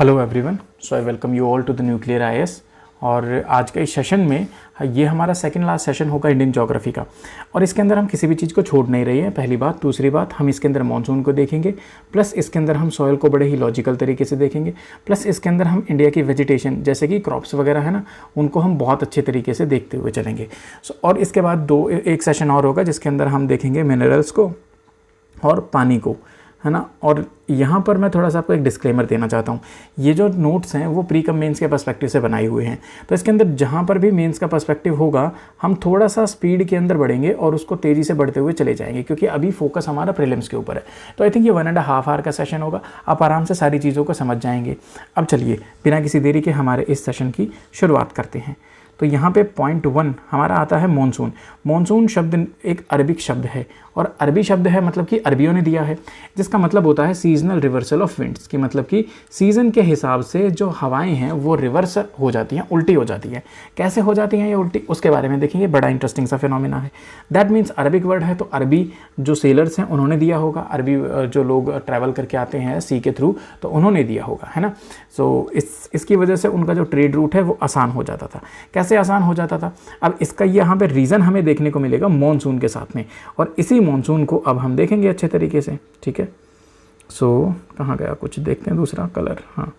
Hello everyone, so I welcome you all to the nuclear IAS. और आज के इस सेशन में ये हमारा सेकंड लास्ट सेशन होगा इंडियन ज्योग्राफी का। और इसके अंदर हम किसी भी चीज़ को छोड़ नहीं रहे हैं, पहली बात। दूसरी बात, हम इसके अंदर मानसून को देखेंगे, प्लस इसके अंदर हम सॉइल को बड़े ही लॉजिकल तरीके से देखेंगे, प्लस इसके अंदर हम इंडिया की वेजिटेशन जैसे कि क्रॉप्स वगैरह है ना, उनको हम बहुत अच्छे तरीके से देखते हुए चलेंगे। और इसके बाद एक सेशन और होगा जिसके अंदर हम देखेंगे मिनरल्स को और पानी को, है ना। और यहाँ पर मैं थोड़ा सा आपको एक डिस्क्लेमर देना चाहता हूँ। ये जो नोट्स हैं वो प्री कम मेंस के पर्सपेक्टिव से बनाए हुए हैं, तो इसके अंदर जहाँ पर भी मेंस का पर्सपेक्टिव होगा हम थोड़ा सा स्पीड के अंदर बढ़ेंगे और उसको तेज़ी से बढ़ते हुए चले जाएंगे, क्योंकि अभी फोकस हमारा प्रीलिम्स के ऊपर है। तो आई थिंक ये 1.5 आवर का सेशन होगा, आप आराम से सारी चीज़ों को समझ जाएंगे। अब चलिए बिना किसी देरी के हमारे इस सेशन की शुरुआत करते हैं। तो यहाँ पे पॉइंट 1 हमारा आता है मॉनसून। मॉनसून शब्द एक अरबिक शब्द है, और अरबी शब्द है मतलब कि अरबियों ने दिया है, जिसका मतलब होता है सीजनल रिवर्सल ऑफ विंड्स, की मतलब कि सीज़न के हिसाब से जो हवाएं हैं वो रिवर्स हो जाती हैं, उल्टी हो जाती हैं। कैसे हो जाती हैं ये उल्टी, उसके बारे में देखेंगे। बड़ा इंटरेस्टिंग सा फिनोमिना है। दैट मीन्स अरबिक वर्ड है, तो अरबी जो सेलर्स हैं उन्होंने दिया होगा, अरबी जो लोग ट्रैवल करके आते हैं सी के थ्रू, तो उन्होंने दिया होगा, है ना। सो इसकी वजह से उनका जो ट्रेड रूट है वो आसान हो जाता था। कैसे आसान हो जाता था, अब इसका यहाँ पे रीज़न हमें देखने को मिलेगा मॉनसून के साथ में, और इसी मॉनसून को अब हम देखेंगे अच्छे तरीके से, ठीक है। सो कहाँ गया, कुछ देखते हैं दूसरा कलर, हाँ,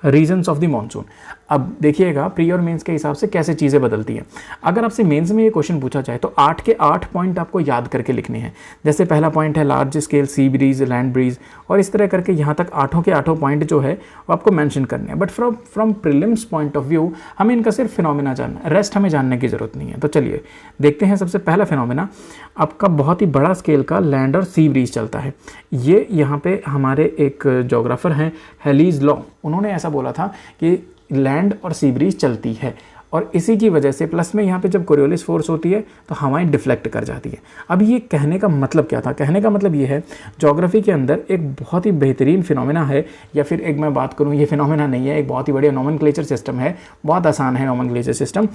रीजन्स ऑफ द मॉनसून। अब देखिएगा प्री और मेंस के हिसाब से कैसे चीज़ें बदलती हैं। अगर आपसे मेंस में ये क्वेश्चन पूछा जाए तो 8 के 8 पॉइंट आपको याद करके लिखने हैं। जैसे पहला पॉइंट है large scale sea breeze, land breeze, और इस तरह करके यहाँ तक 8 के 8 पॉइंट जो है वो आपको मेंशन करने हैं। But from prelims point of view हमें इनका सिर्फ फिनोमिना जानना है, रेस्ट हमें जानने की ज़रूरत नहीं है। तो चलिए देखते हैं। सबसे पहला फिनोमिना आपका बहुत ही बड़ा स्केल का लैंड और सी ब्रीज चलता है। ये यहाँ पे हमारे एक जोग्राफर हैं हेलीज लॉ, उन्होंने ऐसा बोला था कि लैंड और सी ब्रीज चलती है, और इसी की वजह से प्लस में यहाँ पे जब कोरियोलिस फोर्स होती है तो हवाएं डिफ्लेक्ट कर जाती है। अब ये कहने का मतलब क्या था, कहने का मतलब ये है ज्योग्राफी के अंदर एक बहुत ही बेहतरीन फिनोमिना है, या फिर एक मैं बात करूँ ये फिनोमिना नहीं है, एक बहुत ही बढ़िया नोमेनक्लेचर सिस्टम है, बहुत आसान है नोमेनक्लेचर सिस्टम।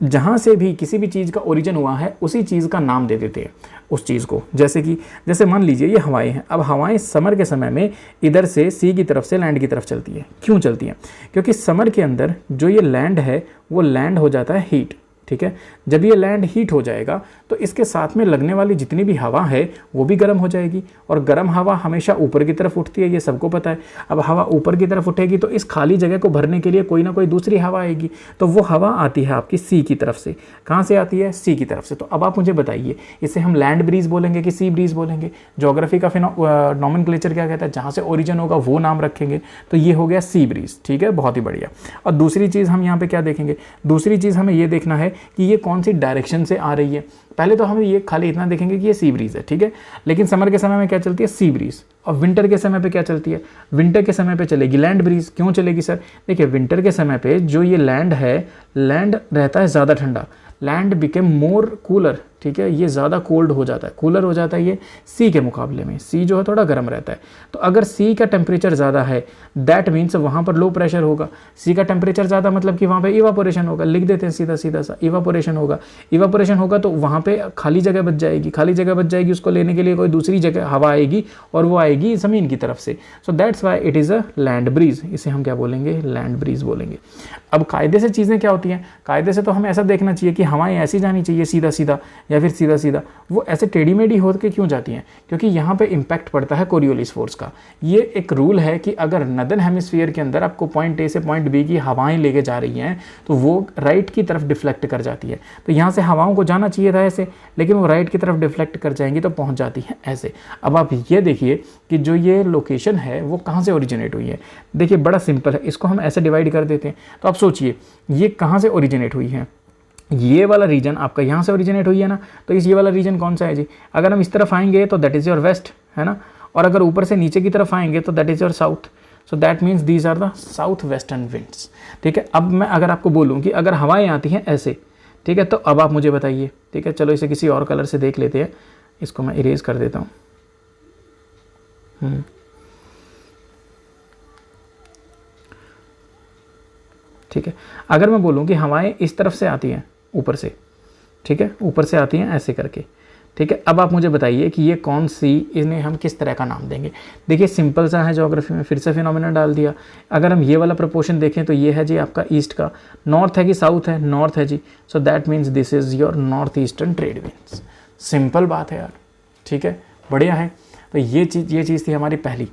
जहाँ से भी किसी भी चीज़ का ओरिजिन हुआ है उसी चीज़ का नाम दे देते हैं उस चीज़ को। जैसे मान लीजिए ये हवाएं हैं। अब हवाएं समर के समय में इधर से सी की तरफ से लैंड की तरफ चलती है। क्यों चलती हैं? क्योंकि समर के अंदर जो ये लैंड है वो लैंड हो जाता है हीट, ठीक है। जब ये लैंड हीट हो जाएगा तो इसके साथ में लगने वाली जितनी भी हवा है वो भी गर्म हो जाएगी, और गर्म हवा हमेशा ऊपर की तरफ उठती है, ये सबको पता है। अब हवा ऊपर की तरफ उठेगी तो इस खाली जगह को भरने के लिए कोई ना कोई दूसरी हवा आएगी, तो वो हवा आती है आपकी सी की तरफ से। कहाँ से आती है? सी की तरफ से। तो अब आप मुझे बताइए इसे हम लैंड ब्रीज बोलेंगे कि सी ब्रीज बोलेंगे? ज्योग्राफी का नोमेनक्लेचर क्या कहता है? जहाँ से ओरिजिन होगा वो नाम रखेंगे, तो ये हो गया सी ब्रीज, ठीक है, बहुत ही बढ़िया। और दूसरी चीज़ हम यहाँ पे क्या देखेंगे? दूसरी चीज़ हमें ये देखना है कि ये कौन सी डायरेक्शन से आ रही है। पहले तो हम ये खाली इतना देखेंगे कि ये सी ब्रीज है, ठीक है, लेकिन समर के समय में क्या चलती है? Sea breeze. और विंटर के समय पे क्या चलती है? विंटर के समय पे चलेगी लैंड ब्रीज। क्यों चलेगी सर? देखिए विंटर के समय पे जो ये लैंड है, लैंड रहता है ज़्यादा ठंडा, लैंड बिकेम मोर कूलर, ठीक है, ये ज़्यादा कोल्ड हो जाता है, कूलर हो जाता है ये सी के मुकाबले में। सी जो है थोड़ा गर्म रहता है, तो अगर सी का टेम्परेचर ज़्यादा है दैट मीन्स वहाँ पर लो प्रेशर होगा। सी का टेम्परेचर ज़्यादा मतलब कि वहाँ पे इवापोरेशन होगा, लिख देते हैं सीधा सीधा सा, इवापोरेशन होगा। इवापोरेशन होगा तो वहाँ पे खाली जगह बच जाएगी, खाली जगह बच जाएगी, उसको लेने के लिए कोई दूसरी जगह हवा आएगी, और वो आएगी ज़मीन की तरफ से। So that's why it is a land breeze. इसे हम क्या बोलेंगे? लैंड ब्रीज बोलेंगे। अब कायदे से चीज़ें क्या होती हैं? कायदे से तो हमें ऐसा देखना चाहिए कि हवाएं ऐसी जानी चाहिए सीधा सीधा, या फिर सीधा सीधा। वो ऐसे टेढ़ी मेढ़ी होकर के क्यों जाती हैं? क्योंकि यहाँ पे इम्पैक्ट पड़ता है कोरियोलिस फोर्स का। ये एक रूल है कि अगर नदर्न हेमिस्फीयर के अंदर आपको पॉइंट ए से पॉइंट बी की हवाएं लेके जा रही हैं तो वो राइट की तरफ डिफ्लेक्ट कर जाती है। तो यहाँ से हवाओं को जाना चाहिए था ऐसे, लेकिन वो राइट की तरफ डिफ्लेक्ट कर जाएंगी तो पहुँच जाती है ऐसे। अब आप ये देखिए कि जो ये लोकेशन है वो कहाँ से ओरिजिनेट हुई है। देखिए बड़ा सिंपल है, इसको हम ऐसे डिवाइड कर देते हैं। तो आप सोचिए ये कहाँ से ओरिजिनेट हुई है? ये वाला रीजन आपका यहाँ से ओरिजिनेट हुई है ना, तो ये वाला रीजन कौन सा है जी? अगर हम इस तरफ आएंगे तो दैट इज़ योर वेस्ट, है ना, और अगर ऊपर से नीचे की तरफ आएंगे तो that is your south. So that means these are the south western winds, ठीक है। अब मैं अगर आपको बोलूँ कि अगर हवाएं आती हैं ऐसे, ठीक है, तो अब आप मुझे बताइए, ठीक है। चलो इसे किसी और कलर से देख लेते हैं, इसको मैं इरेज कर देता हूँ। ठीक है, अगर मैं बोलूँ कि हवाएं इस तरफ से आती हैं ऊपर से, ठीक है, ऊपर से आती हैं ऐसे करके, ठीक है। अब आप मुझे बताइए कि ये कौन सी, इन्हें हम किस तरह का नाम देंगे। देखिए सिंपल सा है ज्योग्राफी में, फिर से फिनोमेना डाल दिया। अगर हम ये वाला प्रोपोर्शन देखें तो ये है जी आपका ईस्ट का, नॉर्थ है कि साउथ है, नॉर्थ है जी, so that means this is your north eastern trade winds. Simple बात है यार, ठीक है, बढ़िया है। तो ये चीज़ थी हमारी पहली,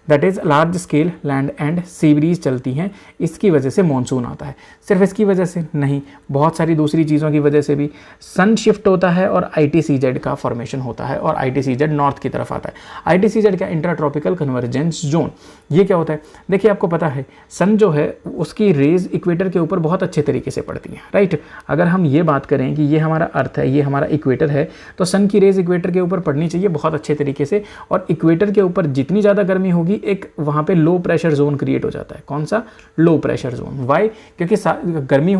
that is large scale land and sea bridge चलती हैं, इसकी वजह से मानसून आता है। सिर्फ इसकी वजह से नहीं, बहुत सारी दूसरी चीज़ों की वजह से भी सन शिफ्ट होता है और ITCZ का फॉर्मेशन होता है और ITCZ नॉर्थ की तरफ आता है। ITCZ क्या, इंटर ट्रॉपिकल कन्वर्जेंस जोन। ये क्या होता है, देखिए आपको पता है सन जो है उसकी रेज इक्वेटर के ऊपर बहुत अच्छे तरीके से पड़ती है, राइट। अगर हम ये बात करें कि ये हमारा अर्थ है, ये हमारा इक्वेटर है, तो सन की रेज इक्वेटर के ऊपर पड़नी चाहिए बहुत अच्छे तरीके से, और इक्वेटर के ऊपर जितनी ज़्यादा गर्मी होगी एक वहाँ पे लो प्रेशर जोन क्रिएट हो जाता है। कौन सा, लो प्रेशर जोन। वाई, क्योंकि गर्मी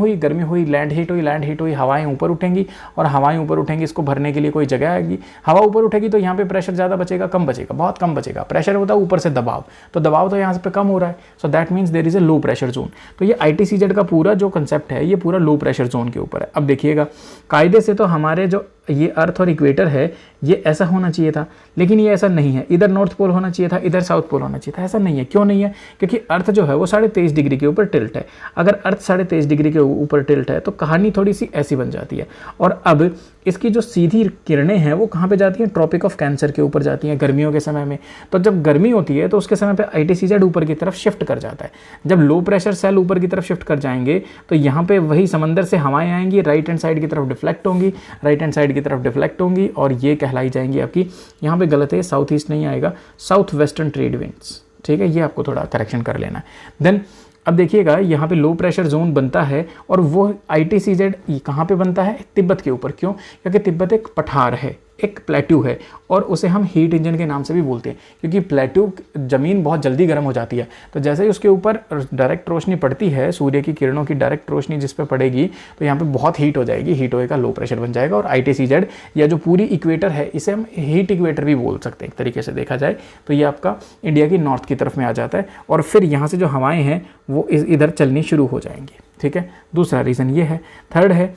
हुई, लैंड हीट हुई, हवाएं ऊपर उठेंगी, और हवाएं ऊपर उठेंगी, इसको भरने के लिए कोई जगह आएगी। हवा ऊपर उठेगी तो यहाँ पे प्रेशर ज़्यादा बचेगा, कम बचेगा, बहुत कम बचेगा। प्रेशर होता है ऊपर से दबाव, तो दबाव तो यहाँ पे कम हो रहा है, so that means there is a low pressure zone. तो ये ITCZ का पूरा जो कंसेप्ट है ये पूरा लो प्रेशर जोन के ऊपर है। अब देखिएगा कायदे से तो हमारे जो ये अर्थ और इक्वेटर है ये ऐसा होना चाहिए था, लेकिन ये ऐसा नहीं है। इधर नॉर्थ पोल होना चाहिए था, इधर साउथ पोल होना चाहिए था, ऐसा नहीं है। क्यों नहीं है, क्योंकि अर्थ जो है वो 23.5 डिग्री के ऊपर टिल्ट है। अगर अर्थ 23.5 डिग्री के ऊपर टिल्ट है तो कहानी थोड़ी सी ऐसी बन जाती है। और अब इसकी जो सीधी किरणें हैं वो कहाँ पे जाती हैं, ट्रॉपिक ऑफ कैंसर के ऊपर जाती हैं गर्मियों के समय में। तो जब गर्मी होती है तो उसके समय पे ITCZ ऊपर की तरफ शिफ्ट कर जाता है। जब लो प्रेशर सेल ऊपर की तरफ शिफ्ट कर जाएंगे तो यहाँ पे वही समंदर से हवाएं आएंगी, राइट हैंड साइड की तरफ डिफ्लेक्ट होंगी, राइट हैंड साइड की तरफ डिफ्लेक्ट होंगी, और ये कहलाई जाएंगी आपकी, यहाँ पे गलत है, साउथ ईस्ट नहीं आएगा, साउथ वेस्टर्न ट्रेड विंड्स। ठीक है, ये आपको थोड़ा करेक्शन कर लेना है। देन अब देखिएगा यहाँ पे लो प्रेशर जोन बनता है, और वो ITCZ कहाँ पे बनता है, तिब्बत के ऊपर। क्यों, क्योंकि तिब्बत एक पठार है, एक प्लेट्यू है, और उसे हम हीट इंजन के नाम से भी बोलते हैं, क्योंकि प्लेट्यू ज़मीन बहुत जल्दी गर्म हो जाती है। तो जैसे ही उसके ऊपर डायरेक्ट रोशनी पड़ती है, सूर्य की किरणों की डायरेक्ट रोशनी जिस पे पड़ेगी, तो यहाँ पे बहुत हीट हो जाएगी, हीट होएगा, लो प्रेशर बन जाएगा। और ITCZ या जो पूरी इक्वेटर है इसे हम हीट इक्वेटर भी बोल सकते हैं एक तरीके से देखा जाए। तो ये आपका इंडिया की नॉर्थ की तरफ में आ जाता है, और फिर यहाँ से जो हवाएँ हैं वो इधर चलनी शुरू हो जाएंगी। ठीक है, दूसरा रीज़न ये है। थर्ड है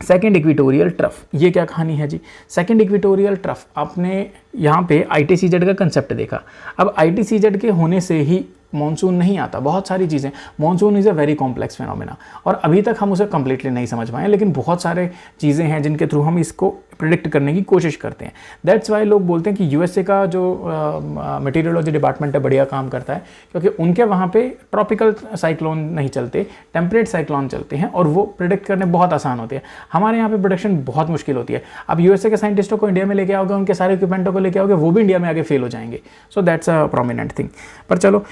सेकेंड इक्वेटोरियल ट्रफ। ये क्या कहानी है जी, सेकेंड इक्वेटोरियल ट्रफ। आपने यहाँ पे ITCZ का कंसेप्ट देखा। अब ITCZ के होने से ही मॉनसून नहीं आता, बहुत सारी चीज़ें। Monsoon is a very complex phenomena, और अभी तक हम उसे कम्प्लीटली नहीं समझ पाए, लेकिन बहुत सारे चीज़ें हैं जिनके थ्रू हम इसको प्रिडिक्ट करने की कोशिश करते हैं। दैट्स वाई लोग बोलते हैं कि USA का जो मेटीरियोलॉजी डिपार्टमेंट है बढ़िया काम करता है, क्योंकि उनके वहाँ पे ट्रॉपिकल साइक्लोन नहीं चलते, टेम्परेट साइक्लोन चलते हैं, और वो प्रिडिक्ट करने बहुत आसान होते हैं। हमारे यहाँ पे प्रोडक्शन बहुत मुश्किल होती है। अब USA के साइंटिस्टों को इंडिया में लेके आओगे, उनके सारे इक्विपमेंटों को लेके आओगे, वो भी इंडिया में आगे फेल हो जाएंगे। So that's a prominent thing. पर चलो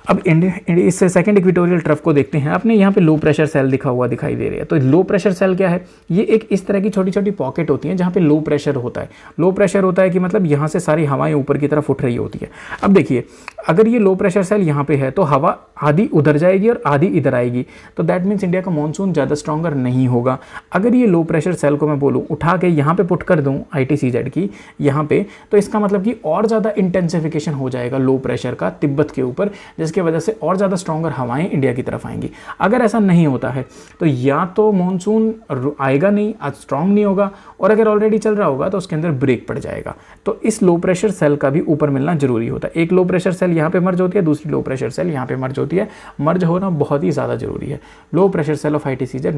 अब इस सेकंड इक्वेटोरियल ट्रफ को देखते हैं। आपने यहाँ पे लो प्रेशर सेल दिखा हुआ दिखाई दे रही है। तो लो प्रेशर सेल क्या है, ये एक इस तरह की छोटी छोटी पॉकेट होती हैं जहाँ पे लो प्रेशर होता है। लो प्रेशर होता है कि मतलब यहाँ से सारी हवाएं ऊपर की तरफ उठ रही होती है। अब देखिए, अगर ये लो प्रेशर सेल यहाँ पे है तो हवा आधी उधर जाएगी और आधी इधर आएगी, तो दैट मीन्स इंडिया का मानसून ज़्यादा स्ट्रॉन्गर नहीं होगा। अगर ये लो प्रेशर सेल को मैं बोलूँ उठा के यहाँ पे पुट कर दूँ ITCZ की यहाँ पे, तो इसका मतलब कि और ज़्यादा इंटेंसिफिकेशन हो जाएगा लो प्रेशर का तिब्बत के ऊपर, जिसकी वजह से और ज़्यादा स्ट्रॉन्गर हवाएं इंडिया की तरफ आएंगी। अगर ऐसा नहीं होता है तो या तो मानसून आएगा नहीं, आज स्ट्रॉन्ग नहीं होगा, और अगर ऑलरेडी चल रहा होगा तो उसके अंदर ब्रेक पड़ जाएगा। तो इस लो प्रेशर सेल का भी ऊपर मिलना जरूरी होता है। एक लो प्रेशर सेल यहाँ पे मर्ज होती है, दूसरी लो प्रेशर सेल यहाँ पे मर्ज होती है। मर्ज होना बहुत ही ज़्यादा जरूरी है। Low pressure cell of ITCZ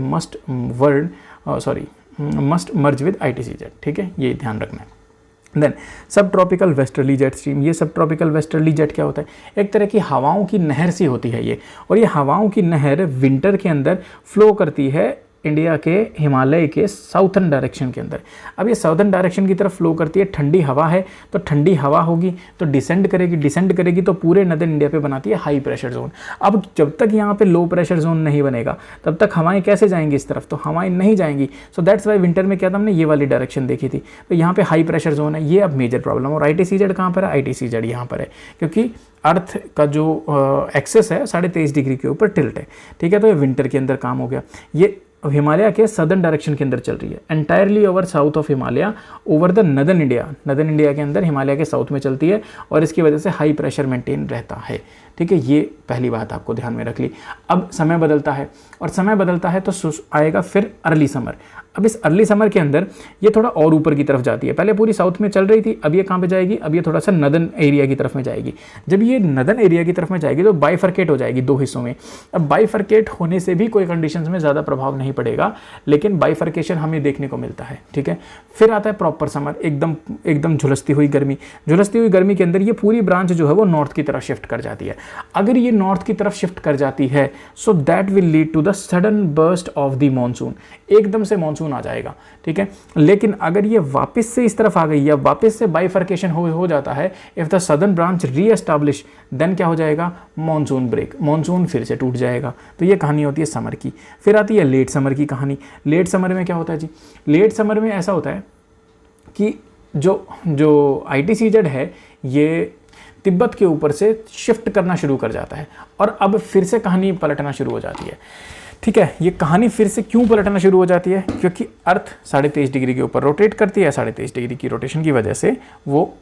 must merge with ITCZ। ठीक है, ये ध्यान रखना है। देन सब ट्रॉपिकल वेस्टर्ली जेट स्ट्रीम। ये सब ट्रॉपिकल वेस्टर्ली जेट क्या होता है, एक तरह की हवाओं की नहर सी होती है ये, और ये हवाओं की नहर विंटर के अंदर फ्लो करती है इंडिया के हिमालय के साउथर्न डायरेक्शन के अंदर। अब ये साउथर्न डायरेक्शन की तरफ फ्लो करती है, ठंडी हवा है, तो ठंडी हवा होगी तो डिसेंड करेगी तो पूरे नदर इंडिया पे बनाती है हाई प्रेशर जोन। अब जब तक यहाँ पे लो प्रेशर जोन नहीं बनेगा तब तक हवाएं कैसे जाएंगी इस तरफ, तो हवाएं नहीं जाएंगी। सो दैट्स वाई विंटर में क्या था, हमने ये वाली डायरेक्शन देखी थी, तो यहाँ पे हाई प्रेशर जोन है, ये अब मेजर प्रॉब्लम। और ITCZ कहाँ पर है, ITCZ यहाँ पर है, क्योंकि अर्थ का जो एक्सेस है 23.5 डिग्री के ऊपर टिल्ट है। ठीक है, तो ये विंटर के अंदर काम हो गया। ये हिमालय के सदर्न डायरेक्शन के अंदर चल रही है, entirely over south of Himalaya over the northern India के अंदर हिमालय के साउथ में चलती है, और इसकी वजह से हाई प्रेशर मेंटेन रहता है। ठीक है, ये पहली बात आपको ध्यान में रख ली। अब समय बदलता है, और समय बदलता है तो आएगा फिर अर्ली समर। अब इस अर्ली समर के अंदर ये थोड़ा और ऊपर की तरफ जाती है, पहले पूरी साउथ में चल रही थी, अब ये कहाँ पे जाएगी, अब ये थोड़ा सा नदर्न एरिया की तरफ में जाएगी। जब ये नदर्न एरिया की तरफ में जाएगी तो बाइफरकेट हो जाएगी दो हिस्सों में। अब बाइफरकेट होने से भी कोई कंडीशंस में ज़्यादा प्रभाव नहीं पड़ेगा, लेकिन बाइफरकेशन हमें देखने को मिलता है, ठीक है। फिर आता है प्रॉपर समर, एकदम एकदम झुलसती हुई गर्मी। झुलसती हुई गर्मी के अंदर ये पूरी ब्रांच जो है वो नॉर्थ की तरफ शिफ्ट कर जाती है। अगर ये नॉर्थ की तरफ शिफ्ट कर जाती है so that will lead to the sudden burst of the monsoon, एकदम से मॉनसून आ जाएगा, ठीक है। लेकिन अगर ये वापस से इस तरफ आ गई या वापस से बाइफरकेशन हो जाता है, इफ द सदर्न ब्रांच री एस्टैब्लिश, देन क्या हो जाएगा, मॉनसून ब्रेक, मॉनसून फिर से टूट जाएगा। तो ये कहानी होती है समर की। फिर आती है लेट समर की कहानी। लेट समर में क्या होता है जी, लेट समर में ऐसा होता है कि जो ITCZ है ये तिब्बत के ऊपर से शिफ्ट करना शुरू कर जाता है, और अब फिर से कहानी पलटना शुरू हो जाती है, ठीक है। ये कहानी फिर से क्यों पलटना शुरू हो जाती है, क्योंकि अर्थ 23.5 डिग्री के ऊपर रोटेट करती है, 23.5 डिग्री की रोटेशन की वजह से वो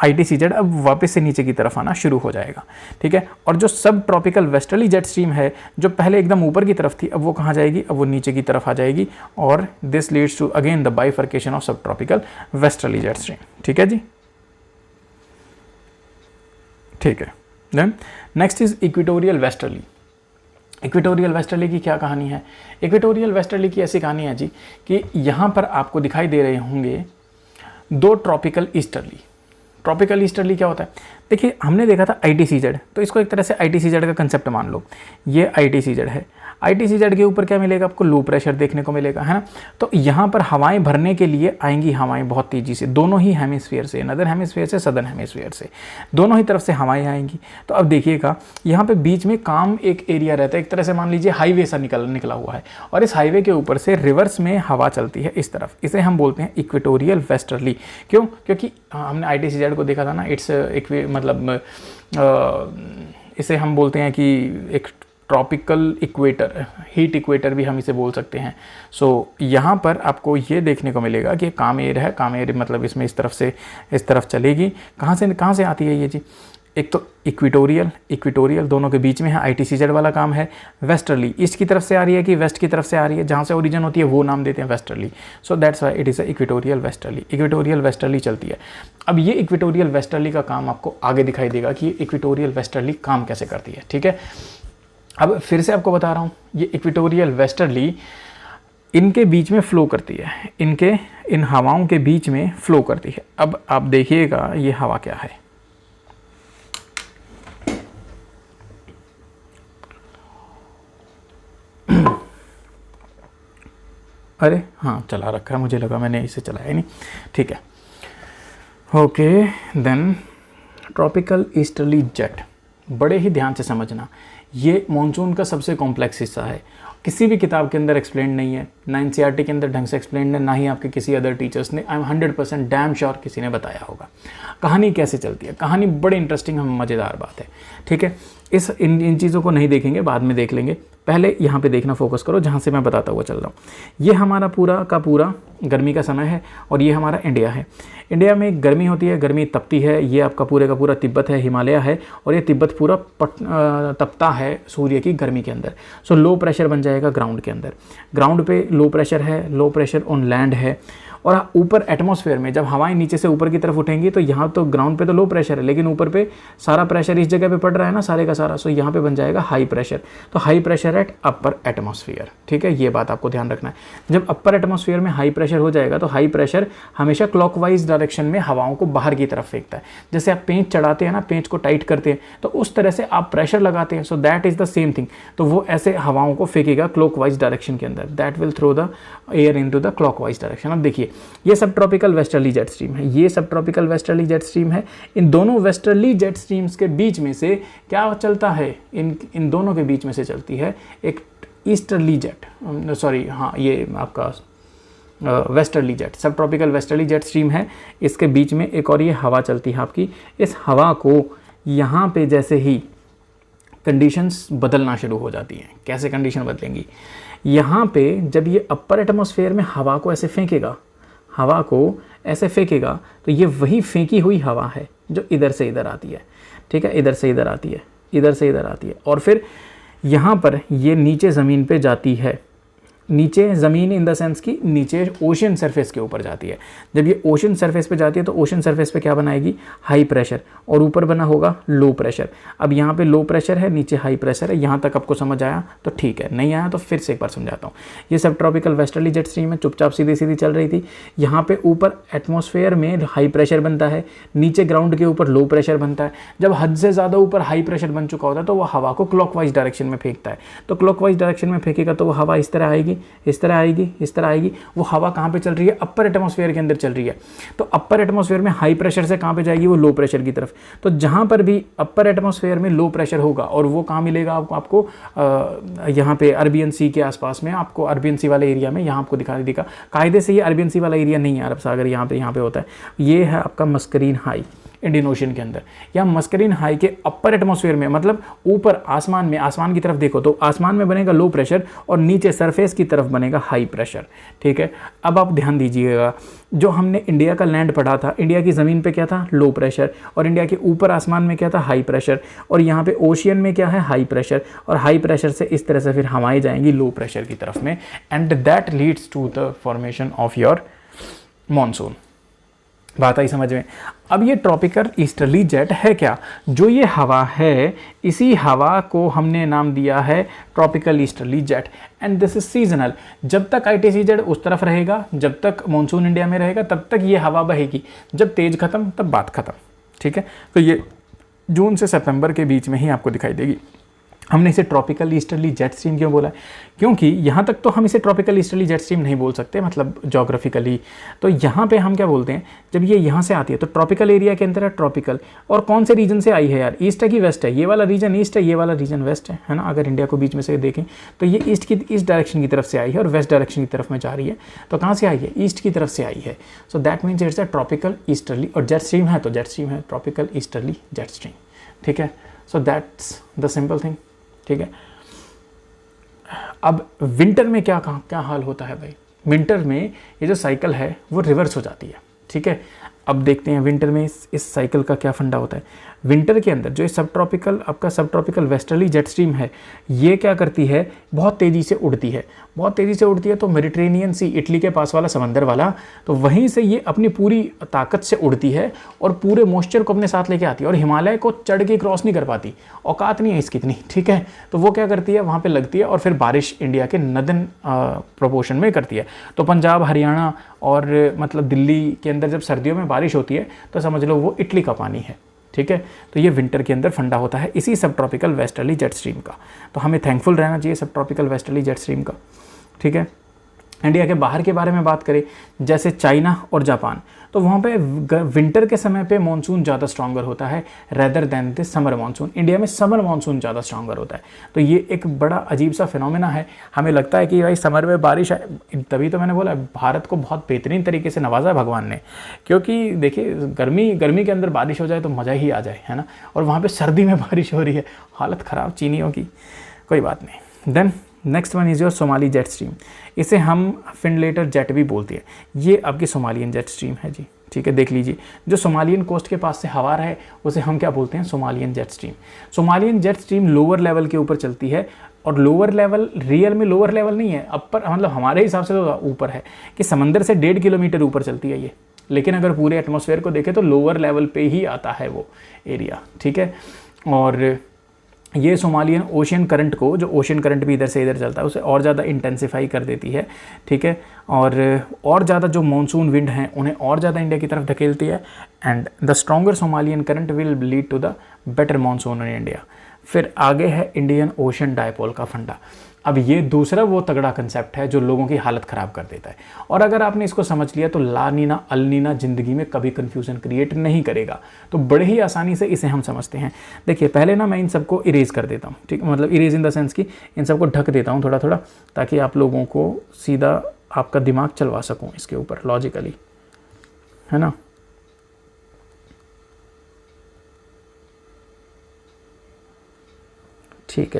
ITCZ अब वापस से नीचे की तरफ आना शुरू हो जाएगा, ठीक है। और जो सब ट्रॉपिकल वेस्टर्ली जेट स्ट्रीम है जो पहले एकदम ऊपर की तरफ थी, अब वो कहाँ जाएगी, अब वो नीचे की तरफ आ जाएगी, और this leads to again the bifurcation of sub tropical westerly jet stream, ठीक है जी, ठीक है। Then next is equatorial westerly. Equatorial westerly की क्या कहानी है, इक्वेटोरियल वेस्टर्ली की ऐसी कहानी है जी कि यहाँ पर आपको दिखाई दे रहे होंगे दो ट्रॉपिकल ईस्टर्ली। ट्रॉपिकल ईस्टर्ली क्या होता है, देखिए हमने देखा था ITCZ, तो इसको एक तरह से ITCZ का कंसेप्ट मान लो, ये ITCZ है। ITCZ के ऊपर क्या मिलेगा आपको, लो प्रेशर देखने को मिलेगा, है ना। तो यहाँ पर हवाएं भरने के लिए आएंगी हवाएं बहुत तेज़ी से, दोनों ही हेमिस्फीयर से, नदर्न हेमिस्फीयर से, सदर्न हेमिस्फीयर से, दोनों ही तरफ से हवाएं आएंगी। तो अब देखिएगा यहाँ पे बीच में काम एक एरिया रहता है, एक तरह से मान लीजिए हाईवे सा निकला हुआ है, और इस हाईवे के ऊपर से रिवर्स में हवा चलती है इस तरफ, इसे हम बोलते हैं इक्वेटोरियल वेस्टर्ली। क्यों, क्योंकि हमने ITCZ को देखा था ना, इट्स मतलब इसे हम बोलते हैं कि एक ट्रॉपिकल इक्वेटर, हीट इक्वेटर भी हम इसे बोल सकते हैं। सो यहाँ पर आपको ये देखने को मिलेगा कि कामेर है, कामेर मतलब इसमें इस तरफ से इस तरफ चलेगी। कहाँ से आती है ये जी, एक तो इक्वेटोरियल दोनों के बीच में है, ITCZ वाला काम है। वेस्टर्ली ईस्ट की तरफ से आ रही है कि वेस्ट की तरफ से आ रही है, जहाँ से ओरिजिन होती है वो नाम देते हैं westerly. So that's why it is equatorial westerly. Equatorial westerly चलती है। अब ये इक्वेटोरियल वेस्टर्ली का काम आपको आगे दिखाई देगा कि इक्वेटोरियल वेस्टर्ली काम कैसे करती है, ठीक है। अब फिर से आपको बता रहा हूँ, ये इक्वेटोरियल वेस्टर्ली इनके बीच में फ्लो करती है, इन हवाओं के बीच में फ्लो करती है। अब आप देखिएगा ये हवा क्या है, अरे हाँ चला रखा है, मुझे लगा मैंने इसे चलाया नहीं, ठीक है। Okay then tropical easterly jet, बड़े ही ध्यान से समझना, ये मॉनसून का सबसे कॉम्प्लेक्स हिस्सा है। किसी भी किताब के अंदर एक्सप्लेन नहीं है, ना NCERT के अंदर ढंग से एक्सप्लेन है, ना ही आपके किसी अदर टीचर्स ने, आई एम 100% डैम श्योर किसी ने बताया होगा। कहानी कैसे चलती है, कहानी बड़ी इंटरेस्टिंग हम मज़ेदार बात है, ठीक है। इन चीज़ों को नहीं देखेंगे, बाद में देख लेंगे, पहले यहाँ पे देखना फोकस करो जहाँ से मैं बताता हुआ चल रहा हूँ। ये हमारा पूरा का पूरा गर्मी का समय है, और ये हमारा इंडिया है। इंडिया में गर्मी होती है, गर्मी तपती है, ये आपका पूरे का पूरा तिब्बत है, हिमालय है, और ये तिब्बत पूरा तपता है सूर्य की गर्मी के अंदर। सो लो प्रेशर बन जाएगा ग्राउंड के अंदर, ग्राउंड पे लो प्रेशर है, लो प्रेशर ऑन लैंड है, और ऊपर एटमॉस्फेयर में जब हवाएं नीचे से ऊपर की तरफ उठेंगी तो यहाँ तो ग्राउंड पे तो लो प्रेशर है, लेकिन ऊपर पे सारा प्रेशर इस जगह पे पड़ रहा है ना, सारे का सारा, सो यहाँ पे बन जाएगा हाई प्रेशर। तो high pressure at upper atmosphere, ठीक है, ये बात आपको ध्यान रखना है। जब अपर एटमॉस्फेयर में हाई प्रेशर हो जाएगा तो हाई प्रेशर हमेशा क्लॉकवाइज डायरेक्शन में हवाओं को बाहर की तरफ फेंकता है। जैसे आप पेंच चढ़ाते हैं ना, पेंच को टाइट करते हैं, तो उस तरह से आप प्रेशर लगाते हैं, सो that is the same thing. तो वो ऐसे हवाओं को फेंकेगा क्लॉकवाइज डायरेक्शन के अंदर, that will throw the air into the clockwise direction. अब देखिए ये सब ट्रॉपिकल वेस्टर्ली जेट स्ट्रीम है, ये सब ट्रॉपिकल वेस्टर्ली जेट स्ट्रीम है। इन दोनों वेस्टर्ली जेट स्ट्रीम्स के बीच में से क्या चलता है, इन दोनों के बीच में से चलती है एक ईस्टर्ली जेट, सॉरी हाँ ये आपका वेस्टर्ली जेट, सब ट्रॉपिकल वेस्टर्ली जेट स्ट्रीम है। इसके बीच में एक और ये हवा चलती है आपकी। इस हवा को यहाँ पे जैसे ही कंडीशंस बदलना शुरू हो जाती हैं, कैसे कंडीशन बदलेंगी, यहाँ पे जब ये अपर एटमॉस्फेयर में हवा को ऐसे फेंकेगा, हवा को ऐसे फेंकेगा, तो ये वही फेंकी हुई हवा है जो इधर से इधर आती है, ठीक है, इधर से इधर आती है, इधर से इधर आती है और फिर यहाँ पर ये नीचे ज़मीन पे जाती है, नीचे ज़मीन इन द सेंस कि नीचे ओशन सरफेस के ऊपर जाती है। जब ये ओशन सरफेस पे जाती है तो ओशन सरफेस पे क्या बनाएगी, हाई प्रेशर, और ऊपर बना होगा लो प्रेशर। अब यहाँ पे लो प्रेशर है, नीचे हाई प्रेशर है। यहाँ तक आपको समझ आया तो ठीक है, नहीं आया तो फिर से एक बार समझाता हूँ। ये सब ट्रॉपिकल वेस्टर्ली जेट स्ट्रीम है, चुपचाप सीधी सीधी चल रही थी। यहाँ पे ऊपर एटमॉस्फेयर में हाई प्रेशर बनता है, नीचे ग्राउंड के ऊपर लो प्रेशर बनता है। जब हद से ज़्यादा ऊपर हाई प्रेशर बन चुका होता है तो वह हवा को क्लॉकवाइज डायरेक्शन में फेंकता है। तो क्लॉकवाइज डायरेक्शन में फेंकेगा तो वो हवा इस तरह आएगी, इस तरह आएगी, इस तरह आएगी। वो हवा कहाँ पे चल रही है, अपर एटमॉस्फेयर के अंदर चल रही है। तो अपर एटमॉस्फेयर में हाई प्रेशर से कहाँ पे जाएगी, वो लो प्रेशर की तरफ। तो जहाँ पर भी अपर एटमॉस्फेयर में लो प्रेशर होगा, और वो कहाँ मिलेगा आपको यहाँ पे अरबियन सी के आसपास में, आपको अरबियन सी वाले एरिया में। यहाँ आपको दिखा देगा कायदे से ये अरबियन सी वाला एरिया नहीं है, अरब सागर यहाँ पे होता है। ये है आपका मस्करीन हाई इंडियन ओशन के अंदर, या मस्करीन हाई के अपर एटमॉस्फेयर में, मतलब ऊपर आसमान में, आसमान की तरफ देखो तो आसमान में बनेगा लो प्रेशर और नीचे सरफेस की तरफ बनेगा हाई प्रेशर। ठीक है, अब आप ध्यान दीजिएगा, जो हमने इंडिया का लैंड पढ़ा था, इंडिया की ज़मीन पे क्या था, लो प्रेशर, और इंडिया के ऊपर आसमान में क्या था, हाई प्रेशर, और यहाँ पे ओशियन में क्या है, हाई प्रेशर, और हाई प्रेशर से इस तरह से फिर हवाएं जाएंगी लो प्रेशर की तरफ में, and that leads to the formation of your monsoon. बात आई समझ में। अब ये ट्रॉपिकल ईस्टर्ली जेट है क्या, जो ये हवा है, इसी हवा को हमने नाम दिया है tropical easterly jet, and this is seasonal. जब तक ITC जेट उस तरफ रहेगा, जब तक मॉनसून इंडिया में रहेगा, तब तक ये हवा बहेगी। जब तेज खत्म तब बात खत्म। ठीक है, तो ये जून से सितंबर के बीच में ही आपको दिखाई देगी। हमने इसे ट्रॉपिकल ईस्टर्ली जेट स्ट्रीम क्यों बोला है, क्योंकि यहाँ तक तो हम इसे ट्रॉपिकल ईस्टर्ली जेट स्ट्रीम नहीं बोल सकते, मतलब जोग्राफिकली। तो यहाँ पे हम क्या बोलते हैं, जब ये यहाँ से आती है तो ट्रॉपिकल एरिया के अंदर है ट्रॉपिकल। और कौन से रीजन से आई है यार, ईस्ट है कि वेस्ट है, ये वाला रीजन ईस्ट है, ये वाला रीजन वेस्ट है ना। अगर इंडिया को बीच में से देखें तो ये ईस्ट डायरेक्शन की तरफ से आई है और वेस्ट डायरेक्शन की तरफ में जा रही है। तो कहाँ से आई है, ईस्ट की तरफ से आई है। So that means it's a tropical easterly, और जेट स्ट्रीम है तो जेट स्ट्रीम है, ट्रॉपिकल ईस्टर्ली जेट स्ट्रीम। ठीक है, so that's the simple thing. ठीक है, अब विंटर में क्या हाल होता है भाई, विंटर में ये जो साइकिल है वो रिवर्स हो जाती है। ठीक है, अब देखते हैं विंटर में इस साइकिल का क्या फंडा होता है। विंटर के अंदर जो सब ट्रॉपिकल वेस्टर्ली जेट स्ट्रीम है, ये क्या करती है, बहुत तेज़ी से उड़ती है, बहुत तेज़ी से उड़ती है। तो मेडिटेरेनियन सी, इटली के पास वाला समंदर वाला, तो वहीं से ये अपनी पूरी ताकत से उड़ती है और पूरे मॉइस्चर को अपने साथ लेके आती है, और हिमालय को चढ़ के क्रॉस नहीं कर पाती, औकात नहीं है इसकी इतनी। ठीक है, तो वो क्या करती है, वहाँ पे लगती है और फिर बारिश इंडिया के नदन प्रोपोर्शन में करती है। तो पंजाब, हरियाणा और मतलब दिल्ली के अंदर जब सर्दियों में बारिश होती है तो समझ लो वो इटली का पानी है। ठीक है, तो ये विंटर के अंदर फंडा होता है इसी सब ट्रॉपिकल वेस्टर्ली जेट स्ट्रीम का। तो हमें थैंकफुल रहना चाहिए सब ट्रॉपिकल वेस्टर्ली जेट स्ट्रीम का। ठीक है, इंडिया के बाहर के बारे में बात करें, जैसे चाइना और जापान, तो वहाँ पे विंटर के समय पे मानसून ज़्यादा स्ट्रॉन्गर होता है rather than the summer monsoon. India में समर मानसून ज़्यादा स्ट्रॉन्गर होता है। तो ये एक बड़ा अजीब सा फिनोमेना है। हमें लगता है कि भाई समर में बारिश है, तभी तो मैंने बोला भारत को बहुत बेहतरीन तरीके से नवाजा है भगवान ने, क्योंकि देखिए गर्मी के अंदर बारिश हो जाए तो मज़ा ही आ जाए, है ना। और वहाँ पर सर्दी में बारिश हो रही है, हालत ख़राब चीनियों की। कोई बात नहीं। Then next one is your Somali jet stream. इसे हम फिनलेटर जेट भी बोलते हैं। ये आपकी सोमालियन जेट स्ट्रीम है जी। ठीक है, देख लीजिए, जो सोमालियन कोस्ट के पास से हवा है उसे हम क्या बोलते हैं, Somalian jet stream. Somalian jet stream lower level के ऊपर चलती है, और लोअर लेवल रियल में लोअर लेवल नहीं है, अपर मतलब हमारे हिसाब से तो ऊपर है कि समंदर से 1.5 किलोमीटर ऊपर चलती है ये, लेकिन अगर पूरे एटमॉस्फेयर को देखें तो लोअर लेवल पे ही आता है वो एरिया। ठीक है, और ये सोमालियन ओशियन करंट को, जो ओशियन करंट भी इधर से इधर चलता है, उसे और ज़्यादा इंटेंसिफाई कर देती है। ठीक है, और ज़्यादा जो मॉनसून विंड हैं उन्हें और ज़्यादा इंडिया की तरफ धकेलती है, and the stronger Somalian current will lead to the better monsoon in India. फिर आगे है इंडियन ओशन डायपोल का फंडा। अब ये दूसरा वो तगड़ा कंसेप्ट है जो लोगों की हालत ख़राब कर देता है, और अगर आपने इसको समझ लिया तो ला नीना अल नीना ज़िंदगी में कभी कन्फ्यूज़न क्रिएट नहीं करेगा। तो बड़े ही आसानी से इसे हम समझते हैं। देखिए, पहले ना मैं इन सबको इरेज कर देता हूँ। ठीक, मतलब इरेज इन द सेंस कि इन सबको ढक देता हूँ थोड़ा थोड़ा, ताकि आप लोगों को सीधा आपका दिमाग चलवा सकूँ इसके ऊपर लॉजिकली, है ना। ठीक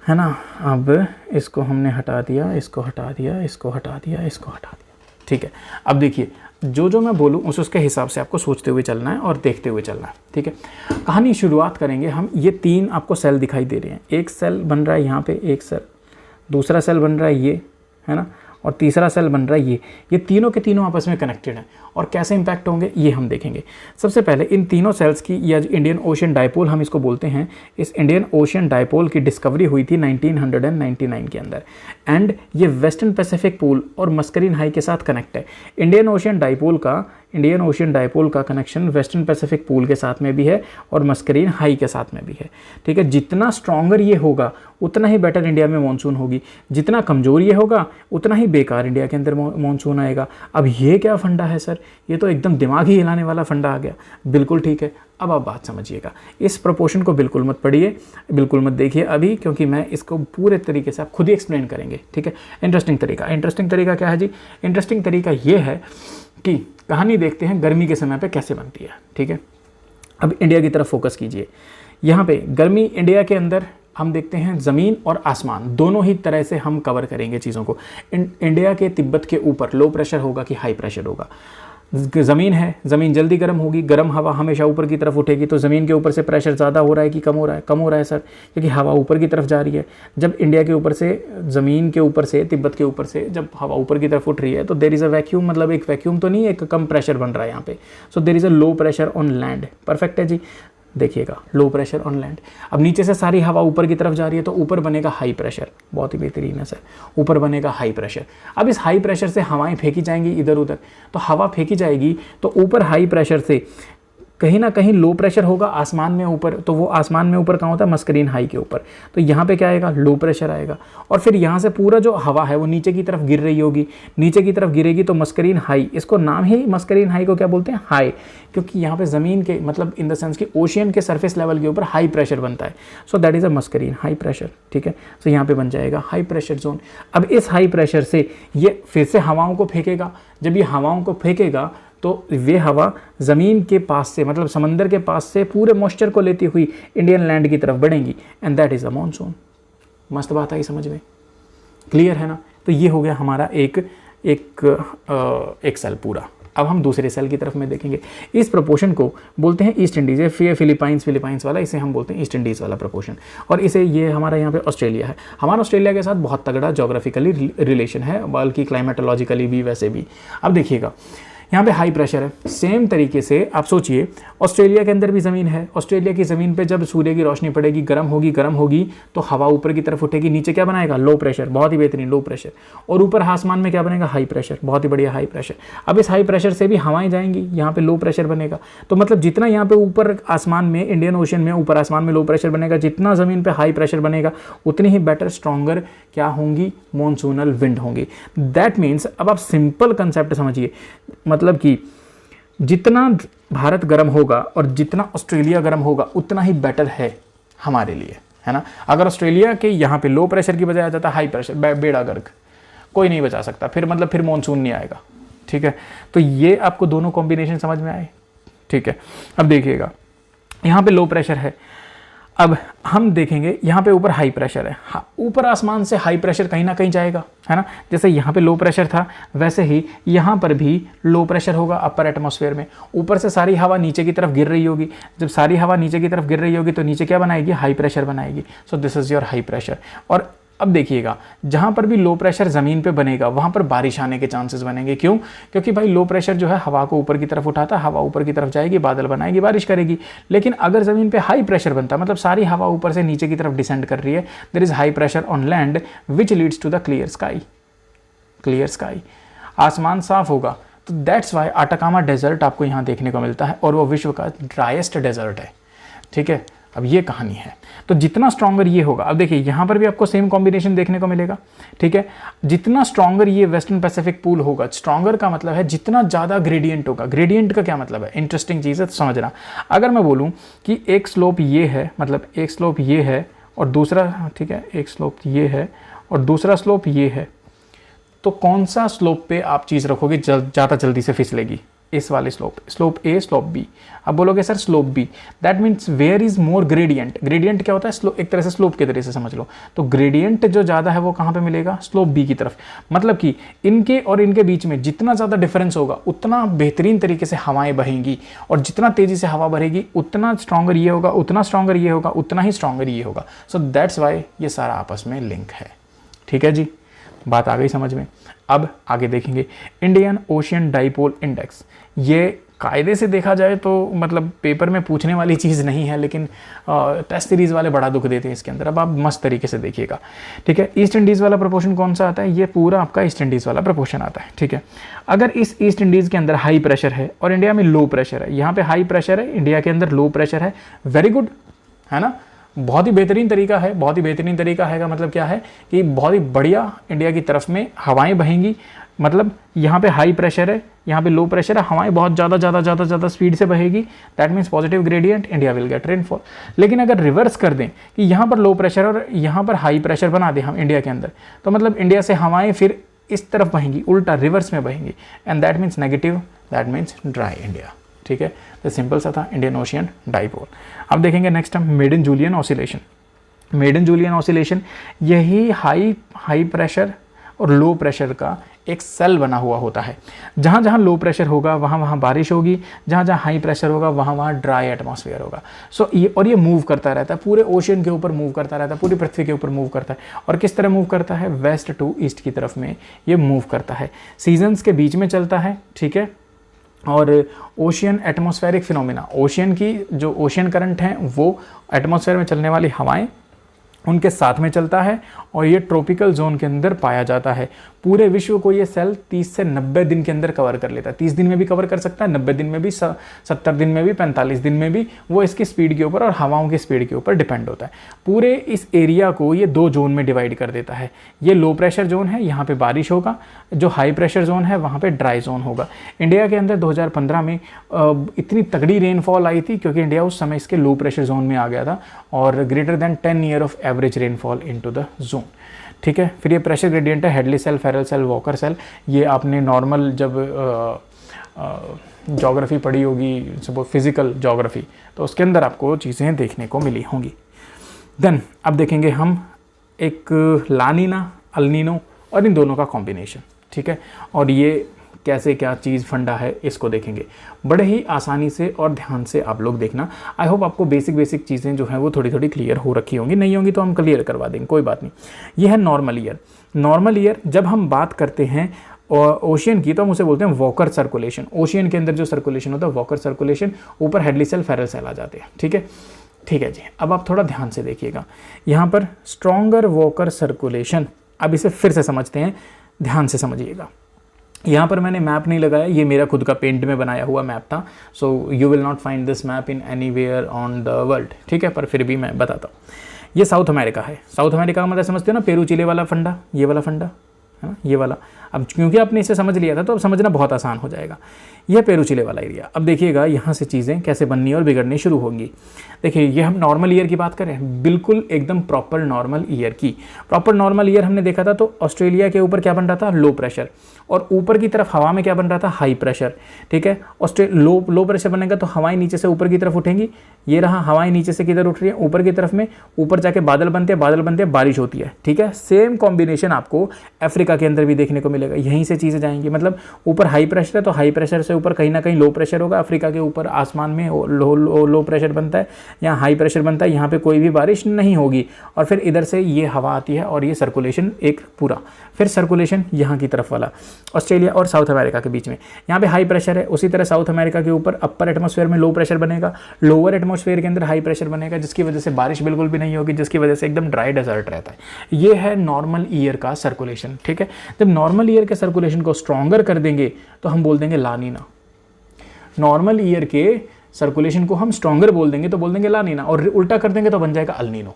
है ना। अब इसको हमने हटा दिया, इसको हटा दिया, इसको हटा दिया, इसको हटा दिया। ठीक है। अब देखिए जो जो मैं बोलूँ उसके हिसाब से आपको सोचते हुए चलना है और देखते हुए चलना है, ठीक है। कहानी शुरुआत करेंगे हम, ये 3 आपको सेल दिखाई दे रहे हैं, एक सेल बन रहा है यहाँ पे, एक सेल, दूसरा सेल बन रहा है ये, है ना, और तीसरा सेल बन रहा है ये तीनों के तीनों आपस में कनेक्टेड हैं और कैसे इंपैक्ट होंगे ये हम देखेंगे। सबसे पहले इन तीनों सेल्स की, या इंडियन ओशियन डाइपोल हम इसको बोलते हैं, इस इंडियन ओशियन डाइपोल की डिस्कवरी हुई थी 1999 के अंदर, एंड ये वेस्टर्न पैसिफिक पूल और मस्करीन हाई के साथ कनेक्ट है। इंडियन ओशियन डाइपोल का कनेक्शन वेस्टर्न पैसिफिक पूल के साथ में भी है और मस्करीन हाई के साथ में भी है, ठीक है। जितना स्ट्रॉन्गर ये होगा उतना ही बेटर इंडिया में मानसून होगी, जितना कमज़ोर ये होगा उतना ही बेकार इंडिया के अंदर मानसून आएगा। अब ये क्या फंडा है सर, ये तो एकदम दिमाग ही हिलाने वाला फंडा आ गया। बिल्कुल ठीक है, अब आप बात समझिएगा, इस प्रोपोर्शन को बिल्कुल मत पढ़िए, बिल्कुल मत देखिए अभी, क्योंकि मैं इसको पूरे तरीके से आप खुद ही एक्सप्लेन करेंगे, ठीक है। इंटरेस्टिंग तरीका क्या है जी? इंटरेस्टिंग तरीका ये है कि कहानी देखते हैं गर्मी के समय पे कैसे बनती है, ठीक है। अब इंडिया की तरफ फोकस कीजिए। यहाँ पे गर्मी इंडिया के अंदर हम देखते हैं ज़मीन और आसमान दोनों ही तरह से हम कवर करेंगे चीज़ों को। इंडिया के तिब्बत के ऊपर लो प्रेशर होगा कि हाई प्रेशर होगा। ज़मीन है, ज़मीन जल्दी गर्म होगी, गर्म हवा हमेशा ऊपर की तरफ उठेगी, तो ज़मीन के ऊपर से प्रेशर ज़्यादा हो रहा है कि कम हो रहा है? कम हो रहा है सर, क्योंकि हवा ऊपर की तरफ जा रही है। जब इंडिया के ऊपर से, ज़मीन के ऊपर से, तिब्बत के ऊपर से जब हवा ऊपर की तरफ उठ रही है तो देयर इज़ अ वैक्यूम, मतलब एक वैक्यूम तो नहीं, एक कम प्रेशर बन रहा है यहाँ पे। So there is a low pressure on land. Perfect है जी, देखिएगा लो प्रेशर ऑन लैंड। अब नीचे से सारी हवा ऊपर की तरफ जा रही है तो ऊपर बनेगा हाई प्रेशर, बहुत ही बेहतरीन है सर, ऊपर बनेगा हाई प्रेशर। अब इस हाई प्रेशर से हवाएं फेंकी जाएंगी इधर उधर, तो हवा फेंकी जाएगी तो ऊपर हाई प्रेशर से कहीं ना कहीं लो प्रेशर होगा आसमान में ऊपर, तो वो आसमान में ऊपर कहाँ होता है? मस्करीन हाई के ऊपर। तो यहाँ पे क्या आएगा? लो प्रेशर आएगा, और फिर यहाँ से पूरा जो हवा है वो नीचे की तरफ गिर रही होगी, नीचे की तरफ गिरेगी तो मस्करीन हाई, इसको नाम ही मस्करीन हाई को क्या बोलते हैं? हाई, क्योंकि यहाँ पे ज़मीन के, मतलब इन द सेंस कि ओशियन के सरफेस लेवल के ऊपर हाई प्रेशर बनता है। So that is a Mascarene high pressure, ठीक है। सो यहाँ पे बन जाएगा हाई प्रेशर जोन। अब इस हाई प्रेशर से ये फिर से हवाओं को फेंकेगा, जब ये हवाओं को फेंकेगा तो वे हवा ज़मीन के पास से, मतलब समंदर के पास से पूरे मॉइस्चर को लेती हुई इंडियन लैंड की तरफ बढ़ेंगी, and that is a monsoon. मस्त बात आई समझ में, क्लियर है ना? तो ये हो गया हमारा एक सेल पूरा। अब हम दूसरे सेल की तरफ में देखेंगे। इस प्रोपोर्शन को बोलते हैं ईस्ट इंडीज़, ये फिलीपाइंस वाला, इसे हम बोलते हैं ईस्ट इंडीज़ वाला प्रोपोर्शन। और इसे, ये हमारा यहाँ पे ऑस्ट्रेलिया है। हमारा ऑस्ट्रेलिया के साथ बहुत तगड़ा जोग्राफिकली रिलेशन है, बल्कि क्लाइमेटोलॉजिकली भी, वैसे भी। अब देखिएगा यहाँ पे हाई प्रेशर है, सेम तरीके से आप सोचिए ऑस्ट्रेलिया के अंदर भी ज़मीन है। ऑस्ट्रेलिया की ज़मीन पे जब सूर्य की रोशनी पड़ेगी, गर्म होगी तो हवा ऊपर की तरफ उठेगी, नीचे क्या बनाएगा? लो प्रेशर, बहुत ही बेहतरीन लो प्रेशर, और ऊपर आसमान में क्या बनेगा? हाई प्रेशर, बहुत ही बढ़िया हाई प्रेशर। अब इस हाई प्रेशर से भी हवाएं जाएंगी, यहाँ पे लो प्रेशर बनेगा। तो मतलब जितना यहाँ पे ऊपर आसमान में, इंडियन ओशन में ऊपर आसमान में लो प्रेशर बनेगा, जितना ज़मीन पर हाई प्रेशर बनेगा उतनी ही बेटर स्ट्रॉन्गर क्या होंगी? मॉनसूनल विंड होंगी। दैट मीन्स, अब आप सिंपल कंसेप्ट समझिए, मतलब कि जितना भारत गर्म होगा और जितना ऑस्ट्रेलिया गर्म होगा उतना ही बेटर है हमारे लिए, है ना। अगर ऑस्ट्रेलिया के यहाँ पे लो प्रेशर की बजाय आ जाता हाई प्रेशर, बेड़ा गर्क, कोई नहीं बचा सकता, फिर मॉनसून नहीं आएगा, ठीक है। तो ये आपको दोनों कॉम्बिनेशन समझ में आए, ठीक है। अब देखिएगा यहाँ पे लो प्रेशर है, अब हम देखेंगे यहाँ पे ऊपर हाई प्रेशर है। ऊपर आसमान से हाई प्रेशर कहीं ना कहीं जाएगा, है ना। जैसे यहाँ पे लो प्रेशर था वैसे ही यहाँ पर भी लो प्रेशर होगा अपर एटमॉस्फेयर में। ऊपर से सारी हवा नीचे की तरफ गिर रही होगी, जब सारी हवा नीचे की तरफ गिर रही होगी तो नीचे क्या बनाएगी? हाई प्रेशर बनाएगी। सो this is your high pressure. और अब देखिएगा जहाँ पर भी लो प्रेशर ज़मीन पे बनेगा वहाँ पर बारिश आने के चांसेस बनेंगे। क्यों? क्योंकि भाई लो प्रेशर जो है हवा को ऊपर की तरफ उठाता है, हवा ऊपर की तरफ जाएगी, बादल बनाएगी, बारिश करेगी। लेकिन अगर ज़मीन पे हाई प्रेशर बनता, मतलब सारी हवा ऊपर से नीचे की तरफ डिसेंड कर रही है, there is high pressure on land which leads to the clear sky. आसमान साफ होगा, तो दैट्स वाई अटाकामा डेजर्ट आपको यहाँ देखने को मिलता है, और वो विश्व का ड्राइएस्ट डेजर्ट है, ठीक है। अब ये कहानी है। तो जितना स्ट्रॉन्गर ये होगा, अब देखिए यहाँ पर भी आपको सेम कॉम्बिनेशन देखने को मिलेगा, ठीक है। जितना स्ट्रॉन्गर ये वेस्टर्न पैसिफिक पूल होगा, स्ट्रॉन्गर का मतलब है जितना ज़्यादा ग्रेडियंट होगा। ग्रेडियंट का क्या मतलब है? इंटरेस्टिंग चीज़ है, तो समझना। अगर मैं बोलूँ कि एक स्लोप ये है, मतलब एक स्लोप ये है और दूसरा, ठीक है, एक स्लोप ये है और दूसरा स्लोप ये है, तो कौन सा स्लोप पे आप चीज़ रखोगे ज़्यादा जल्दी से फिसलेगी? इस वाले स्लोप ए स्लोप बी। अब बोलोगे sir slope B, that means where is more gradient. Gradient क्या होता है? एक तरह से स्लोप के तरीके से समझ लो। तो ग्रेडियंट जो ज़्यादा है वो कहाँ पे मिलेगा? स्लोप बी की तरफ। मतलब कि इनके और इनके बीच में जितना ज़्यादा डिफरेंस होगा उतना बेहतरीन तरीके से हवाएं बहेंगी, और जितना तेज़ी से हवा बढ़ेगी उतना स्ट्रॉन्गर ये होगा, उतना स्ट्रॉन्गर ये होगा, उतना ही स्ट्रॉन्गर ये होगा। सो दैट्स वाई ये सारा आपस में लिंक है। ठीक है जी, बात आ गई समझ में। अब आगे देखेंगे इंडियन ओशियन डाइपोल इंडेक्स। ये कायदे से देखा जाए तो मतलब पेपर में पूछने वाली चीज़ नहीं है, लेकिन टेस्ट सीरीज़ वाले बड़ा दुख देते हैं इसके अंदर। अब आप मस्त तरीके से देखिएगा। ठीक है, ईस्ट इंडीज़ वाला प्रपोर्शन कौन सा आता है? ये पूरा आपका ईस्ट इंडीज़ वाला प्रपोर्शन आता है। ठीक है, अगर इस ईस्ट इंडीज़ के अंदर हाई प्रेशर है और इंडिया में लो प्रेशर है, यहाँ पे हाई प्रेशर है, इंडिया के अंदर लो प्रेशर है, वेरी गुड है ना, बहुत ही बेहतरीन तरीका है। बहुत ही बेहतरीन तरीका है का मतलब क्या है कि बहुत ही बढ़िया इंडिया की तरफ में हवाएं बहेंगी। मतलब यहाँ पे हाई प्रेशर है, यहाँ पे लो प्रेशर है, हवाएं बहुत ज़्यादा स्पीड से बहेगी। That means positive gradient, India will get rainfall. लेकिन अगर रिवर्स कर दें कि यहाँ पर लो प्रेशर और यहाँ पर हाई प्रेशर बना दें हम इंडिया के अंदर, तो मतलब इंडिया से हवाएं फिर इस तरफ बहेंगी, उल्टा रिवर्स में बहेंगी, and that means negative, that means dry India. ठीक है, तो सिंपल सा था इंडियन ओशियन डाइपोल। अब देखेंगे नेक्स्ट हम Madden Julian oscillation. Madden Julian oscillation यही हाई प्रेशर और लो प्रेशर का एक सेल बना हुआ होता है। जहाँ जहाँ लो प्रेशर होगा वहाँ वहाँ बारिश होगी, जहाँ जहाँ हाई प्रेशर होगा वहाँ वहाँ ड्राई एटमॉस्फेयर होगा। सो ये मूव करता रहता है, पूरे ओशियन के ऊपर मूव करता रहता है, पूरी पृथ्वी के ऊपर मूव करता है। और किस तरह मूव करता है? वेस्ट टू ईस्ट की तरफ में ये मूव करता है। सीजन्स के बीच में चलता है। ठीक है, और ओशियन एटमॉस्फेरिक फिनोमिना, ओशियन की जो ओशियन करंट हैं वो एटमॉस्फेयर में चलने वाली हवाएं उनके साथ में चलता है, और ये ट्रॉपिकल जोन के अंदर पाया जाता है। पूरे विश्व को ये सेल 30 से 90 दिन के अंदर कवर कर लेता है। 30 दिन में भी कवर कर सकता है, 90 दिन में भी, 70 दिन में भी, 45 दिन में भी। वो इसकी स्पीड के ऊपर और हवाओं की स्पीड के ऊपर डिपेंड होता है। पूरे इस एरिया को ये 2 जोन में डिवाइड कर देता है। ये लो प्रेशर जोन है, यहाँ पे बारिश होगा। जो हाई प्रेशर जोन है वहाँ पे ड्राई जोन होगा। इंडिया के अंदर 2015 में इतनी तगड़ी रेनफॉल आई थी क्योंकि इंडिया उस समय इसके लो प्रेशर जोन में आ गया था, और greater than 10 year of average rainfall into the zone. ठीक है, फिर ये प्रेशर ग्रेडियंट है, Hadley cell, Ferrel cell, Walker cell. ये आपने नॉर्मल जब ज्योग्राफी पढ़ी होगी, सब फिजिकल ज्योग्राफी, तो उसके अंदर आपको चीज़ें देखने को मिली होंगी। देन अब देखेंगे हम एक लानीना, अल्नीनो और इन दोनों का कॉम्बिनेशन। ठीक है, और ये कैसे क्या चीज़ फंडा है इसको देखेंगे बड़े ही आसानी से और ध्यान से आप लोग देखना। आई होप आपको बेसिक चीज़ें जो हैं वो थोड़ी थोड़ी क्लियर हो रखी होंगी, नहीं होंगी तो हम क्लियर करवा देंगे, कोई बात नहीं। ये है नॉर्मल ईयर। नॉर्मल ईयर जब हम बात करते हैं ओशियन की तो हम उसे बोलते हैं वॉकर सर्कुलेशन। ओशियन के अंदर जो सर्कुलेशन होता है वॉकर सर्कुलेशन, ऊपर हेडली सेल, फेरल सेल आ जाते हैं। ठीक है जी, अब आप थोड़ा ध्यान से देखिएगा। यहाँ पर स्ट्रॉन्गर वॉकर सर्कुलेशन, अब इसे फिर से समझते हैं, ध्यान से समझिएगा। यहाँ पर मैंने मैप नहीं लगाया, ये मेरा खुद का पेंट में बनाया हुआ मैप था। So you will not find this map in anywhere on the world. ठीक है, पर फिर भी मैं बताता हूँ। ये साउथ अमेरिका है। साउथ अमेरिका का मतलब समझते हो ना, पेरू चिले वाला फंडा, ये वाला फंडा है ना, ये वाला। अब क्योंकि आपने इसे समझ लिया था तो अब समझना बहुत आसान हो जाएगा। यह पेरू चिले वाला एरिया। अब देखिएगा यहाँ से चीज़ें कैसे बननी और बिगड़नी शुरू होंगी। देखिए, ये हम नॉर्मल ईयर की बात करें, बिल्कुल एकदम प्रॉपर नॉर्मल ईयर की। प्रॉपर नॉर्मल ईयर हमने देखा था तो ऑस्ट्रेलिया के ऊपर क्या बन रहा था? लो प्रेशर, और ऊपर की तरफ हवा में क्या बन रहा था? High pressure. ठीक है, लो प्रेशर बनेगा तो हवाएं नीचे से ऊपर की तरफ उठेंगी। ये रहा, हवाएं नीचे से किधर उठ रही है? ऊपर की तरफ में। ऊपर जाके बादल बनते हैं, बारिश होती है। ठीक है, सेम कॉम्बिनेशन आपको अफ्रीका के अंदर भी देखने को मिलेगा। यहीं से चीज़ें जाएंगी, मतलब ऊपर हाई प्रेशर है तो हाई प्रेशर से ऊपर कहीं ना कहीं लो प्रेशर होगा। अफ्रीका के ऊपर आसमान में लो प्रेशर बनता है, यहाँ हाई प्रेशर बनता है, यहाँ पे कोई भी बारिश नहीं होगी। और फिर इधर से ये हवा आती है और ये सर्कुलेशन एक पूरा, फिर सर्कुलेशन यहाँ की तरफ वाला ऑस्ट्रेलिया और साउथ अमेरिका के बीच में। यहाँ पे हाई प्रेशर है, उसी तरह साउथ अमेरिका के ऊपर अपर एटमॉस्फेयर में लो प्रेशर बनेगा, लोअर एटमॉस्फेयर के अंदर हाई प्रेशर बनेगा, जिसकी वजह से बारिश बिल्कुल भी नहीं होगी, जिसकी वजह से एकदम ड्राई डेजर्ट रहता है। ये है नॉर्मल ईयर का सर्कुलेशन। ठीक है, जब नॉर्मल ईयर के सर्कुलेशन को स्ट्रॉन्गर कर देंगे तो हम बोल देंगे लानीना। नॉर्मल ईयर के सर्कुलेशन को हम स्ट्रॉन्गर बोल देंगे तो बोल देंगे लानीना, और उल्टा कर देंगे तो बन जाएगा अल्नीनो।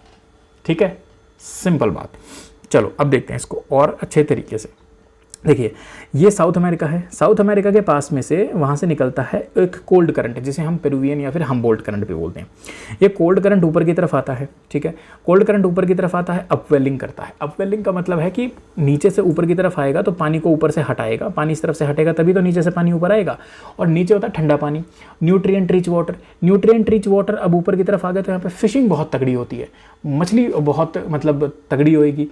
ठीक है, सिंपल बात। चलो अब देखते हैं इसको और अच्छे तरीके से। देखिए ये साउथ अमेरिका है, साउथ अमेरिका के पास में से वहाँ से निकलता है एक कोल्ड करंट जिसे हम पेरुवियन या फिर हम्बोल्ट करंट भी बोलते हैं। ये कोल्ड करंट ऊपर की तरफ आता है, ठीक है, कोल्ड करंट ऊपर की तरफ आता है, अपवेलिंग करता है। अपवेलिंग का मतलब है कि नीचे से ऊपर की तरफ आएगा तो पानी को ऊपर से हटाएगा, पानी इस तरफ से हटेगा तभी तो नीचे से पानी ऊपर आएगा, और नीचे होता है ठंडा पानी, nutrient rich water. Nutrient rich water अब ऊपर की तरफ आ गया तो यहाँ पे फिशिंग बहुत तगड़ी होती है, मछली बहुत मतलब तगड़ी होएगी।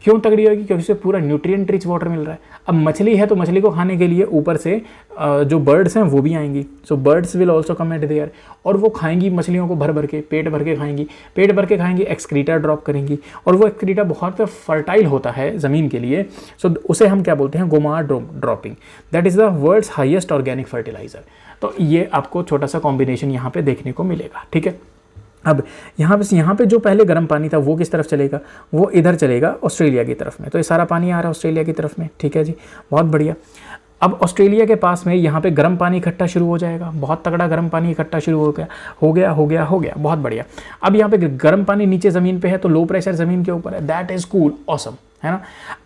क्यों तगड़ी होगी? क्योंकि उसे पूरा न्यूट्रिएंट रिच वाटर मिल रहा है। अब मछली है तो मछली को खाने के लिए ऊपर से जो बर्ड्स हैं वो भी आएंगी, so birds will also come at there, और वो खाएंगी मछलियों को भर भर के, पेट भर के खाएंगी, पेट भर के खाएंगी, एक्सक्रीटा ड्रॉप करेंगी, और वो एक्सक्रीटा बहुत फर्टाइल होता है ज़मीन के लिए, सो उसे हम क्या बोलते हैं? गोमार dropping. That is the world's highest organic fertiliser. तो ये आपको छोटा सा कॉम्बिनेशन यहाँ पे देखने को मिलेगा, ठीक है। अब यहाँ पे जो पहले गर्म पानी था वो किस तरफ चलेगा? वो इधर चलेगा ऑस्ट्रेलिया की तरफ में, तो ये सारा पानी आ रहा है ऑस्ट्रेलिया की तरफ में, ठीक है जी, बहुत बढ़िया। अब ऑस्ट्रेलिया के पास में यहाँ पे गर्म पानी इकट्ठा शुरू हो जाएगा, बहुत तगड़ा गर्म पानी इकट्ठा शुरू हो गया, बहुत बढ़िया। अब यहाँ पे गर्म पानी नीचे ज़मीन पे है तो लो प्रेशर ज़मीन के ऊपर है, दैट इज़ कूल, ऑसम, है ना।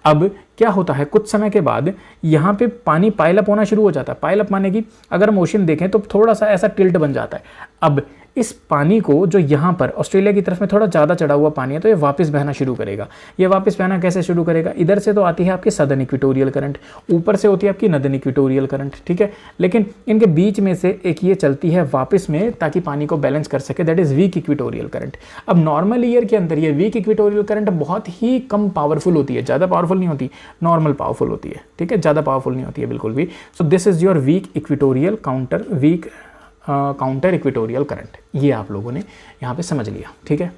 अब क्या होता है, कुछ समय के बाद यहाँ पे पानी पाइल अप होना शुरू हो जाता है। पाइल अप माने कि अगर हम ओशन देखें तो थोड़ा सा ऐसा टिल्ट बन जाता है। अब इस पानी को जो यहाँ पर ऑस्ट्रेलिया की तरफ में थोड़ा ज़्यादा चढ़ा हुआ पानी है तो ये वापस बहना शुरू करेगा। ये वापस बहना कैसे शुरू करेगा? इधर से तो आती है आपकी सदर्न इक्वेटोरियल करंट, ऊपर से होती है आपकी नदर्न इक्वेटोरियल करंट, ठीक है, लेकिन इनके बीच में से एक ये चलती है वापस में ताकि पानी को बैलेंस कर सके, that is week equatorial current. अब नॉर्मल ईयर के अंदर ये वीक इक्वेटोरियल करंट बहुत ही कम पावरफुल होती है, ज़्यादा पावरफुल नहीं होती, नॉर्मल पावरफुल होती है, ठीक है, ज़्यादा पावरफुल नहीं होती है बिल्कुल भी। So this is your weak equatorial counter equatorial current, ये आप लोगों ने यहाँ पे समझ लिया, ठीक है,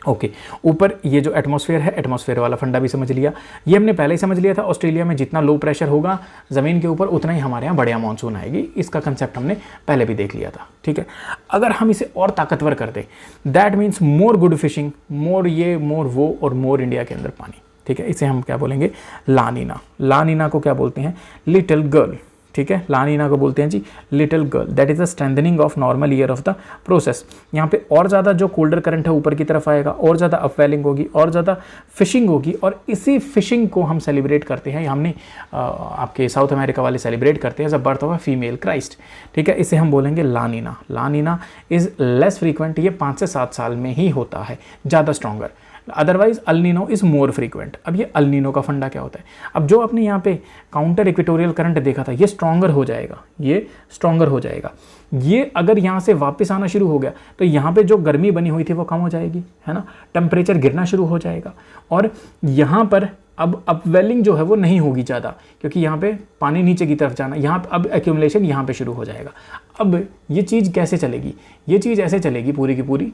ओके। ऊपर ये जो एटमॉस्फेयर है, एटमॉस्फेयर वाला फंडा भी समझ लिया। ये हमने पहले ही समझ लिया था, ऑस्ट्रेलिया में जितना लो प्रेशर होगा ज़मीन के ऊपर उतना ही हमारे यहाँ बढ़िया मानसून आएगी, इसका कंसेप्ट हमने पहले भी देख लिया था, ठीक है। अगर हम इसे और ताकतवर कर दें, that means more good fishing, more वो और मोर इंडिया के अंदर पानी, ठीक है। इसे हम क्या बोलेंगे? लानीना। लानीना को क्या बोलते हैं? लिटिल गर्ल, ठीक है, लानीना को बोलते हैं जी little girl. That is the strengthening of normal year of the process. यहाँ पे और ज़्यादा जो कोल्डर करंट है ऊपर की तरफ आएगा, और ज़्यादा अपवेलिंग होगी, और ज़्यादा फिशिंग होगी, और इसी फिशिंग को हम सेलिब्रेट करते हैं, हमने आपके साउथ अमेरिका वाले सेलिब्रेट करते हैं as a birth of a female Christ, ठीक है। इसे हम बोलेंगे La Nina. La Nina is less frequent, ये 5 से 7 साल में ही होता है, ज़्यादा stronger. Otherwise El Nino is more frequent. अब ये अल नीनो का फंडा क्या होता है? अब जो आपने यहाँ पे काउंटर इक्वेटोरियल करंट देखा था, ये स्ट्रॉन्गर हो जाएगा, ये स्ट्रॉन्गर हो जाएगा। ये अगर यहाँ से वापस आना शुरू हो गया तो यहाँ पे जो गर्मी बनी हुई थी वो कम हो जाएगी, है ना, टेम्परेचर गिरना शुरू हो जाएगा, और यहाँ पर अब अपवेलिंग जो है वो नहीं होगी ज़्यादा, क्योंकि यहाँ पे पानी नीचे की तरफ जाना, यहाँ अब एक्यूमुलेशन यहाँ पे शुरू हो जाएगा। अब ये चीज़ कैसे चलेगी? ये चीज़ ऐसे चलेगी पूरी की पूरी,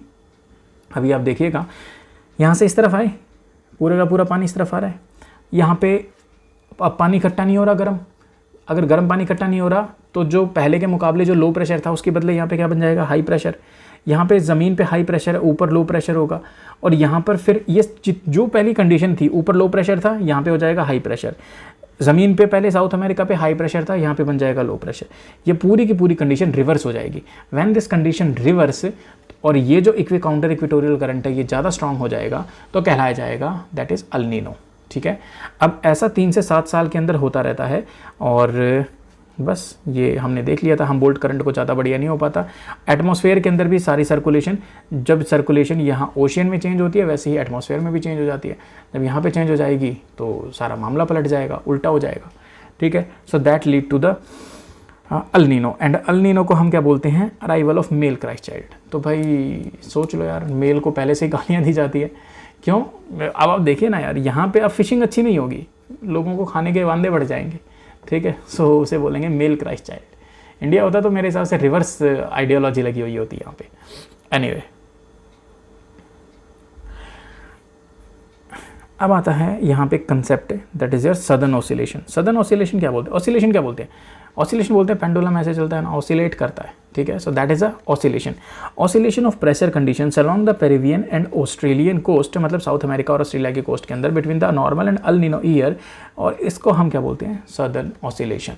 अभी आप देखिएगा, यहाँ से इस तरफ आए, पूरे का पूरा पानी इस तरफ आ रहा है, यहाँ पे अब पानी इकट्ठा नहीं हो रहा गर्म। अगर गर्म पानी इकट्ठा नहीं हो रहा तो जो पहले के मुकाबले जो लो प्रेशर था उसके बदले यहाँ पे क्या बन जाएगा? High pressure. यहाँ पे ज़मीन पे हाई प्रेशर है, ऊपर लो प्रेशर होगा, और यहाँ पर फिर ये जो पहली कंडीशन थी, ऊपर लो प्रेशर था, यहाँ पे हो जाएगा हाई प्रेशर। ज़मीन पे पहले साउथ अमेरिका पे हाई प्रेशर था, यहाँ पे बन जाएगा लो प्रेशर। ये पूरी की पूरी कंडीशन रिवर्स हो जाएगी। व्हेन दिस कंडीशन रिवर्स, और ये जो काउंटर इक्वेटोरियल करंट है ये ज़्यादा स्ट्रांग हो जाएगा तो कहलाया जाएगा दैट इज़ अल नीनो, ठीक है। अब ऐसा 3 से 7 साल के अंदर होता रहता है, और बस ये हमने देख लिया था, हम्बोल्ट करंट को ज़्यादा बढ़िया नहीं हो पाता। एटमॉस्फेयर के अंदर भी सारी सर्कुलेशन, जब सर्कुलेशन यहाँ ओशियन में चेंज होती है वैसे ही एटमॉस्फेयर में भी चेंज हो जाती है। जब यहाँ पे चेंज हो जाएगी तो सारा मामला पलट जाएगा, उल्टा हो जाएगा, ठीक है। So that lead to the El Nino, and El Nino को हम क्या बोलते हैं? Arrival of male Christ child. तो भाई सोच लो यार, मेल को पहले से ही गालियाँ दी जाती है, क्यों? अब आप देखिए ना यार, यहाँ पे अब फिशिंग अच्छी नहीं होगी, लोगों को खाने के वांदे बढ़ जाएंगे, ठीक है। सो उसे बोलेंगे मेल क्राइस्ट चाइल्ड। इंडिया होता तो मेरे हिसाब से रिवर्स आइडियोलॉजी लगी हुई होती यहाँ पे। एनीवे, अब आता है यहाँ पे concept, that is your southern oscillation. Southern oscillation क्या बोलते हैं? ऑसिलेशन क्या बोलते हैं? ऑसिलेशन बोलते हैं पेंडुलम ऐसे चलता है ना, ऑसिलेट करता है, ठीक है। So that is a oscillation. Oscillation of pressure conditions along the Peruvian and Australian coast, मतलब साउथ अमेरिका और ऑस्ट्रेलिया की कोस्ट के अंदर, between the normal and El Nino year, और इसको हम क्या बोलते हैं? सदर्न ऑसिलेशन,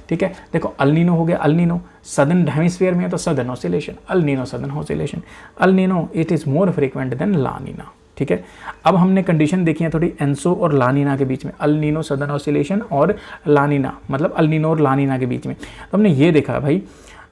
ठीक है। देखो अल नीनो हो गया, अल नीनो सदर्न हेमिस्फीयर में है तो southern oscillation, El Nino southern oscillation. El Nino it is more frequent than La Nina, ठीक है। अब हमने कंडीशन देखी है थोड़ी एंसो और लानीना के बीच में, अल नीनो सदर्न ऑसिलेशन और लानीना, मतलब अल नीनो और लानीना के बीच में। तो हमने ये देखा भाई,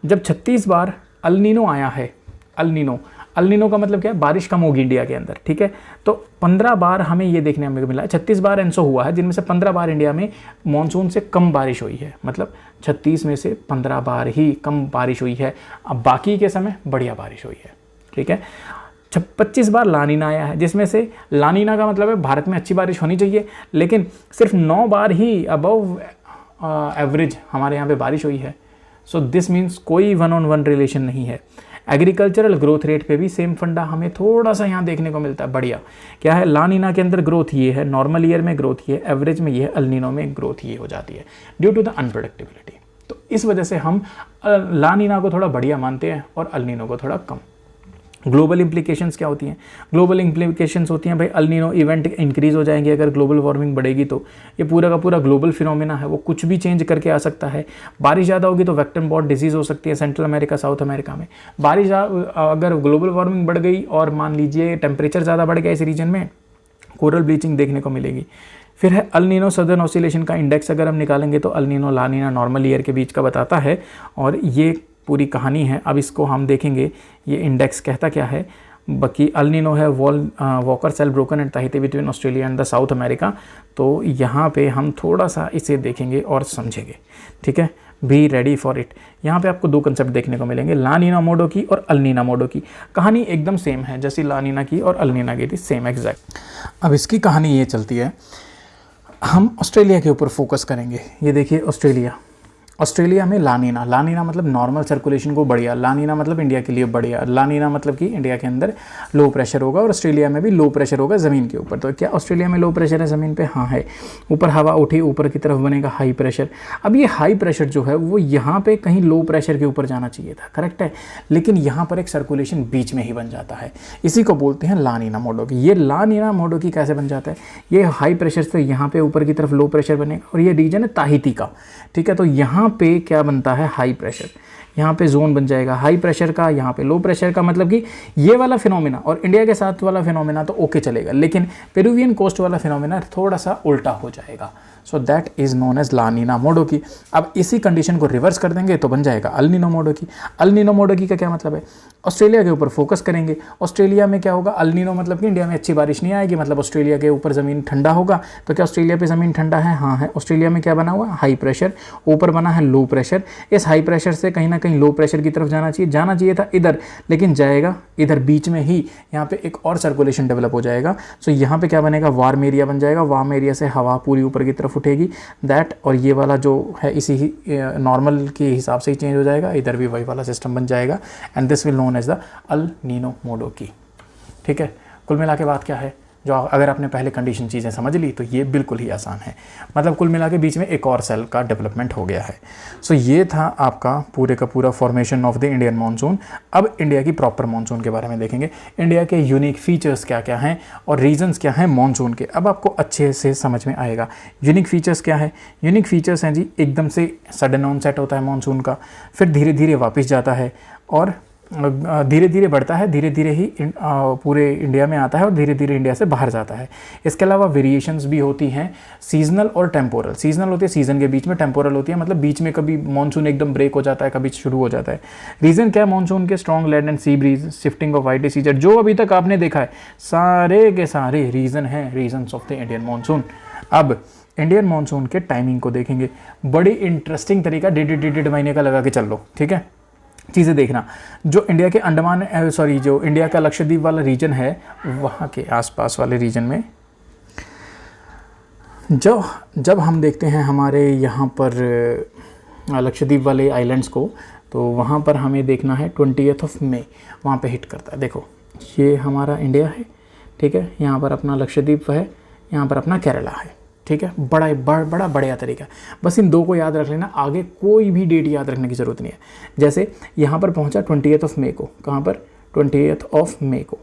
जब 36 बार अल नीनो आया है, अल नीनो का मतलब क्या है, बारिश कम होगी इंडिया के अंदर, ठीक है। तो 15 बार हमें ये देखने में मिला है, 36 बार एंसो हुआ है, जिनमें से 15 बार इंडिया में मानसून से कम बारिश हुई है, मतलब 36 में से 15 बार ही कम बारिश हुई है, अब बाकी के समय बढ़िया बारिश हुई है, ठीक है। 25 बार लानीना आया है, जिसमें से लानीना का मतलब है भारत में अच्छी बारिश होनी चाहिए, लेकिन सिर्फ 9 बार ही अबव एवरेज हमारे यहाँ पे बारिश हुई है। सो दिस मीन्स कोई 1-on-1 रिलेशन नहीं है। एग्रीकल्चरल ग्रोथ रेट पे भी सेम फंडा हमें थोड़ा सा यहाँ देखने को मिलता है, बढ़िया क्या है, लानीना के अंदर ग्रोथ ये है, नॉर्मल ईयर में ग्रोथ ये है, एवरेज में ये है, अल नीनो में ग्रोथ ये हो जाती है ड्यू टू द अनप्रेडिक्टेबिलिटी। तो इस वजह से हम लानीना को थोड़ा बढ़िया मानते हैं और अल नीनो को थोड़ा कम। ग्लोबल इम्प्लीकेशंस क्या होती हैं? ग्लोबल इम्प्लीकेशंस होती हैं भाई, अल नीनो इवेंट इंक्रीज हो जाएंगे अगर ग्लोबल वार्मिंग बढ़ेगी, तो ये पूरा का पूरा ग्लोबल फिनोमेना है, वो कुछ भी चेंज करके आ सकता है। बारिश ज़्यादा होगी तो वेक्टर बॉर्न डिजीज़ हो सकती है सेंट्रल अमेरिका, साउथ अमेरिका में। बारिश अगर ग्लोबल वार्मिंग बढ़ गई और मान लीजिए टेम्परेचर ज़्यादा बढ़ गया इस रीजन में, कोरल ब्लीचिंग देखने को मिलेगी। फिर है अल नीनो सदर्न ऑसिलेशन का इंडेक्स, अगर हम निकालेंगे तो अल नीनो लानीना नॉर्मल ईयर के बीच का बताता है, और ये पूरी कहानी है। अब इसको हम देखेंगे ये इंडेक्स कहता क्या है। बाकी अल नीनो है Walker cell broken and Tahiti between Australia and the South America. तो यहाँ पे हम थोड़ा सा इसे देखेंगे और समझेंगे, ठीक है। Be ready for it. यहाँ पे आपको 2 कंसेप्ट देखने को मिलेंगे, लानीना मोडो की और अल नीना मोडो की। कहानी एकदम सेम है, जैसी लानीना की और अल नीना की थी, सेम एग्जैक्ट। अब इसकी कहानी ये चलती है, हम ऑस्ट्रेलिया के ऊपर फोकस करेंगे। ये देखिए ऑस्ट्रेलिया में लानीना मतलब नॉर्मल सर्कुलेशन को बढ़िया, लानीना मतलब इंडिया के लिए बढ़िया, लानीना मतलब कि इंडिया के अंदर लो प्रेशर होगा और ऑस्ट्रेलिया में भी लो प्रेशर होगा ज़मीन के ऊपर। तो क्या ऑस्ट्रेलिया में लो प्रेशर है ज़मीन पे? हाँ है। ऊपर हवा उठी, ऊपर की तरफ बनेगा हाई प्रेशर। अब ये हाई प्रेशर जो है वो यहाँ पे कहीं लो प्रेशर के ऊपर जाना चाहिए था, करेक्ट है, लेकिन यहाँ पर एक सर्कुलेशन बीच में ही बन जाता है, इसी को बोलते हैं लानीना मोडो की। ये लानीना मोडो की कैसे बन जाता है? ये हाई प्रेशर से यहाँ पे ऊपर की तरफ लो प्रेशर बनेगा, और ये रीजन है ताहिती का, ठीक है। तो यहाँ पे क्या बनता है? High pressure. यहाँ पे जोन बन जाएगा हाई प्रेशर का, यहाँ पे लो प्रेशर का, मतलब कि ये वाला फिनोमेना और इंडिया के साथ वाला फिनोमेना तो ओके चलेगा, लेकिन पेरुवियन कोस्ट वाला फिनोमेना थोड़ा सा उल्टा हो जाएगा। So that is known as La Nina Modoki. अब इसी कंडीशन को रिवर्स कर देंगे तो बन जाएगा अल नीनो मोडो की। अल नीनो मोडो की का क्या मतलब है? ऑस्ट्रेलिया के ऊपर फोकस करेंगे। ऑस्ट्रेलिया में क्या होगा? अल नीनो मतलब कि इंडिया में अच्छी बारिश नहीं आएगी, मतलब ऑस्ट्रेलिया के ऊपर ज़मीन ठंडा होगा। तो क्या ऑस्ट्रेलिया पे ज़मीन ठंडा है? हाँ है। ऑस्ट्रेलिया में क्या बना हुआ? हाई प्रेशर, ऊपर बना है लो प्रेशर। इस हाई प्रेशर से कहीं ना कहीं लो प्रेशर की तरफ जाना चाहिए था इधर, लेकिन जाएगा इधर, बीच में ही यहाँ पे एक और सर्कुलेशन डेवलप हो जाएगा। सो यहाँ पे क्या बनेगा? वार्म एरिया बन जाएगा। वार्म एरिया से हवा पूरी ऊपर की तरफ उठेगी, दैट, और ये वाला जो है इसी ही नॉर्मल के हिसाब से ही चेंज हो जाएगा, इधर भी वही वाला सिस्टम बन जाएगा, and this will known as the El Nino Modoki, ठीक है। कुल मिला के बात क्या है? जो अगर आपने पहले कंडीशन चीज़ें समझ ली तो ये बिल्कुल ही आसान है, मतलब कुल मिला के बीच में एक और सेल का डेवलपमेंट हो गया है। सो ये था आपका पूरे का पूरा formation of the Indian monsoon. अब इंडिया की प्रॉपर मानसून के बारे में देखेंगे, इंडिया के यूनिक फीचर्स क्या क्या हैं और रीजंस क्या हैं मानसून के। अब आपको अच्छे से समझ में आएगा यूनिक फीचर्स क्या है। यूनिक फीचर्स हैं जी, एकदम से सडन ऑनसेट होता है मानसून का, फिर धीरे धीरे वापस जाता है और धीरे धीरे बढ़ता है, धीरे धीरे ही पूरे इंडिया में आता है और धीरे धीरे इंडिया से बाहर जाता है। इसके अलावा वेरिएशंस भी होती हैं, सीजनल और टेम्पोरल। सीजनल होती है सीजन के बीच में, टेम्पोरल होती है मतलब बीच में कभी मानसून एकदम ब्रेक हो जाता है, कभी शुरू हो जाता है। रीज़न क्या है मानसून के? Strong land and sea breeze, shifting of ITCZ, जो अभी तक आपने देखा है सारे के सारे रीज़न हैं, reasons of the Indian monsoon. अब इंडियन मानसून के टाइमिंग को देखेंगे, बड़ी इंटरेस्टिंग तरीका, डेढ़ महीने का लगा के चल लो, ठीक है। चीज़ें देखना, जो इंडिया के जो इंडिया का लक्षद्वीप वाला रीजन है, वहाँ के आसपास वाले रीजन में जब हम देखते हैं हमारे यहाँ पर लक्षद्वीप वाले आइलैंड्स को, तो वहाँ पर हमें देखना है 20 मई वहाँ पे हिट करता है। देखो ये हमारा इंडिया है, ठीक है, यहाँ पर अपना लक्षद्वीप है, यहाँ पर अपना केरला है, ठीक है। बड़ा बढ़िया तरीका, बस इन 2 को याद रख लेना, आगे कोई भी डेट याद रखने की ज़रूरत नहीं है। जैसे यहाँ पर पहुँचा 20 मई को, कहाँ पर? मई को।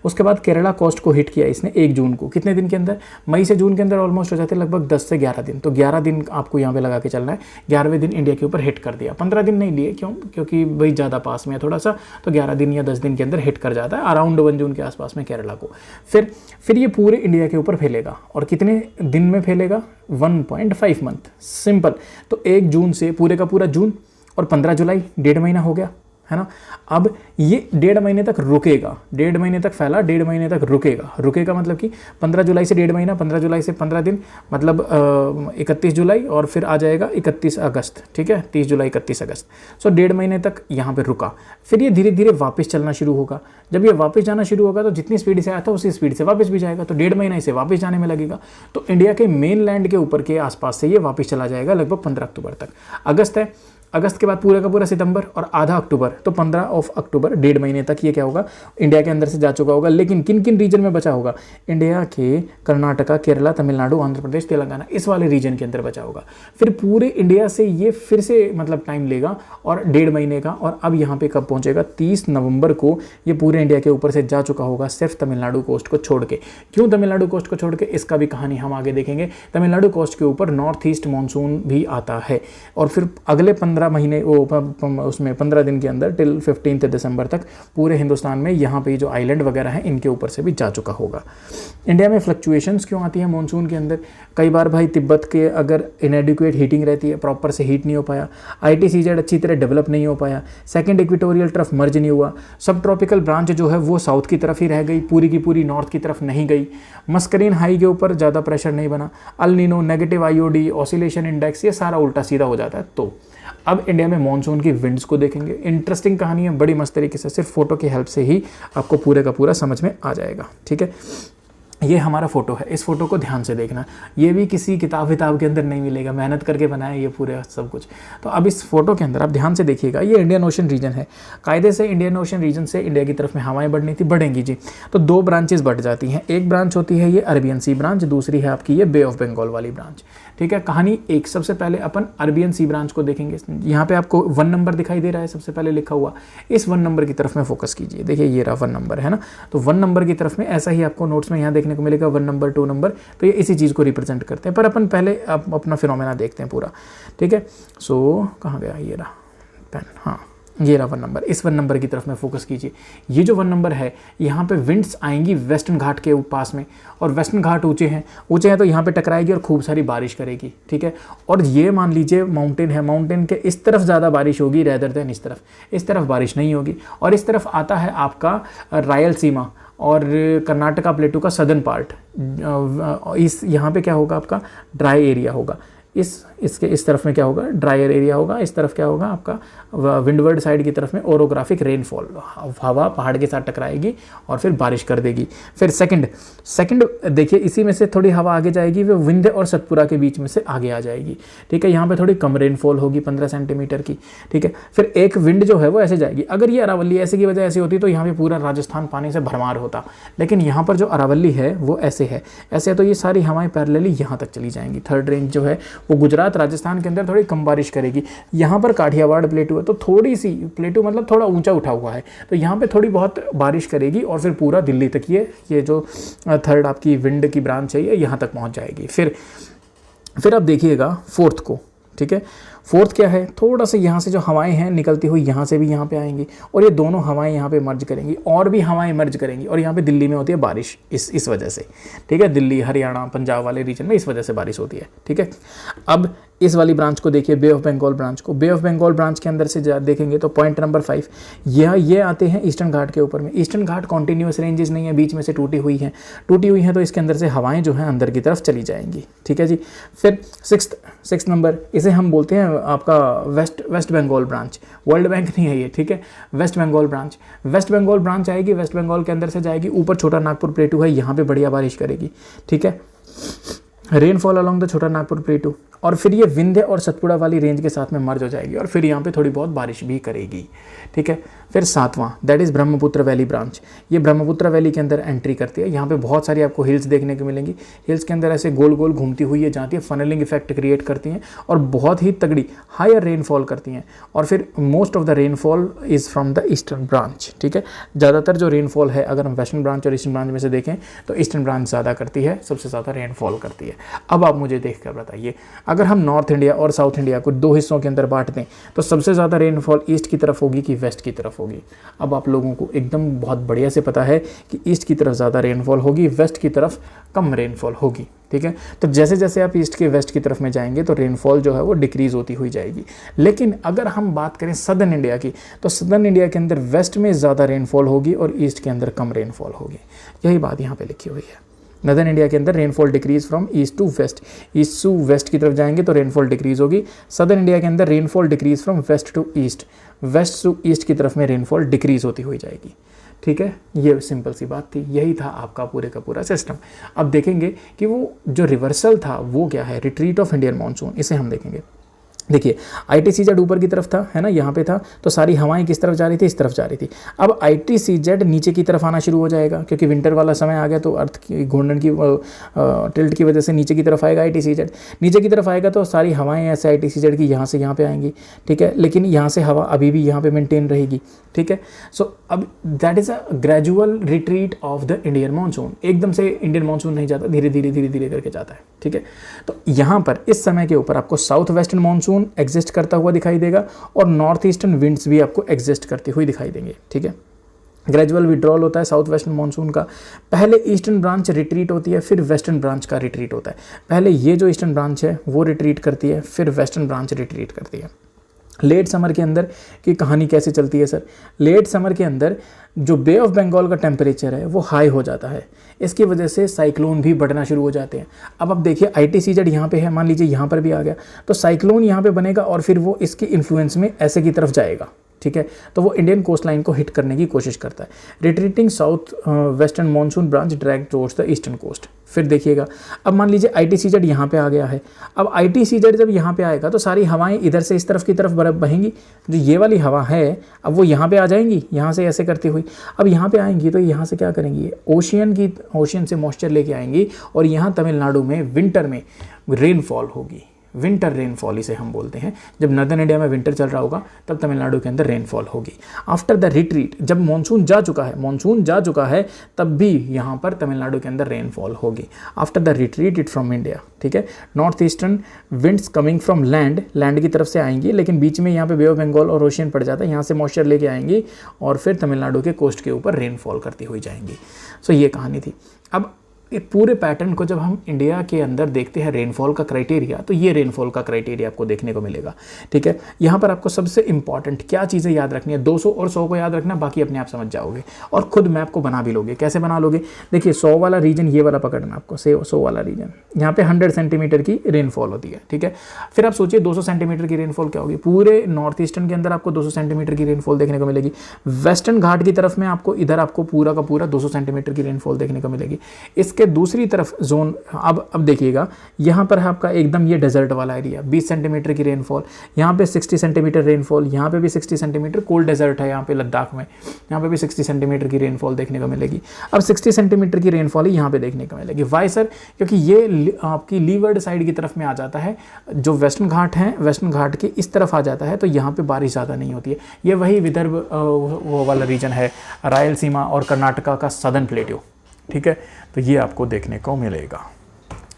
उसके बाद केरला कोस्ट को हिट किया इसने 1 जून को। कितने दिन के अंदर? मई से जून के अंदर ऑलमोस्ट हो जाते हैं लगभग 10 से 11 दिन। तो 11 दिन आपको यहाँ पे लगा के चलना है। 11वें दिन इंडिया के ऊपर हिट कर दिया। 15 दिन नहीं लिए, क्यों? क्योंकि भाई ज़्यादा पास में है थोड़ा सा, तो 11 दिन या 10 दिन के अंदर हिट कर जाता है अराउंड 1 जून के आसपास में केरला को। फिर ये पूरे इंडिया के ऊपर फैलेगा। और कितने दिन में फैलेगा? 1.5 मंथ। सिंपल। तो 1 जून से पूरे का पूरा जून और 15 जुलाई, 1.5 महीना हो गया, है ना। अब ये 1.5 महीने तक रुकेगा, 1.5 महीने तक फैला, 1.5 महीने तक रुकेगा मतलब कि 15 जुलाई से 1.5 महीना, 15 जुलाई से 15 दिन, मतलब 31 जुलाई, और फिर आ जाएगा 31 अगस्त, ठीक है, 30 जुलाई 31 अगस्त। सो 1.5 महीने तक यहाँ पे रुका। फिर ये धीरे धीरे वापस चलना शुरू होगा। जब ये वापस जाना शुरू होगा तो जितनी स्पीड से आया था उसी स्पीड से वापस भी जाएगा, तो 1.5 महीना इसे वापस जाने में लगेगा। तो इंडिया के मेन लैंड के ऊपर के आसपास से ये वापस चला जाएगा लगभग 15 अक्टूबर तक। अगस्त है, अगस्त के बाद पूरा का पूरा सितंबर और आधा अक्टूबर, तो 15 अक्टूबर, 1.5 महीने तक ये क्या होगा? इंडिया के अंदर से जा चुका होगा। लेकिन किन किन रीजन में बचा होगा? इंडिया के कर्नाटका, केरला, तमिलनाडु, आंध्र प्रदेश, तेलंगाना, इस वाले रीजन के अंदर बचा होगा। फिर पूरे इंडिया से ये फिर से मतलब टाइम लेगा और 1.5 महीने का। और अब यहाँ पे कब पहुँचेगा? 30 नवंबर को ये पूरे इंडिया के ऊपर से जा चुका होगा, सिर्फ तमिलनाडु कोस्ट को छोड़ के। क्यों तमिलनाडु कोस्ट को छोड़ के? इसका भी कहानी हम आगे देखेंगे। तमिलनाडु कोस्ट के ऊपर नॉर्थ ईस्ट मानसून भी आता है और फिर अगले 15 महीने उसमें 15 दिन के अंदर टिल 15 दिसंबर तक पूरे हिंदुस्तान में यहाँ पे जो आइलैंड वगैरह हैं इनके ऊपर से भी जा चुका होगा। इंडिया में फ्लक्चुएशंस क्यों आती है मॉनसून के अंदर? कई बार भाई तिब्बत के अगर इनएडिक्वेट हीटिंग रहती है, प्रॉपर से हीट नहीं हो पाया, ITCZ अच्छी तरह डेवलप नहीं हो पाया, सेकंड इक्वेटोरियल ट्रफ मर्ज नहीं हुआ, सब ट्रॉपिकल ब्रांच जो है वो साउथ की तरफ ही रह गई, पूरी की पूरी नॉर्थ की तरफ नहीं गई, मस्करीन हाई के ऊपर ज़्यादा प्रेशर नहीं बना, El Nino, negative IOD, oscillation index, ये सारा उल्टा सीधा हो जाता है। तो अब इंडिया में मॉनसून की विंड्स को देखेंगे। इंटरेस्टिंग कहानी है, बड़ी मस्त तरीके से, सिर्फ फोटो की हेल्प से ही आपको पूरे का पूरा समझ में आ जाएगा, ठीक है। ये हमारा फोटो है, इस फोटो को ध्यान से देखना। ये भी किसी किताब के अंदर नहीं मिलेगा, मेहनत करके बनाया ये पूरे सब कुछ। तो अब इस फोटो के अंदर आप ध्यान से देखिएगा, ये इंडियन ओशन रीजन है। कायदे से इंडियन ओशन रीजन से इंडिया की तरफ में हवाएं बढ़नी थी, बढ़ेंगी जी। तो 2 ब्रांचेस बढ़ जाती हैं। एक ब्रांच होती है ये अरबियन सी ब्रांच, दूसरी है आपकी ये बे ऑफ बंगाल वाली ब्रांच, ठीक है। कहानी एक, सबसे पहले अपन अरबियन सी ब्रांच को देखेंगे। यहाँ पे आपको 1 नंबर दिखाई दे रहा है सबसे पहले लिखा हुआ, इस 1 नंबर की तरफ में फोकस कीजिए। देखिए ये रहा 1 नंबर, है ना। तो 1 नंबर की तरफ में ऐसा ही आपको नोट्स में यहाँ देखने को मिलेगा, 1 नंबर, 2 नंबर, तो ये इसी चीज़ को रिप्रेजेंट करते हैं। पर अपन पहले अपना फिनोमेना देखते हैं पूरा, ठीक है। सो कहाँ गया ये रहा पेन, हाँ ये रहा 1 नंबर। इस 1 नंबर की तरफ में फोकस कीजिए। ये जो 1 नंबर है, यहाँ पे विंड्स आएंगी वेस्टर्न घाट के पास में, और वेस्टर्न घाट ऊंचे हैं तो यहाँ पे टकराएगी और खूब सारी बारिश करेगी, ठीक है। और ये मान लीजिए माउंटेन है, माउंटेन के इस तरफ ज़्यादा बारिश होगी रेदर देन इस तरफ बारिश नहीं होगी। और इस तरफ आता है आपका रायलसीमा और कर्नाटका प्लेटू का सदर्न पार्ट। इस यहाँ पे क्या होगा? आपका ड्राई एरिया होगा। इसके इस तरफ में क्या होगा? ड्रायर एरिया होगा। इस तरफ क्या होगा? आपका विंडवर्ड साइड की तरफ में ओरोग्राफिक रेनफॉल, हवा पहाड़ के साथ टकराएगी और फिर बारिश कर देगी। फिर सेकंड देखिए, इसी में से थोड़ी हवा आगे जाएगी, वो विंध्य और सतपुरा के बीच में से आगे आ जाएगी, ठीक है। यहाँ पे थोड़ी कम रेनफॉल होगी 15 सेंटीमीटर की, ठीक है। फिर एक विंड जो है वो ऐसे जाएगी। अगर ये अरावली ऐसे की वजह ऐसी होती तो यहाँ पे पूरा राजस्थान पानी से भरमार होता, लेकिन यहाँ पर जो अरावली है वो ऐसे है, ऐसे तो ये सारी हवाएं पैरेलली यहाँ तक चली जाएंगी। थर्ड रेंज जो है वो गुजरात राजस्थान के अंदर थोड़ी कम बारिश करेगी। यहाँ पर काठियावाड़ प्लेटू है तो थोड़ी सी, प्लेटू मतलब थोड़ा ऊंचा उठा हुआ है, तो यहाँ पे थोड़ी बहुत बारिश करेगी और फिर पूरा दिल्ली तक ये जो थर्ड आपकी विंड की ब्रांच है ये यहाँ तक पहुँच जाएगी। फिर आप देखिएगा 4th को, ठीक है। 4th क्या है? थोड़ा सा यहाँ से जो हवाएं हैं निकलती हुई यहाँ से भी यहाँ पे आएंगी और ये दोनों हवाएं यहाँ पे मर्ज करेंगी और भी हवाएं मर्ज करेंगी, और यहाँ पे दिल्ली में होती है बारिश इस वजह से, ठीक है। दिल्ली, हरियाणा, पंजाब वाले रीजन में इस वजह से बारिश होती है, ठीक है। अब इस वाली ब्रांच को देखिए, बे ऑफ बंगाल ब्रांच को। बे ऑफ बंगाल ब्रांच के अंदर से देखेंगे तो पॉइंट नंबर 5 ये आते हैं ईस्टर्न घाट के ऊपर में। ईस्टर्न घाट कॉन्टिन्यूस रेंजेस नहीं है, बीच में से टूटी हुई हैं तो इसके अंदर से हवाएं जो हैं अंदर की तरफ चली जाएंगी, ठीक है जी। फिर 6th नंबर, इसे हम बोलते हैं आपका West Bengal branch. World bank नहीं है ये, ठीक है। वेस्ट बंगाल ब्रांच आएगी, वेस्ट बंगाल के अंदर से जाएगी, ऊपर छोटा नागपुर प्लेटू है, यहाँ पे बढ़िया बारिश करेगी, ठीक है। रेनफॉल अलॉन्ग द छोटा नागपुर प्लेटू, और फिर ये विंध्य और सतपुड़ा वाली रेंज के साथ में मर्ज हो जाएगी और फिर यहाँ पे थोड़ी बहुत बारिश भी करेगी, ठीक है। फिर 7वां that is Brahmaputra valley branch. ये ब्रह्मपुत्र वैली के अंदर एंट्री करती है। यहाँ पे बहुत सारी आपको हिल्स देखने को मिलेंगी। हिल्स के अंदर ऐसे गोल गोल घूमती हुई ये जाती है, फनलिंग इफेक्ट क्रिएट करती हैं और बहुत ही तगड़ी हायर रेनफॉल करती हैं। और फिर most of the rainfall is from the eastern branch, ठीक है। ज़्यादातर जो रेनफॉल है अगर हम वेस्टर्न ब्रांच और ईस्टर्न ब्रांच में से देखें तो ईस्टर्न ब्रांच ज़्यादा करती है, सबसे ज़्यादा रेनफॉल करती है। अब आप मुझे देख कर बताइए, अगर हम नॉर्थ इंडिया और साउथ इंडिया को दो हिस्सों के अंदर बांट दें तो सबसे ज़्यादा रेनफॉल ईस्ट की तरफ होगी कि वेस्ट की तरफ होगी? अब आप लोगों को एकदम बहुत बढ़िया से पता है कि ईस्ट की तरफ ज़्यादा रेनफॉल होगी, वेस्ट की तरफ कम रेनफॉल होगी, ठीक है। तो जैसे जैसे आप ईस्ट के वेस्ट की तरफ में जाएंगे तो रेनफॉल जो है वो डिक्रीज़ होती हुई जाएगी। लेकिन अगर हम बात करें सदर्न इंडिया की, तो सदर्न इंडिया के अंदर वेस्ट में ज़्यादा रेनफॉल होगी और ईस्ट के अंदर कम रेनफॉल होगी। यही बात यहाँ पे लिखी हुई है। नदर्न इंडिया के अंदर rainfall decrease from east to west, east to west की तरफ जाएंगे तो रेनफॉल डिक्रीज होगी। सदर्न इंडिया के अंदर rainfall decrease from west to east, west to east की तरफ में रेनफॉल डिक्रीज होती हुई जाएगी, ठीक है। ये सिंपल सी बात थी, यही था आपका पूरे का पूरा सिस्टम। अब देखेंगे कि वो जो रिवर्सल था वो क्या है, रिट्रीट ऑफ इंडियन मानसून, इसे हम देखेंगे। देखिए ITCZ ऊपर की तरफ था, है ना, यहाँ पे था, तो सारी हवाएं किस तरफ जा रही थी, इस तरफ जा रही थी। अब ITCZ नीचे की तरफ आना शुरू हो जाएगा क्योंकि विंटर वाला समय आ गया, तो अर्थ की घूर्णन की टिल्ट की वजह से नीचे की तरफ आएगा ITCZ। नीचे की तरफ आएगा तो सारी हवाएं ऐसे ITCZ की यहाँ से यहाँ पे आएंगी, ठीक है। लेकिन यहाँ से हवा अभी भी यहाँ पे मेंटेन रहेगी, ठीक है। सो अब that is a gradual retreat of the Indian monsoon. एकदम से इंडियन मानसून नहीं जाता, धीरे धीरे करके जाता है, ठीक है। तो यहाँ पर इस समय के ऊपर आपको साउथ वेस्टर्न मानसून एग्जिस्ट करता हुआ दिखाई देगा और नॉर्थ ईस्टर्न विंड्स भी आपको एग्जिस्ट करती हुई दिखाई देंगे, ठीक है। ग्रेजुअल विड्रॉल होता है साउथ वेस्टर्न मानसून का। पहले ईस्टर्न ब्रांच रिट्रीट होती है, फिर वेस्टर्न ब्रांच का रिट्रीट होता है। पहले ये जो ईस्टर्न ब्रांच है वो रिट्रीट करती है, फिर वेस्टर्न ब्रांच रिट्रीट करती है। लेट समर के अंदर की कहानी कैसे चलती है सर? लेट समर के अंदर जो बे ऑफ बंगाल का टेम्परेचर है वो हाई हो जाता है, इसकी वजह से साइक्लोन भी बढ़ना शुरू हो जाते हैं। अब देखिए ITCZ यहाँ पे है, मान लीजिए यहाँ पर भी आ गया तो साइक्लोन यहाँ पे बनेगा और फिर वो इसके इन्फ्लुएंस में ऐसे की तरफ जाएगा, ठीक है। तो वो इंडियन कोस्ट लाइन को हिट करने की कोशिश करता है। Retreating south western monsoon branch drag towards the eastern coast. फिर देखिएगा, अब मान लीजिए ITCZ यहाँ पे आ गया है। अब ITCZ जब यहाँ पे आएगा तो सारी हवाएं इधर से इस तरफ की तरफ बहेंगी। जो ये वाली हवा है अब वो यहाँ पे आ जाएंगी, यहाँ से ऐसे करती हुई। अब यहाँ पे आएंगी तो यहाँ से क्या करेंगी, ओशियन से मॉइस्चर लेके आएंगी और यहाँ तमिलनाडु में विंटर में रेनफॉल होगी। विंटर रेनफॉल इसे हम बोलते हैं। जब नॉर्दर्न इंडिया में विंटर चल रहा होगा तब तमिलनाडु के अंदर रेनफॉल होगी। आफ्टर द रिट्रीट, जब मानसून जा चुका है तब भी यहाँ पर तमिलनाडु के अंदर रेनफॉल होगी। After the retreat it from India, ठीक है। North eastern winds coming from land की तरफ से आएंगी, लेकिन बीच में यहाँ पे बे ऑफ बंगाल और ओशियन पड़ जाता है, यहाँ से मॉइस्चर लेके आएंगी और फिर तमिलनाडु के कोस्ट के ऊपर रेनफॉल करती हुई जाएंगी। सो ये कहानी थी। अब ये पूरे पैटर्न को जब हम इंडिया के अंदर देखते हैं रेनफॉल का क्राइटेरिया, तो ये रेनफॉल का क्राइटेरिया आपको देखने को मिलेगा, ठीक है। यहाँ पर आपको सबसे इंपॉर्टेंट क्या चीज़ें याद रखनी है, 200 और 100 को याद रखना, बाकी अपने आप समझ जाओगे और खुद मैप को बना भी लोगे। कैसे बना लोगे, देखिए 100 वाला रीजन ये वाला पकड़ना आपको, 100 वाला रीजन, यहाँ पे 100 सेंटीमीटर की रेनफॉल होती है, ठीक है। फिर आप सोचिए 200 सेंटीमीटर की रेनफॉल क्या होगी। पूरे नॉर्थ ईस्टर्न के अंदर आपको 200 सेंटीमीटर की रेनफॉल देखने को मिलेगी। वेस्टर्न घाट की तरफ में आपको इधर आपको पूरा का पूरा 200 सेंटीमीटर की रेनफॉल देखने को मिलेगी। इसके दूसरी तरफ जोन, अब देखिएगा यहाँ पर है आपका एकदम ये डेजर्ट वाला एरिया, 20 सेंटीमीटर की रेनफॉल, यहाँ पे 60 सेंटीमीटर रेनफॉल, यहाँ पे भी 60 सेंटीमीटर, कोल्ड डेजर्ट है यहाँ पे लद्दाख में, यहाँ पे भी 60 सेंटीमीटर की रेनफॉल देखने को मिलेगी। अब 60 सेंटीमीटर की रेनफॉल ही यहाँ पे देखने को मिलेगी। Why sir? क्योंकि ये आपकी लीवर्ड साइड की तरफ में आ जाता है, जो वेस्टर्न घाट है वेस्टर्न घाट के इस तरफ आ जाता है, तो यहाँ पे बारिश ज़्यादा नहीं होती है। ये वही विदर्भ वो वाला रीजन है, रायलसीमा और कर्नाटका का सदर्न प्लेट्यू, ठीक है। तो ये आपको देखने को मिलेगा,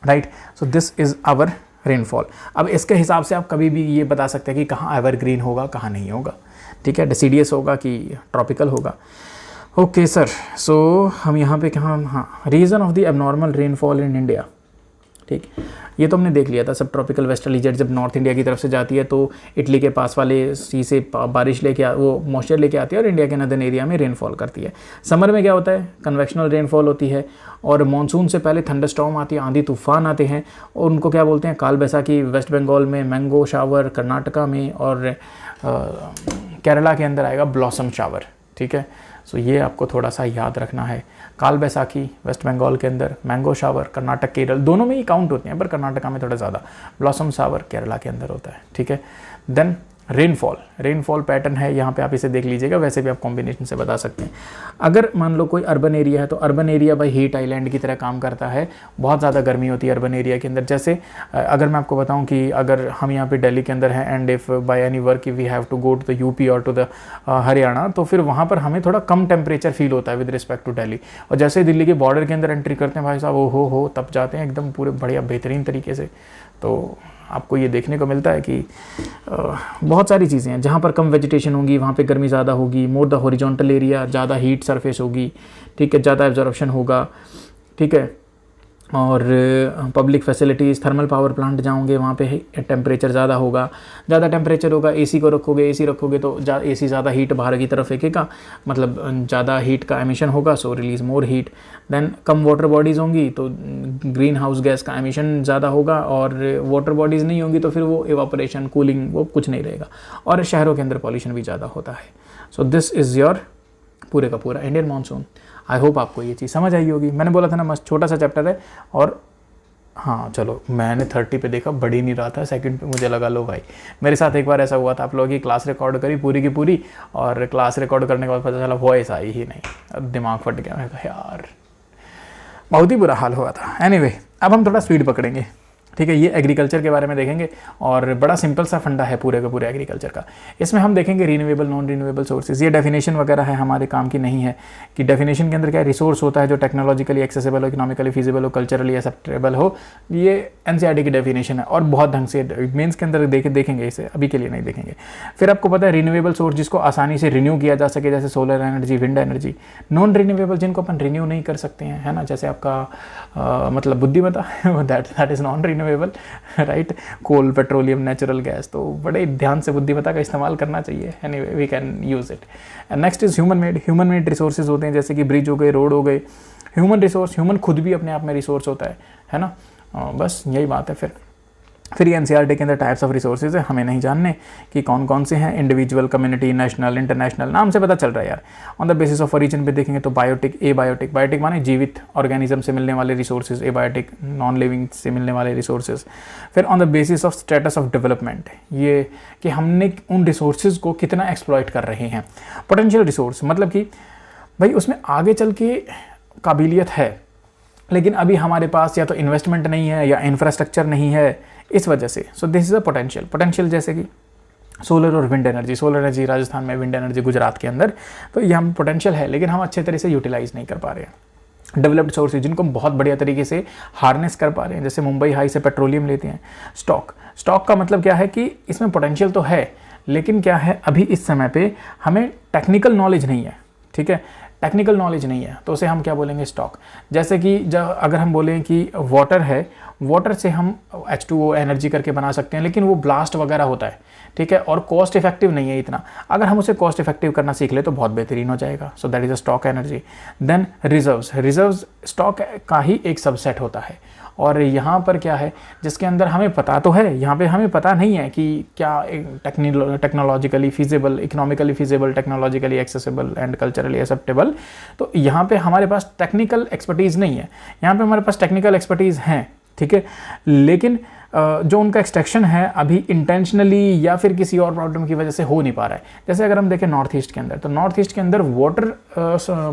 right. So this is our rainfall. अब इसके हिसाब से आप कभी भी ये बता सकते हैं कि कहाँ एवरग्रीन होगा, कहाँ नहीं होगा, ठीक है, डेसिडियस होगा कि ट्रॉपिकल होगा। ओके सर, सो हम यहाँ पे कहाँ, हाँ, reason of the abnormal rainfall in India, ठीक। ये तो हमने देख लिया था। सब ट्रॉपिकल वेस्टर्ली जेट जब नॉर्थ इंडिया की तरफ से जाती है तो इटली के पास वाले सी से बारिश लेके वो मॉइस्चर लेके आती है और इंडिया के नदर्न एरिया में रेनफॉल करती है। समर में क्या होता है, कन्वेक्शनल रेनफॉल होती है और मानसून से पहले थंडरस्टॉर्म आती है, आंधी तूफान आते हैं और उनको क्या बोलते हैं, काल बैसाखी। वेस्ट बंगाल में मैंगो शावर, कर्नाटका में और केरला के अंदर आएगा ब्लॉसम शावर, ठीक है। सो ये आपको थोड़ा सा याद रखना है। काल बैसाखी वेस्ट बंगाल के अंदर, मैंगो शावर कर्नाटक केरल दोनों में ही काउंट होते हैं, पर कर्नाटका में थोड़ा ज़्यादा, ब्लॉसम शावर केरला के अंदर होता है, ठीक है। देन रेनफॉल पैटर्न है यहाँ पे, आप इसे देख लीजिएगा, वैसे भी आप कॉम्बिनेशन से बता सकते हैं। अगर मान लो कोई अर्बन एरिया है तो अर्बन एरिया भाई हीट आइलैंड की तरह काम करता है, बहुत ज़्यादा गर्मी होती है अर्बन एरिया के अंदर। जैसे अगर मैं आपको बताऊं कि अगर हम यहाँ पे दिल्ली के अंदर हैं and if by any work we have to go to the UP और टू द हरियाणा, तो फिर वहाँ पर हमें थोड़ा कम टेम्परेचर फील होता है विद रिस्पेक्ट टू दिल्ली। और जैसे ही दिल्ली के बॉर्डर के अंदर एंट्री करते हैं भाई साहब, ओ हो तब जाते हैं एकदम पूरे बढ़िया बेहतरीन तरीके से। तो आपको ये देखने को मिलता है कि बहुत सारी चीज़ें हैं, जहाँ पर कम वेजिटेशन होगी वहाँ पे गर्मी ज़्यादा होगी, मोर द हॉरिजॉन्टल एरिया ज़्यादा हीट सरफेस होगी, ठीक है, ज़्यादा एब्जॉर्प्शन होगा, ठीक है। और public facilities, thermal power plant जाओगे वहाँ पे टेम्परेचर ज़्यादा होगा, ज़्यादा टेम्परेचर होगा, एसी रखोगे तो एसी ज़्यादा हीट बाहर की तरफ फेंकेगा, मतलब ज़्यादा हीट का एमिशन होगा, so release more heat. Then कम वाटर बॉडीज़ होंगी तो ग्रीन हाउस गैस का एमिशन ज़्यादा होगा, और वाटर बॉडीज़ नहीं होंगी तो फिर वो इवापोरेशन, कूलिंग, वो कुछ नहीं रहेगा। और शहरों के अंदर पॉल्यूशन भी ज़्यादा होता है। सो दिस इज़ योर पूरे का पूरा इंडियन मानसून। आई होप आपको ये चीज़ समझ आई होगी। मैंने बोला था ना मस्त छोटा सा चैप्टर है, और हाँ चलो मैंने 30 पे देखा, बढ़ ही नहीं रहा था, सेकंड पे मुझे लगा लो भाई। मेरे साथ एक बार ऐसा हुआ था, आप लोगों की क्लास रिकॉर्ड करी पूरी की पूरी, और क्लास रिकॉर्ड करने के बाद पता चला वॉइस आई ही नहीं, अब दिमाग फट गया। मैं कहा यार बहुत ही बुरा हाल हुआ था। एनीवे, अब हम थोड़ा स्पीड पकड़ेंगे, ठीक है। ये एग्रीकल्चर के बारे में देखेंगे, और बड़ा सिंपल सा फंडा है पूरे का पूरे एग्रीकल्चर का। इसमें हम देखेंगे रीन्यूएबल, नॉन रीन्यूएबल सोर्सेज। ये डेफिनेशन वगैरह है, हमारे काम की नहीं है कि डेफिनेशन के अंदर क्या रिसोर्स होता है जो टेक्नोलॉजिकली एक्सेसिबल हो, इकोनॉमिकली फीजिबल हो, कल्चरली एक्सेप्टेबल हो। ये एनसीईआरटी की डेफिनेशन है, और बहुत ढंग से मेंस के अंदर देखेंगे इसे, अभी के लिए नहीं देखेंगे। फिर आपको पता है रीन्यूएबल सोर्स जिसको आसानी से रिन्यू किया जा सके, जैसे solar energy, wind energy. Non renewable जिनको अपन रिन्यू नहीं कर सकते हैं, है ना, जैसे आपका मतलब बुद्धिमत्ता, that is non renewable, right. Coal, petroleum, natural gas, तो बड़े ध्यान से बुद्धिमत्ता का इस्तेमाल करना चाहिए। Anyway we can use it. Next is human made resources होते हैं, जैसे कि ब्रिज हो गए, रोड हो गए। ह्यूमन रिसोर्स, ह्यूमन खुद भी अपने आप में रिसोर्स होता है ना। बस यही बात है। फिर ये एनसीईआरटी के अंदर टाइप्स ऑफ रिसोर्सेज है, हमें नहीं जानने कि कौन कौन से हैं। इंडिविजुअल, कम्युनिटी, नेशनल, इंटरनेशनल, नाम से पता चल रहा है यार। On the basis of origin पे देखेंगे तो बायोटिक, बायोटिक माने जीवित ऑर्गेनिज्म से मिलने वाले रिसोर्सेज, एबायोटिक नॉन लिविंग से मिलने वाले रिसोर्सेज। फिर on the basis of status of development, ये कि हमने उन रिसोर्सेज को कितना एक्सप्लॉइट कर रहे हैं। पोटेंशियल रिसोर्स मतलब कि भाई उसमें आगे चल के काबिलियत है, लेकिन अभी हमारे पास या तो इन्वेस्टमेंट नहीं है या इंफ्रास्ट्रक्चर नहीं है, इस वजह से। सो दिस इज़ अ पोटेंशियल जैसे कि सोलर और wind energy. Solar energy Rajasthan में, विंड एनर्जी गुजरात के अंदर, तो ये हम पोटेंशियल है, लेकिन हम अच्छे तरह से यूटिलाइज नहीं कर पा रहे हैं। डेवलप्ड सोर्सेज जिनको हम बहुत बढ़िया तरीके से हार्नेस कर पा रहे हैं, जैसे मुंबई हाई से पेट्रोलियम लेते हैं। स्टॉक का मतलब क्या है कि इसमें पोटेंशियल तो है, लेकिन क्या है अभी इस समय पे हमें टेक्निकल नॉलेज नहीं है, ठीक है, टेक्निकल नॉलेज नहीं है, तो उसे हम क्या बोलेंगे, स्टॉक। जैसे कि जब अगर हम बोलें कि वाटर है, वाटर से हम H2O एनर्जी करके बना सकते हैं, लेकिन वो ब्लास्ट वगैरह होता है, ठीक है, और कॉस्ट इफेक्टिव नहीं है इतना। अगर हम उसे कॉस्ट इफेक्टिव करना सीख ले तो बहुत बेहतरीन हो जाएगा। So that is a stock energy. Then reserves stock का ही एक सबसेट होता है, और यहाँ पर क्या है जिसके अंदर हमें पता तो है, यहाँ पे हमें पता नहीं है कि क्या technologically feasible, economically feasible, technologically accessible and culturally acceptable. तो यहाँ पे हमारे पास टेक्निकल एक्सपर्टीज़ नहीं है, यहाँ पे हमारे पास टेक्निकल एक्सपर्टीज़ हैं, ठीक है, लेकिन जो उनका एक्सट्रैक्शन है अभी इंटेंशनली या फिर किसी और प्रॉब्लम की वजह से हो नहीं पा रहा है। जैसे अगर हम देखें नॉर्थ ईस्ट के अंदर, तो नॉर्थ ईस्ट के अंदर वाटर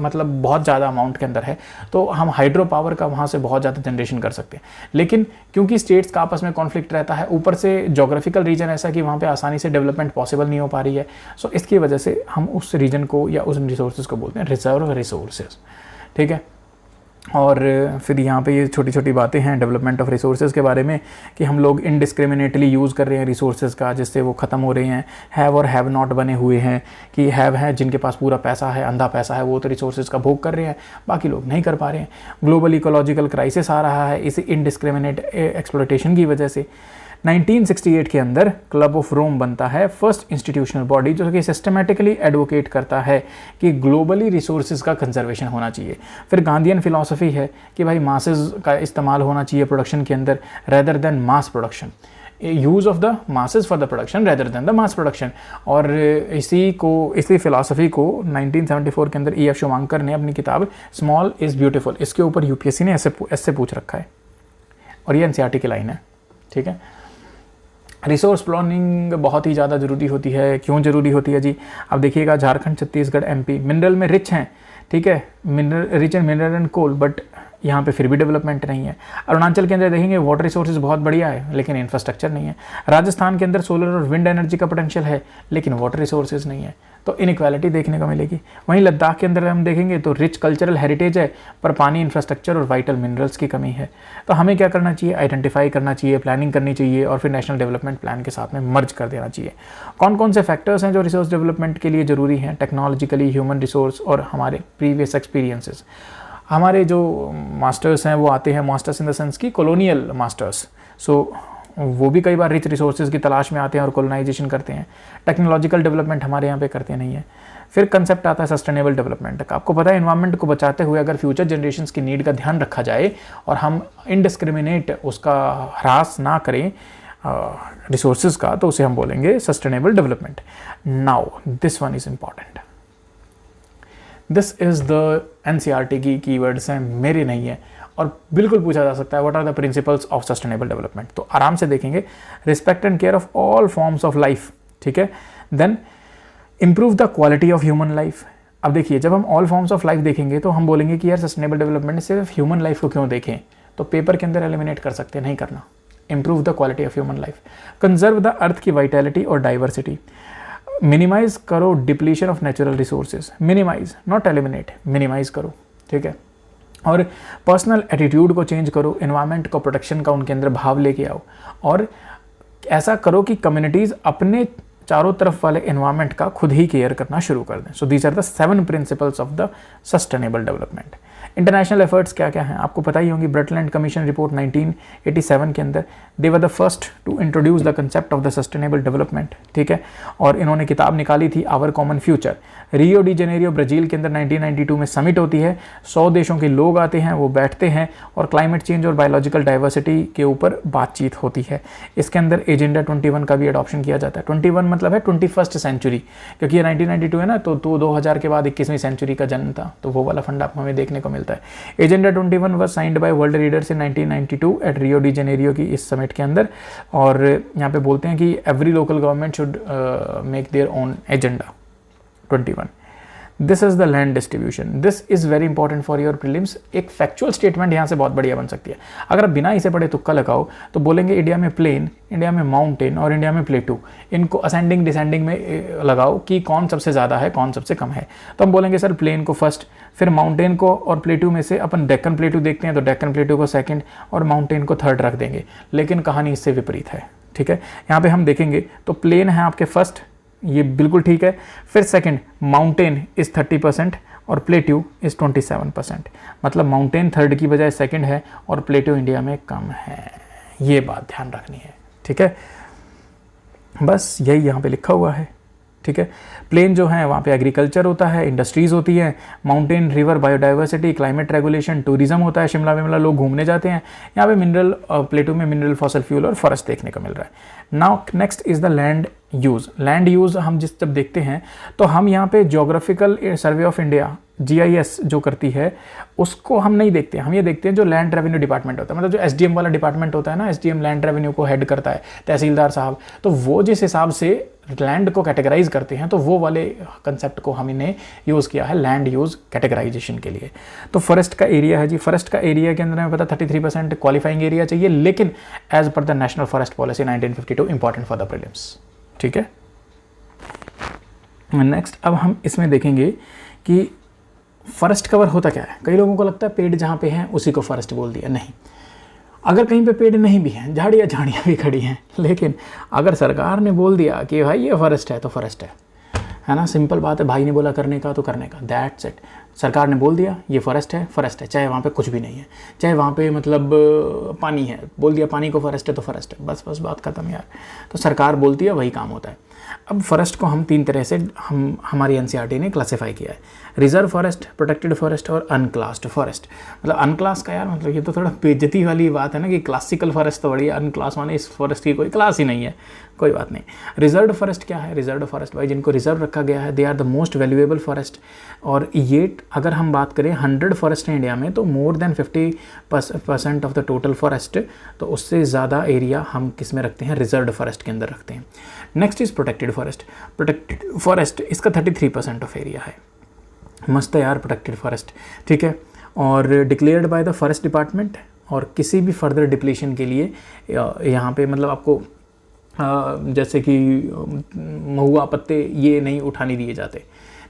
मतलब बहुत ज़्यादा अमाउंट के अंदर है, तो हम हाइड्रो पावर का वहाँ से बहुत ज़्यादा जनरेशन कर सकते हैं। लेकिन क्योंकि स्टेट्स का आपस में कॉन्फ्लिक्ट रहता है, ऊपर से जोग्राफिकल रीजन ऐसा कि वहाँ पर आसानी से डेवलपमेंट पॉसिबल नहीं हो पा रही है, सो इसकी वजह से हम उस रीजन को या उस रिसोर्सेज को बोलते हैं रिजर्व रिसोर्सेज, ठीक है। और फिर यहाँ पे ये छोटी छोटी बातें हैं डेवलपमेंट ऑफ रिसोर्सेज के बारे में, कि हम लोग इनडिस्क्रिमिनेटली यूज़ कर रहे हैं रिसोर्सेज का, जिससे वो ख़त्म हो रहे हैं। हैव और हैव नॉट बने हुए हैं, कि हैव है जिनके पास पूरा पैसा है, अंधा पैसा है, वो तो रिसोर्सेज का भोग कर रहे हैं, बाकी लोग नहीं कर पा रहे हैं। ग्लोबल इकोलॉजिकल क्राइसिस आ रहा है इसी इनडिस्क्रिमिनेट एक्सप्लॉयटेशन की वजह से। 1968 के अंदर क्लब ऑफ रोम बनता है, फर्स्ट इंस्टीट्यूशनल बॉडी जो कि सिस्टमेटिकली एडवोकेट करता है कि ग्लोबली रिसोर्सेज का कंजर्वेशन होना चाहिए। फिर गांधीयन फिलॉसफी है कि भाई मासेस का इस्तेमाल होना चाहिए प्रोडक्शन के अंदर rather then mass production, use of the masses for the production rather than the mass production. और इसी फिलॉसफी को 1974 के अंदर E.F. शुमांकर ने अपनी किताब स्मॉल इज़ ब्यूटीफुल, इसके ऊपर यूपीएससी ने ऐसे पूछ रखा है, और ये एनसीईआरटी की लाइन है, ठीक है। रिसोर्स प्लानिंग बहुत ही ज़्यादा ज़रूरी होती है। क्यों ज़रूरी होती है जी? अब देखिएगा, झारखंड, छत्तीसगढ़, एमपी मिनरल में रिच हैं, ठीक है, mineral rich in mineral and coal, but यहाँ पे फिर भी डेवलपमेंट नहीं है। अरुणाचल के अंदर देखेंगे वाटर रिसोर्सेज बहुत बढ़िया है, लेकिन इंफ्रास्ट्रक्चर नहीं है। राजस्थान के अंदर सोलर और विंड एनर्जी का पोटेंशियल है, लेकिन वाटर रिसोर्सेज नहीं है, तो इनइक्वालिटी देखने को मिलेगी। वहीं लद्दाख के अंदर हम देखेंगे तो रिच कल्चरल हेरिटेज है, पर पानी, इंफ्रास्ट्रक्चर और वाइटल मिनरल्स की कमी है। तो हमें क्या करना चाहिए? आइडेंटिफाई करना चाहिए, प्लानिंग करनी चाहिए और फिर नेशनल डेवलपमेंट प्लान के साथ में मर्ज कर देना चाहिए। कौन कौन से फैक्टर्स हैं जो रिसोर्स डेवलपमेंट के लिए ज़रूरी हैं? टेक्नोलॉजिकली, ह्यूमन रिसोर्स और हमारे प्रीवियस एक्सपीरियंसेस। हमारे जो मास्टर्स हैं वो आते हैं, मास्टर्स इन द सेंस की कॉलोनियल मास्टर्स, सो वो भी कई बार रिच रिसोर्सेज की तलाश में आते हैं और कॉलोनाइजेशन करते हैं। टेक्नोलॉजिकल डेवलपमेंट हमारे यहाँ पे करते नहीं है। फिर कंसेप्ट आता है सस्टेनेबल डेवलपमेंट का। आपको पता है, एनवायरनमेंट को बचाते हुए अगर फ्यूचर जनरेशन्स की नीड का ध्यान रखा जाए और हम इनडिस्क्रिमिनेट उसका ह्रास ना करें रिसोर्सेज का, तो उसे हम बोलेंगे sustainable development. Now this one is important. This is the NCERT की कीवर्ड्स हैं, मेरे नहीं है, और बिल्कुल पूछा जा सकता है what are the principles of sustainable development. तो आराम से देखेंगे, respect and care of all forms of life, ठीक है। Then improve the quality of human life. अब देखिए, जब हम ऑल फॉर्म्स ऑफ लाइफ देखेंगे तो हम बोलेंगे कि यार सस्टेनेबल डेवलपमेंट सिर्फ ह्यूमन लाइफ को क्यों देखें, तो पेपर के अंदर एलिमिनेट कर सकते हैं, नहीं करना। Improve the quality of human life, conserve the earth की वाइटैलिटी और डाइवर्सिटी, मिनिमाइज करो depletion of natural resources, minimise not eliminate, minimise करो, ठीक है। और पर्सनल एटीट्यूड को चेंज करो, एनवायरनमेंट को प्रोटेक्शन का उनके अंदर भाव लेके आओ, और ऐसा करो कि कम्युनिटीज़ अपने चारों तरफ वाले एनवायरनमेंट का खुद ही केयर करना शुरू कर दें। So these are the 7 principles of the sustainable development. International efforts क्या क्या हैं आपको पता ही होंगी। ब्रटलैंड कमीशन रिपोर्ट 1987 के अंदर they were the first to introduce the concept of the sustainable development, ठीक है। और इन्होंने किताब निकाली थी Our Common Future. Rio de Janeiro Brazil के अंदर 1992 में समिट होती है, 100 देशों के लोग आते हैं, वो बैठते हैं और क्लाइमेट चेंज और बायोलॉजिकल डाइवर्सिटी के ऊपर बातचीत होती है। इसके अंदर एजेंडा 21 का भी अडॉप्शन किया जाता है। 21 मतलब है 21st सेंचुरी, क्योंकि ये 1992 है ना, तो 2000 के बाद 21वीं सेंचुरी का जन्म था, तो वो वाला फंड आपको हमें देखने को मिलता है। Agenda 21 was signed by world leaders in 1992 at Rio de Janeiro की इस समिट के अंदर। और यहाँ पे बोलते हैं कि every local government should make their own agenda 21। This is the land distribution, this is very important for your prelims. एक फैक्चुअल स्टेटमेंट यहाँ से बहुत बढ़िया बन सकती है। अगर आप बिना इसे पढ़े तुक्का लगाओ तो बोलेंगे इंडिया में प्लेन, इंडिया में माउंटेन और इंडिया में प्लेटू। इनको असेंडिंग डिसेंडिंग में लगाओ कि कौन सबसे ज़्यादा है, कौन सबसे कम है। तो हम बोलेंगे सर प्लेन को फर्स्ट, फिर माउंटेन को, और प्लेटू में से अपन डेक्कन प्लेटू देखते हैं तो डेक्कन प्लेटू को सेकंड और माउंटेन को थर्ड रख देंगे। लेकिन कहानी इससे विपरीत है, ठीक है। यहाँ पे हम देखेंगे तो प्लेन है आपके फर्स्ट, ये बिल्कुल ठीक है। फिर सेकंड माउंटेन इज़ 30% और प्लेट्यू इज़ 27%, मतलब माउंटेन थर्ड की बजाय सेकंड है और प्लेट्यू इंडिया में कम है। ये बात ध्यान रखनी है, ठीक है। बस यही यहाँ पे लिखा हुआ है, ठीक है। प्लेन जो है वहाँ पे एग्रीकल्चर होता है, इंडस्ट्रीज़ होती हैं। Mountain, river, biodiversity, climate regulation, tourism होता है, शिमला विमला लोग घूमने जाते हैं। यहाँ पे मिनरल, प्लेटू में मिनरल, फॉसल फ्यूल और फॉरेस्ट देखने को मिल रहा है। Now next is the land use. Land use हम जब देखते हैं तो हम यहाँ पे geographical survey of India GIS जो करती है उसको हम नहीं देखते, हम ये देखते हैं जो लैंड रेवेन्यू डिपार्टमेंट होता है, मतलब जो SDM वाला डिपार्टमेंट होता है ना, SDM लैंड रेवेन्यू को हेड करता है, तहसीलदार साहब, तो वो जिस हिसाब से लैंड को कैटेगराइज करते हैं तो वो वाले कंसेप्ट को हमने यूज़ किया है लैंड यूज़ कैटेगराइजेशन के लिए। तो फॉरेस्ट का एरिया है जी, फॉरेस्ट का एरिया के अंदर हमें पता 33% क्वालिफाइंग एरिया चाहिए, लेकिन as per the national forest policy 1952 important for the prelims, ठीक है। नेक्स्ट अब हम इसमें देखेंगे कि फॉरेस्ट कवर होता क्या है। कई लोगों को लगता है पेड़ जहाँ पे हैं उसी को फॉरेस्ट बोल दिया, नहीं। अगर कहीं पे पेड़ नहीं भी हैं, झाड़ियाँ भी खड़ी हैं, लेकिन अगर सरकार ने बोल दिया कि भाई ये फॉरेस्ट है तो फॉरेस्ट है ना, सिंपल बात है। भाई ने बोला करने का तो करने का, दैट्स इट। सरकार ने बोल दिया ये फॉरेस्ट है, फॉरेस्ट है, चाहे वहाँ पे कुछ भी नहीं है, चाहे वहाँ पे मतलब पानी है, बोल दिया पानी को फॉरेस्ट है तो फॉरेस्ट है, बस बात खत्म यार। तो सरकार बोलती है वही काम होता है। अब फॉरेस्ट को हम 3 तरह से हमारी NCERT ने क्लासिफाई किया है, रिजर्व फॉरेस्ट, प्रोटेक्टेड फॉरेस्ट और अनक्लास्ड फॉरेस्ट। मतलब अनक्लास का यार मतलब ये तो थोड़ा बेइज्जती वाली बात है ना कि क्लासिकल फॉरेस्ट तो बढ़िया, अनक्लास माने इस फॉरेस्ट की कोई क्लास ही नहीं है, कोई बात नहीं। रिजर्व फॉरेस्ट क्या है? रिजर्व फॉरेस्ट भाई जिनको रिजर्व रखा गया है, they are the most valuable forest. और ये अगर हम बात करें 100 फॉरेस्ट है इंडिया में, तो more than 50% of the total forest, तो उससे ज़्यादा एरिया हम किस में रखते हैं? रिजर्व फॉरेस्ट के अंदर रखते हैं। Next is protected forest. Protected forest इसका 33% ऑफ एरिया है। मस्त है यार प्रोटेक्टेड फॉरेस्ट, ठीक है। और declared by the forest department, और किसी भी फर्दर डिप्लीशन के लिए यहाँ पे मतलब आपको जैसे कि महुआ पत्ते ये नहीं उठाने दिए जाते,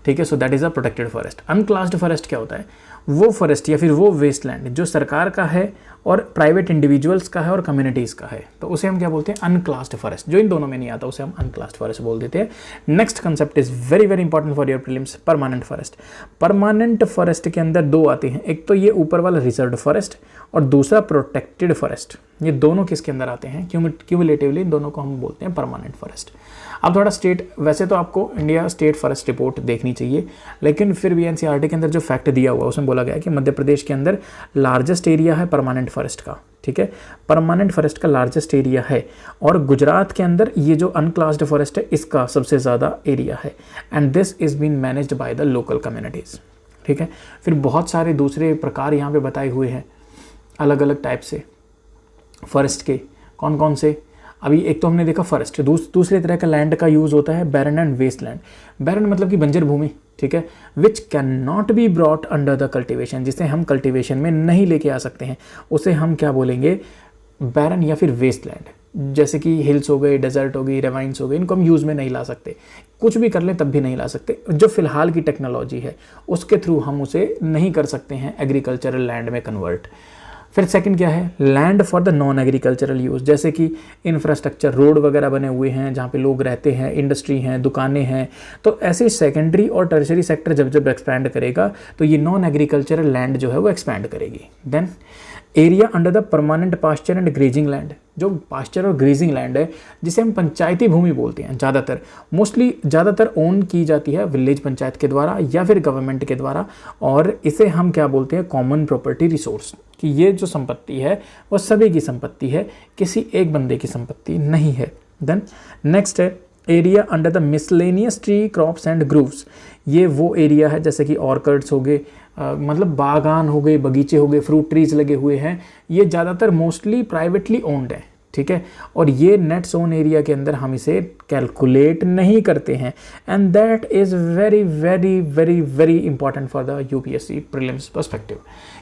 ठीक है। So that is a protected forest. अनक्लास्ड forest क्या होता है? वो फॉरेस्ट या फिर वो वेस्टलैंड जो सरकार का है और प्राइवेट इंडिविजुअल्स का है और कम्युनिटीज़ का है, तो उसे हम क्या बोलते हैं? अनक्लास्ड फॉरेस्ट। जो इन दोनों में नहीं आता उसे हम अनक्लास्ड फॉरेस्ट बोल देते हैं। Next concept is very very important for your prelims, permanent forest. Permanent forest के अंदर दो आते हैं, एक तो ये ऊपर वाला रिजर्व फॉरेस्ट और दूसरा प्रोटेक्टेड फॉरेस्ट। ये दोनों किसके अंदर आते हैं? क्यूमुलेटिवली इन दोनों को हम बोलते हैं परमानेंट फॉरेस्ट। अब थोड़ा स्टेट, वैसे तो आपको इंडिया स्टेट फॉरेस्ट रिपोर्ट देखनी चाहिए, लेकिन फिर भी एनसीईआरटी के अंदर जो फैक्ट दिया हुआ है उसमें बोला गया है कि मध्य प्रदेश के अंदर लार्जेस्ट एरिया है परमानेंट फॉरेस्ट का, ठीक है। परमानेंट फॉरेस्ट का लार्जेस्ट एरिया है, और गुजरात के अंदर ये जो अनक्लास्ड फॉरेस्ट है इसका सबसे ज़्यादा एरिया है, and this is been managed by the local communities, ठीक है। फिर बहुत सारे दूसरे प्रकार यहाँ पे बताए हुए हैं अलग अलग टाइप से फॉरेस्ट के। कौन कौन से? अभी एक तो हमने देखा फॉरेस्ट, दूसरे तरह का लैंड का यूज़ होता है बैरन एंड वेस्ट लैंड। बैरन मतलब कि बंजर भूमि, ठीक है, which can not be brought under the cultivation, जिसे हम कल्टिवेशन में नहीं लेके आ सकते हैं, उसे हम क्या बोलेंगे? बैरन या फिर वेस्ट लैंड। जैसे कि हिल्स हो गए, डेजर्ट हो गई, रेवाइंस हो गए, इनको हम यूज़ में नहीं ला सकते, कुछ भी कर लें तब भी नहीं ला सकते। जो फिलहाल की टेक्नोलॉजी है उसके थ्रू हम उसे नहीं कर सकते हैं एग्रीकल्चरल लैंड में कन्वर्ट। फिर सेकंड क्या है? Land for the non agricultural use, जैसे कि इंफ्रास्ट्रक्चर, रोड वगैरह बने हुए हैं जहाँ पे लोग रहते हैं, इंडस्ट्री हैं, दुकानें हैं, तो ऐसे सेकेंडरी और टर्शरी सेक्टर जब जब एक्सपैंड करेगा तो ये नॉन एग्रीकल्चरल लैंड जो है वो एक्सपैंड करेगी। Then area under the permanent pasture and grazing land, जो पास्चर और ग्रेजिंग लैंड है जिसे हम पंचायती भूमि बोलते हैं, ज़्यादातर ओन की जाती है विलेज पंचायत के द्वारा या फिर गवर्नमेंट के द्वारा, और इसे हम क्या बोलते हैं? कॉमन प्रॉपर्टी रिसोर्स, कि ये जो संपत्ति है वो सभी की संपत्ति है, किसी एक बंदे की संपत्ति नहीं है। देन नेक्स्ट है area under the miscellaneous tree crops and groves. ये वो एरिया है जैसे कि ऑर्किड्स हो गए, मतलब बागान हो गए, बगीचे हो गए, फ्रूट ट्रीज लगे हुए हैं, ये ज़्यादातर मोस्टली प्राइवेटली ओन्ड है, ठीक है। और ये नेट जोन एरिया के अंदर हम इसे कैलकुलेट नहीं करते हैं, and that is very very very very important for the UPSC prelims perspective,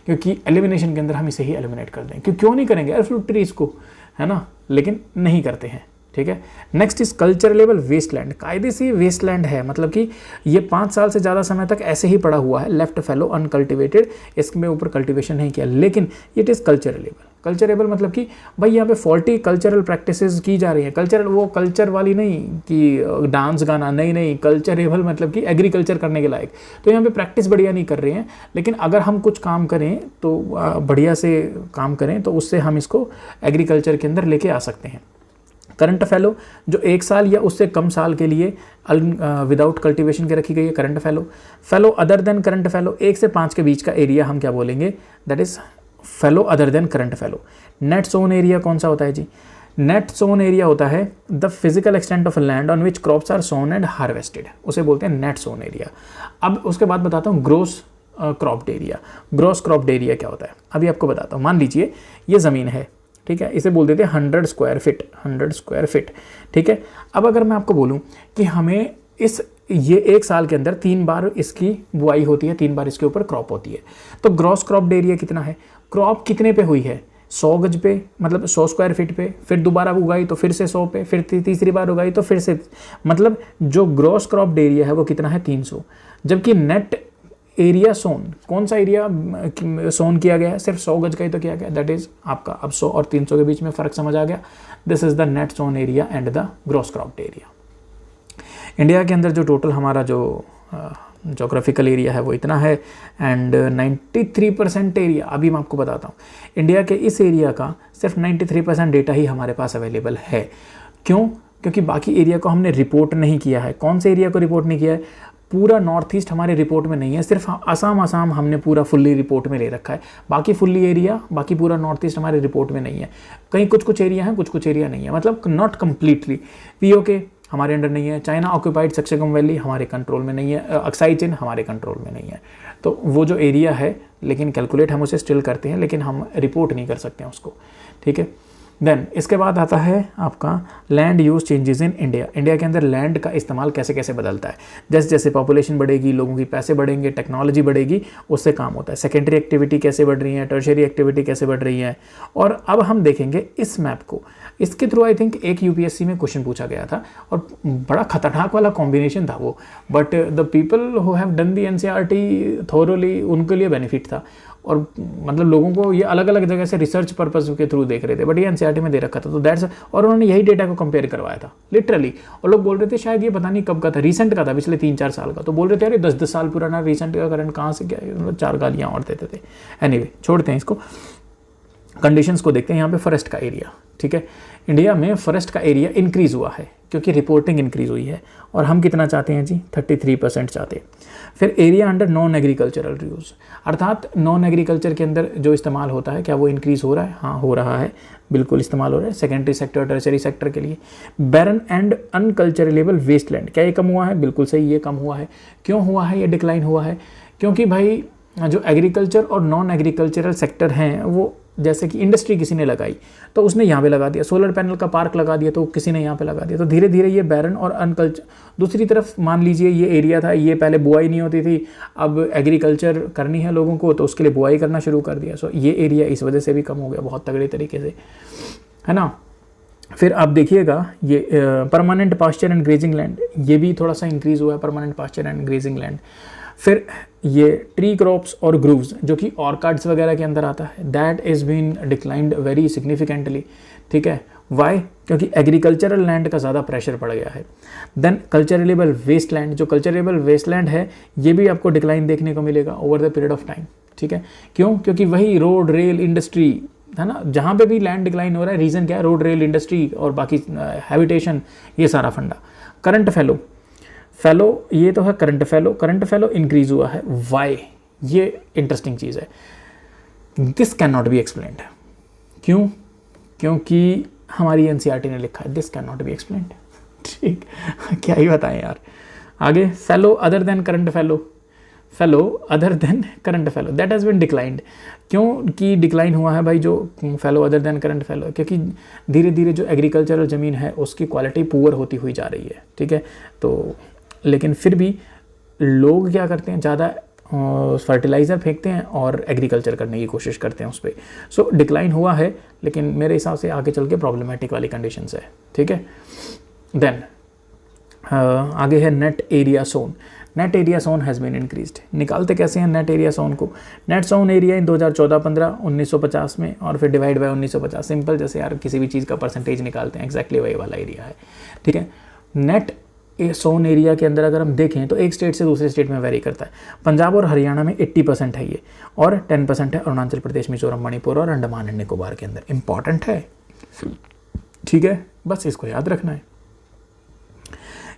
क्योंकि एलिमिनेशन के अंदर हम इसे ही एलिमिनेट कर दें। क्यों नहीं करेंगे यार फ्रूट ट्रीज को, है ना, लेकिन नहीं करते हैं, ठीक है। Next is culturable wasteland. कायदे से वेस्टलैंड है, मतलब कि ये 5 साल से ज़्यादा समय तक ऐसे ही पड़ा हुआ है, लेफ्ट फेलो अनकल्टिवेटेड, इसमें ऊपर कल्टिवेशन नहीं किया, लेकिन इट इज़ कल्चरलेबल। कल्चरेबल मतलब कि भाई यहाँ पे फॉल्टी कल्चरल प्रैक्टिसेस की जा रही हैं। कल्चरल वो कल्चर वाली नहीं कि डांस गाना, नहीं, कल्चरेबल मतलब कि एग्रीकल्चर करने के लायक। तो यहाँ पे प्रैक्टिस बढ़िया नहीं कर रहे हैं, लेकिन अगर हम कुछ काम करें तो बढ़िया से काम करें तो उससे हम इसको एग्रीकल्चर के अंदर लेके आ सकते हैं। करंट फेलो जो 1 साल या उससे कम साल के लिए विदाउट कल्टीवेशन के रखी गई है, current fallow other than current fellow 1 से 5 के बीच का एरिया हम क्या बोलेंगे? That is fellow other than current fellow. Net zone area कौन सा होता है जी? नेट जोन एरिया होता है the physical extent of land on which crops are sown and harvested, उसे बोलते हैं नेट जोन एरिया। अब उसके बाद बताता हूँ gross cropped area. Gross cropped area क्या होता है अभी आपको बताता हूँ। मान लीजिए ये ज़मीन है, ठीक है, इसे बोल देते हैं 100 स्क्वायर फिट, ठीक है। अब अगर मैं आपको बोलूं कि हमें ये 1 साल के अंदर 3 बार इसकी बुआई होती है, 3 बार इसके ऊपर क्रॉप होती है, तो ग्रॉस क्रॉप्ड एरिया कितना है? क्रॉप कितने पे हुई है? 100 गज पे, मतलब 100 स्क्वायर फीट पे, फिर दोबारा उगाई तो फिर से 100 पे, फिर तीसरी बार उगाई तो फिर से, मतलब जो ग्रॉस क्रॉप्ड एरिया है वो कितना है? 300। जबकि नेट एरिया सोन, कौन सा एरिया सोन किया गया है? सिर्फ 100 गज का ही तो किया गया, दैट इज आपका, अब 100 और 300 के बीच में फ़र्क समझ आ गया। This is the net sown area and the gross cropped area. India के अंदर जो टोटल हमारा जो जोग्राफिकल एरिया है वो इतना है, एंड 93% एरिया, अभी मैं आपको बताता हूँ, इंडिया के इस एरिया का सिर्फ 93% डेटा ही हमारे पास अवेलेबल है। क्यों? क्योंकि बाकी एरिया को हमने रिपोर्ट नहीं किया है। कौन से एरिया को रिपोर्ट नहीं किया है? पूरा नॉर्थ ईस्ट हमारे रिपोर्ट में नहीं है, सिर्फ आसाम हमने पूरा फुल्ली रिपोर्ट में ले रखा है, बाकी फुल्ली एरिया, बाकी पूरा नॉर्थ ईस्ट हमारे रिपोर्ट में नहीं है। कहीं कुछ एरिया है, कुछ एरिया नहीं है, मतलब नॉट कम्प्लीटली। पीओके हमारे अंडर नहीं है, चाइना ऑक्यूपाइड सक्सेगम वैली हमारे कंट्रोल में नहीं है, अक्साई चिन हमारे कंट्रोल में नहीं है। तो वो जो एरिया है, लेकिन कैलकुलेट हम उसे स्टिल करते हैं, लेकिन हम रिपोर्ट नहीं कर सकते हैं उसको, ठीक है। देन इसके बाद आता है आपका land use changes in India. India के अंदर लैंड का इस्तेमाल कैसे कैसे बदलता है, जैसे जैसे पॉपुलेशन बढ़ेगी, लोगों की पैसे बढ़ेंगे, टेक्नोलॉजी बढ़ेगी, उससे काम होता है। सेकेंडरी एक्टिविटी कैसे बढ़ रही है, टर्शियरी एक्टिविटी कैसे बढ़ रही है। और अब हम देखेंगे इस मैप को, इसके थ्रू आई थिंक एक यूपीएससी में क्वेश्चन पूछा गया था और बड़ा खतरनाक वाला कॉम्बिनेशन था वो, but the people who have done the NCERT thoroughly, उनके लिए बेनिफिट था। और मतलब लोगों को ये अलग अलग जगह से रिसर्च पर्पस के थ्रू देख रहे थे, बट ये एनसीईआरटी में दे रखा था, तो दैट्स, और उन्होंने यही डेटा को कंपेयर करवाया था लिटरली। और लोग बोल रहे थे शायद ये पता नहीं कब का था, रिसेंट का था, पिछले 3-4 साल का। तो बोल रहे थे अरे 10-10 साल पुराना, रिसेंट का करंट कहाँ से क्या है, मतलब 4 गालियाँ और देते थे। एनीवे छोड़ते हैं इसको, कंडीशंस को देखते हैं। यहाँ पे फॉरेस्ट का एरिया, ठीक है, इंडिया में फॉरेस्ट का एरिया इंक्रीज हुआ है क्योंकि रिपोर्टिंग इंक्रीज हुई है। और हम कितना चाहते हैं जी, 33% चाहते हैं। फिर area under non agricultural use, अर्थात नॉन एग्रीकल्चर के अंदर जो इस्तेमाल होता है, क्या वो इंक्रीज़ हो रहा है? हाँ हो रहा है, बिल्कुल इस्तेमाल हो रहा है सेकेंडरी सेक्टर, टर्शरी सेक्टर के लिए। बैरन एंड अनकल्चरेबल वेस्ट लैंड, क्या ये कम हुआ है? बिल्कुल सही, ये कम हुआ है। क्यों हुआ है ये डिक्लाइन हुआ है? क्योंकि भाई जो एग्रीकल्चर और नॉन एग्रीकल्चरल सेक्टर हैं, वो जैसे कि इंडस्ट्री किसी ने लगाई तो उसने यहाँ पे लगा दिया, सोलर पैनल का पार्क लगा दिया तो किसी ने यहाँ पे लगा दिया, तो धीरे धीरे ये बैरन और अनकल्चर। दूसरी तरफ मान लीजिए ये एरिया था, ये पहले बुआई नहीं होती थी, अब एग्रीकल्चर करनी है लोगों को तो उसके लिए बुआई करना शुरू कर दिया। सो ये एरिया इस वजह से भी कम हो गया बहुत तगड़े तरीके से, है ना। फिर आप देखिएगा ये permanent pasture and grazing land, ये भी थोड़ा सा इंक्रीज़ हुआ है, permanent pasture and grazing land. फिर ये ट्री क्रॉप्स और ग्रूव्स जो कि ऑर्कार्ड्स वगैरह के अंदर आता है, that is been declined very significantly, ठीक है। वाई? क्योंकि एग्रीकल्चरल लैंड का ज़्यादा प्रेशर पड़ गया है। देन कल्चरेबल वेस्ट लैंड, जो कल्चरेबल वेस्ट लैंड है ये भी आपको डिक्लाइन देखने को मिलेगा over the period of time, ठीक है। क्यों? क्योंकि वही रोड रेल इंडस्ट्री है ना, जहाँ पे भी लैंड डिक्लाइन हो रहा है, रीज़न क्या है? रोड रेल इंडस्ट्री और बाकी हैबिटेशन, ये सारा फंडा। करंट फेलो ये तो है करंट फेलो इंक्रीज हुआ है। वाई? ये इंटरेस्टिंग चीज़ है, this can not be explained. क्यों? क्योंकि हमारी एनसीईआरटी ने लिखा है this can not be explained, ठीक, क्या ही बताएं यार। आगे fallow other than current fallow other than current fallow that has been declined. क्यों कि डिक्लाइन हुआ है भाई जो fallow other than current fallow? क्योंकि धीरे धीरे जो एग्रीकल्चरल ज़मीन है उसकी क्वालिटी पुअर होती हुई जा रही है, ठीक है। तो लेकिन फिर भी लोग क्या करते हैं, ज़्यादा फर्टिलाइज़र फेंकते हैं और एग्रीकल्चर करने की कोशिश करते हैं उस पर। सो डिक्लाइन हुआ है, लेकिन मेरे हिसाब से आगे चल के प्रॉब्लमेटिक वाली कंडीशंस है, ठीक है। देन आगे है net area sown. Net area sown has been increased. निकालते कैसे हैं नेट एरिया सोन को? नेट सोन एरिया इन 2014-15 1950 में, और फिर डिवाइड बाय 1950। सिंपल, जैसे यार किसी भी चीज़ का परसेंटेज निकालते हैं, एक्जैक्टली वही वाला एरिया है, ठीक है। नेट सोन एरिया के अंदर अगर हम देखें तो एक स्टेट से दूसरे स्टेट में वेरी करता है। पंजाब और हरियाणा में 80% है ये, और 10% है अरुणाचल प्रदेश, मिजोरम, मणिपुर और अंडमान एंड निकोबार के अंदर। इंपॉर्टेंट है, ठीक है, बस इसको याद रखना है।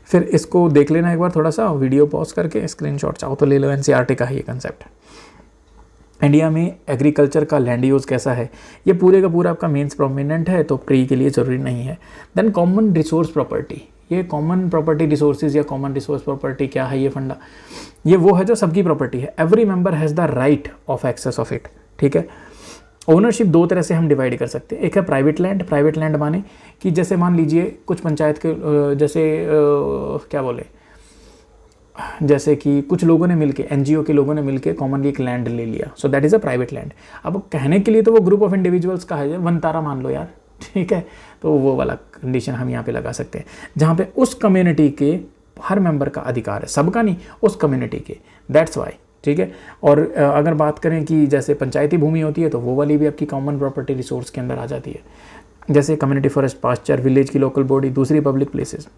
फिर इसको देख लेना एक बार, थोड़ा सा वीडियो पॉज करके, स्क्रीनशॉट चाहो तो ले लो, एनसीईआरटी का है ये कंसेप्ट। इंडिया में एग्रीकल्चर का लैंड यूज़ कैसा है, ये पूरे का पूरा आपका मेंस प्रोमिनेंट है, तो प्री के लिए ज़रूरी नहीं है। देन कॉमन रिसोर्स प्रॉपर्टी, ये कॉमन प्रॉपर्टी रिसोर्सेज या कॉमन रिसोर्स प्रॉपर्टी क्या है? ये फंडा, ये वो है जो सबकी प्रॉपर्टी है। Every member has the right of access of it, ठीक है। ओनरशिप दो तरह से हम डिवाइड कर सकते हैं। एक है प्राइवेट लैंड माने कि जैसे मान लीजिए कुछ पंचायत के जैसे क्या बोले, जैसे कि कुछ लोगों ने मिलके, एनजीओ के लोगों ने मिलके कॉमनली एक लैंड ले लिया, सो that is a private land. अब कहने के लिए तो वो ग्रुप ऑफ इंडिविजुअल्स का है, वनतारा मान लो यार, ठीक है। तो वो वाला कंडीशन हम यहाँ पे लगा सकते हैं, जहाँ पे उस कम्युनिटी के हर मेंबर का अधिकार है, सबका नहीं, उस कम्युनिटी के, दैट्स वाई, ठीक है। और अगर बात करें कि जैसे पंचायती भूमि होती है तो वो वाली भी आपकी कॉमन प्रॉपर्टी रिसोर्स के अंदर आ जाती है, जैसे कम्युनिटी फॉरेस्ट, पास्चर, विलेज की लोकल बॉडी, दूसरी पब्लिक प्लेसेस।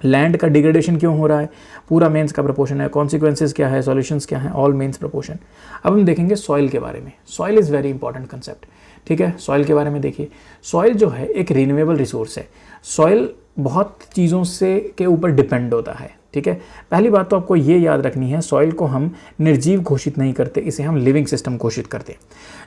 लैंड का डिग्रेडेशन क्यों हो रहा है? पूरा मेंस का प्रोपोर्शन है, कॉन्सिक्वेंसेस क्या है, सॉल्यूशंस क्या है, ऑल मेंस प्रोपोर्शन। अब हम देखेंगे सॉइल के बारे में। Soil is very important concept, ठीक है। सॉइल के बारे में देखिए, सॉइल जो है एक रिन्यूएबल रिसोर्स है। सॉइल बहुत चीज़ों से के ऊपर डिपेंड होता है, ठीक है। पहली बात तो आपको ये याद रखनी है, सॉइल को हम निर्जीव घोषित नहीं करते, इसे हम लिविंग सिस्टम घोषित करते हैं।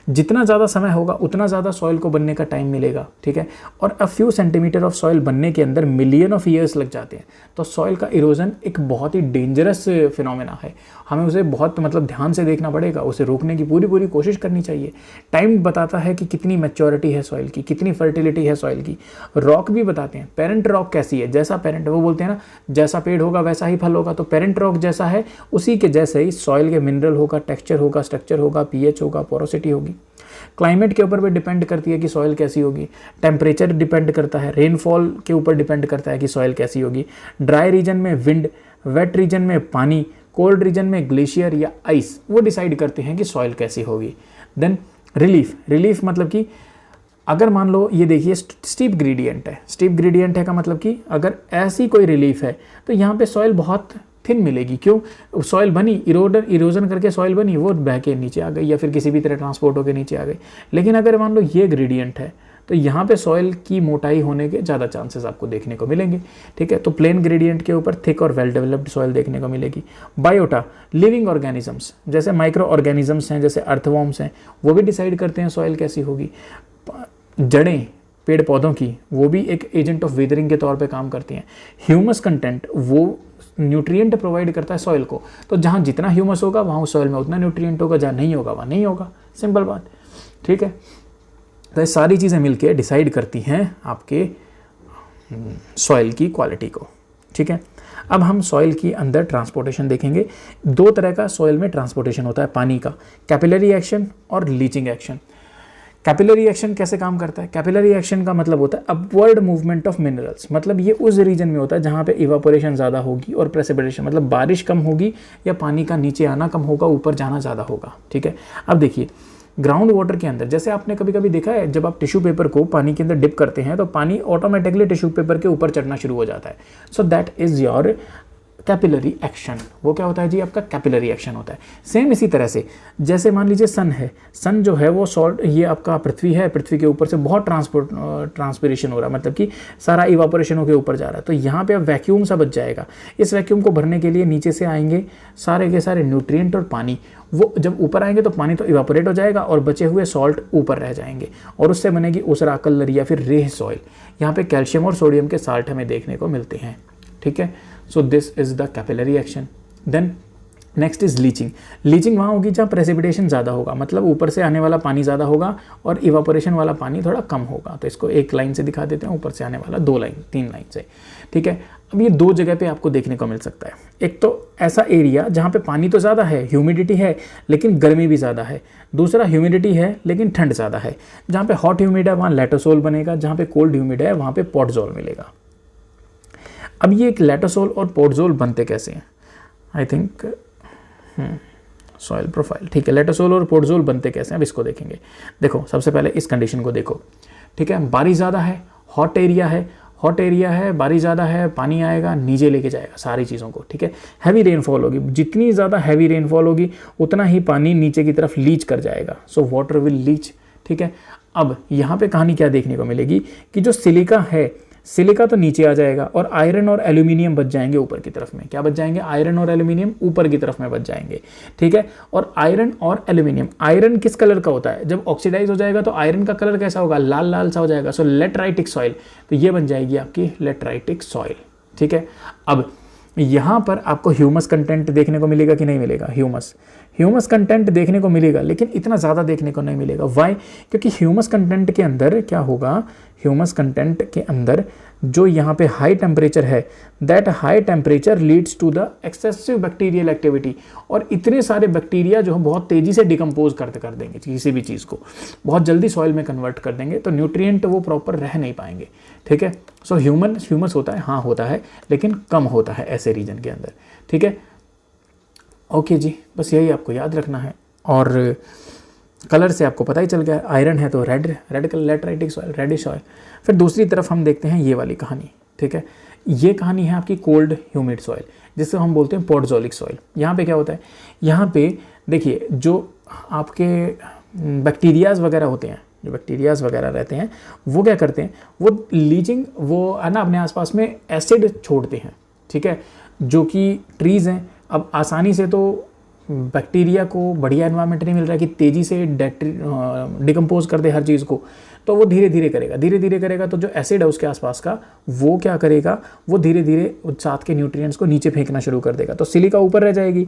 जितना ज़्यादा समय होगा उतना ज़्यादा सॉइल को बनने का टाइम मिलेगा, ठीक है। और a few centimetre of soil बनने के अंदर मिलियन ऑफ ईयर्स लग जाते हैं। तो सॉइल का इरोजन एक बहुत ही डेंजरस फिनोमेना है, हमें उसे बहुत ध्यान से देखना पड़ेगा, उसे रोकने की पूरी कोशिश करनी चाहिए। टाइम बताता है कि कितनी मैच्योरिटी है सॉइल की, कितनी फर्टिलिटी है सॉइल की। रॉक भी बताते हैं, पेरेंट रॉक कैसी है, जैसा पेरेंट, वो बोलते हैं ना जैसा पेड़ होगा वैसा ही फल होगा, तो पेरेंट रॉक जैसा है उसी के जैसे ही सॉइल के मिनरल होगा, टेक्सचर होगा, स्ट्रक्चर होगा, पीएच होगा, पोरोसिटी होगी। क्लाइमेट के ऊपर भी डिपेंड करती है कि सॉइल कैसी होगी। टेम्परेचर डिपेंड करता है, रेनफॉल के ऊपर डिपेंड करता है कि सॉइल कैसी होगी। ड्राई रीजन में विंड, वेट रीजन में पानी, कोल्ड रीजन में ग्लेशियर या आइस, वो डिसाइड करते हैं कि सॉइल कैसी होगी। देन रिलीफ मतलब कि अगर मान लो ये देखिए स्टीप ग्रेडियंट है, स्टीप ग्रेडियंट है का मतलब कि अगर ऐसी कोई रिलीफ है तो यहाँ पे सॉइल बहुत थिन मिलेगी। क्यों? सॉइल बनी, इरोजन करके सॉइल बनी, वो बह के नीचे आ गई या फिर किसी भी तरह ट्रांसपोर्ट होकर नीचे आ गई। लेकिन अगर मान लो ये ग्रेडियंट है तो यहाँ पे सॉइल की मोटाई होने के ज़्यादा चांसेस आपको देखने को मिलेंगे, ठीक है। तो प्लेन ग्रेडियंट के ऊपर थिक और वेल डेवलप्ड सॉइल देखने को मिलेगी। बायोटा, लिविंग ऑर्गेनिजम्स, जैसे माइक्रो ऑर्गेनिजम्स हैं, जैसे अर्थवॉर्म्स हैं, वो भी डिसाइड करते हैं सॉइल कैसी होगी। जड़ें पेड़ पौधों की, वो भी एक एजेंट ऑफ वेदरिंग के तौर पे काम करती हैं। ह्यूमस कंटेंट, वो न्यूट्रिएंट प्रोवाइड करता है सॉइल को, तो जहाँ जितना ह्यूमस होगा वहाँ उस सॉइल में उतना न्यूट्रिएंट होगा, जहाँ नहीं होगा वहाँ नहीं होगा, सिंपल बात, ठीक है। तो ये सारी चीज़ें मिलके डिसाइड करती हैं आपके सॉइल की क्वालिटी को, ठीक है। अब हम सॉइल की अंदर ट्रांसपोर्टेशन देखेंगे। दो तरह का सॉइल में ट्रांसपोर्टेशन होता है पानी का, कैपिलरी एक्शन और लीचिंग एक्शन। कैपिलरी एक्शन कैसे काम करता है? कैपिलरी एक्शन का मतलब होता है अपवर्ड मूवमेंट ऑफ मिनरल्स, मतलब ये उस रीजन में होता है जहाँ पे इवापोरेशन ज़्यादा होगी और प्रेसिपिटेशन मतलब बारिश कम होगी या पानी का नीचे आना कम होगा, ऊपर जाना ज़्यादा होगा, ठीक है। अब देखिए ग्राउंड वाटर के अंदर, जैसे आपने कभी कभी देखा है जब आप टिश्यू पेपर को पानी के अंदर डिप करते हैं तो पानी ऑटोमेटिकली टिश्यू पेपर के ऊपर चढ़ना शुरू हो जाता है। So that is your capillary action. वो क्या होता है जी? आपका कैपिलरी एक्शन होता है। सेम इसी तरह से जैसे मान लीजिए सन है, सन जो है वो सॉल्ट, ये आपका पृथ्वी है, पृथ्वी के ऊपर से बहुत ट्रांसपिरेशन हो रहा है, मतलब कि सारा इवापोरेशन होकर ऊपर जा रहा है, तो यहाँ पे अब वैक्यूम सा बच जाएगा। इस वैक्यूम को भरने के लिए नीचे से आएंगे सारे के सारे न्यूट्रिएंट और पानी, वो जब ऊपर आएंगे तो पानी तो इवापोरेट हो जाएगा और बचे हुए सॉल्ट ऊपर रह जाएंगे और उससे बनेगी ऊसरा कलर या फिर रेह सॉइल। यहाँ पे कैल्शियम और सोडियम के साल्ट हमें देखने को मिलते हैं, ठीक है। So this is the capillary action. Then next is leaching. Leaching वहाँ होगी जहाँ प्रेसिपिटेशन ज़्यादा होगा, मतलब ऊपर से आने वाला पानी ज़्यादा होगा और इवापोरेशन वाला पानी थोड़ा कम होगा। तो इसको एक लाइन से दिखा देते हैं, ऊपर से आने वाला 2 लाइन 3 लाइन से, ठीक है। अब ये 2 जगह पे आपको देखने को मिल सकता है। एक तो ऐसा एरिया जहाँ पे पानी तो ज़्यादा है, ह्यूमिडिटी है लेकिन गर्मी भी ज़्यादा है। दूसरा ह्यूमिडिटी है लेकिन ठंड ज़्यादा है। जहाँ पे हॉट ह्यूमिड है वहाँ लेटोसोल बनेगा, जहाँ पे कोल्ड ह्यूमिड है वहाँ पे पोटजोल मिलेगा। अब ये लेटोसोल और पोटजोल बनते कैसे हैं? आई थिंक सॉइल प्रोफाइल, ठीक है। लेटोसोल और पोटजोल बनते कैसे हैं अब इसको देखेंगे। देखो सबसे पहले इस कंडीशन को देखो, ठीक है। बारिश ज़्यादा है, हॉट एरिया है, बारिश ज़्यादा है, पानी आएगा नीचे लेके जाएगा सारी चीज़ों को, ठीक है। हैवी रेनफॉल होगी, जितनी ज़्यादा हैवी रेनफॉल होगी उतना ही पानी नीचे की तरफ लीच कर जाएगा। सो वाटर विल लीच, ठीक है। अब यहाँ पे कहानी क्या देखने को मिलेगी कि जो सिलिका है, सिलिका तो नीचे आ जाएगा और आयरन और एल्यूमिनियम बच जाएंगे ऊपर की तरफ में। क्या बच जाएंगे? आयरन और एल्यूमिनियम ऊपर की तरफ में बच जाएंगे, ठीक है। और आयरन और एल्यूमिनियम, आयरन किस कलर का होता है? जब ऑक्सीडाइज हो जाएगा तो आयरन का कलर कैसा होगा? लाल लाल सा हो जाएगा। सो लेटराइटिक सॉइल, तो ये बन जाएगी आपकी लेटराइटिक सॉइल, ठीक है। अब यहाँ पर आपको ह्यूमस कंटेंट देखने को मिलेगा कि नहीं मिलेगा? ह्यूमस कंटेंट देखने को मिलेगा लेकिन इतना ज़्यादा देखने को नहीं मिलेगा। वाई? क्योंकि ह्यूमस कंटेंट के अंदर क्या होगा, ह्यूमस कंटेंट के अंदर जो यहाँ पे हाई टेम्परेचर है, that high temperature leads to the excessive bacterial activity, और इतने सारे बैक्टीरिया जो बहुत तेज़ी से डिकम्पोज कर देंगे किसी भी चीज़ को, बहुत जल्दी सॉइल में कन्वर्ट कर देंगे, तो न्यूट्रिएंट वो प्रॉपर रह नहीं पाएंगे, ठीक है। सो ह्यूमस होता है, हाँ होता है, लेकिन कम होता है ऐसे रीजन के अंदर, ठीक है। ओके जी, बस यही आपको याद रखना है। और कलर से आपको पता ही चल गया, आयरन है तो red colour, lateritic soil, reddish soil. फिर दूसरी तरफ हम देखते हैं ये वाली कहानी, ठीक है। ये कहानी है आपकी कोल्ड ह्यूमिड सॉइल, जिससे हम बोलते हैं पोटजोलिक सॉइल। यहाँ पे क्या होता है? यहाँ पे देखिए जो आपके बैक्टीरियाज़ वगैरह होते हैं, जो बैक्टीरियाज़ वगैरह रहते हैं, वो क्या करते हैं? वो लीचिंग, वो है ना, अपने आसपास में एसिड छोड़ते हैं, ठीक है। जो कि ट्रीज़ हैं, अब आसानी से तो बैक्टीरिया को बढ़िया एनवायरनमेंट नहीं मिल रहा है कि तेज़ी से डिकम्पोज कर दे हर चीज़ को, तो वो धीरे धीरे करेगा, धीरे धीरे करेगा। तो जो एसिड है उसके आसपास का, वो क्या करेगा, वो धीरे धीरे साथ के न्यूट्रिएंट्स को नीचे फेंकना शुरू कर देगा, तो सिलिका ऊपर रह जाएगी।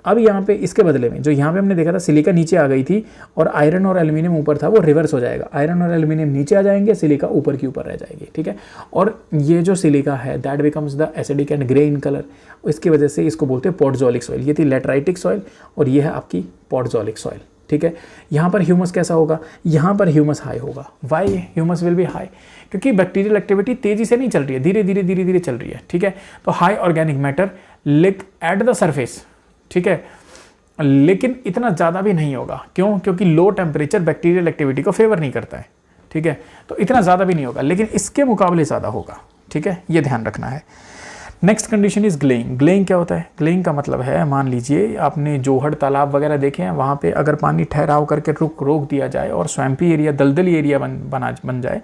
अब यहाँ पे इसके बदले में जो यहाँ पे हमने देखा था सिलिका नीचे आ गई थी और आयरन और एल्यूमिनियम ऊपर था, वो रिवर्स हो जाएगा, आयरन और एल्यूमिनियम नीचे आ जाएंगे, सिलिका ऊपर की ऊपर रह जाएगी, ठीक है। और ये जो सिलिका है that becomes the acidic and grey in colour, इसकी वजह से इसको बोलते हैं पोर्टजोलिक सॉइल। ये थी लेटराइटिक सॉइल और ये है आपकी पोर्टजोलिक सॉइल, ठीक है। यहाँ पर ह्यूमस कैसा होगा, यहाँ पर ह्यूमस हाई होगा। Why humus will be high, क्योंकि बैक्टीरियल एक्टिविटी तेजी से नहीं चल रही है, धीरे धीरे चल रही है, ठीक है। तो high organic matter lick at the surface, ठीक है, लेकिन इतना ज़्यादा भी नहीं होगा। क्यों? क्योंकि लो टेम्परेचर बैक्टीरियल एक्टिविटी को फेवर नहीं करता है, ठीक है। तो इतना ज़्यादा भी नहीं होगा, लेकिन इसके मुकाबले ज़्यादा होगा, ठीक है, ये ध्यान रखना है। Next condition is gleying. Gleying क्या होता है? ग्लेइंग का मतलब है, मान लीजिए आपने जोहड़ तालाब वगैरह देखे हैं, वहाँ पे अगर पानी ठहराव करके रोक दिया जाए और स्वैम्पी एरिया, दलदली एरिया बन जाए,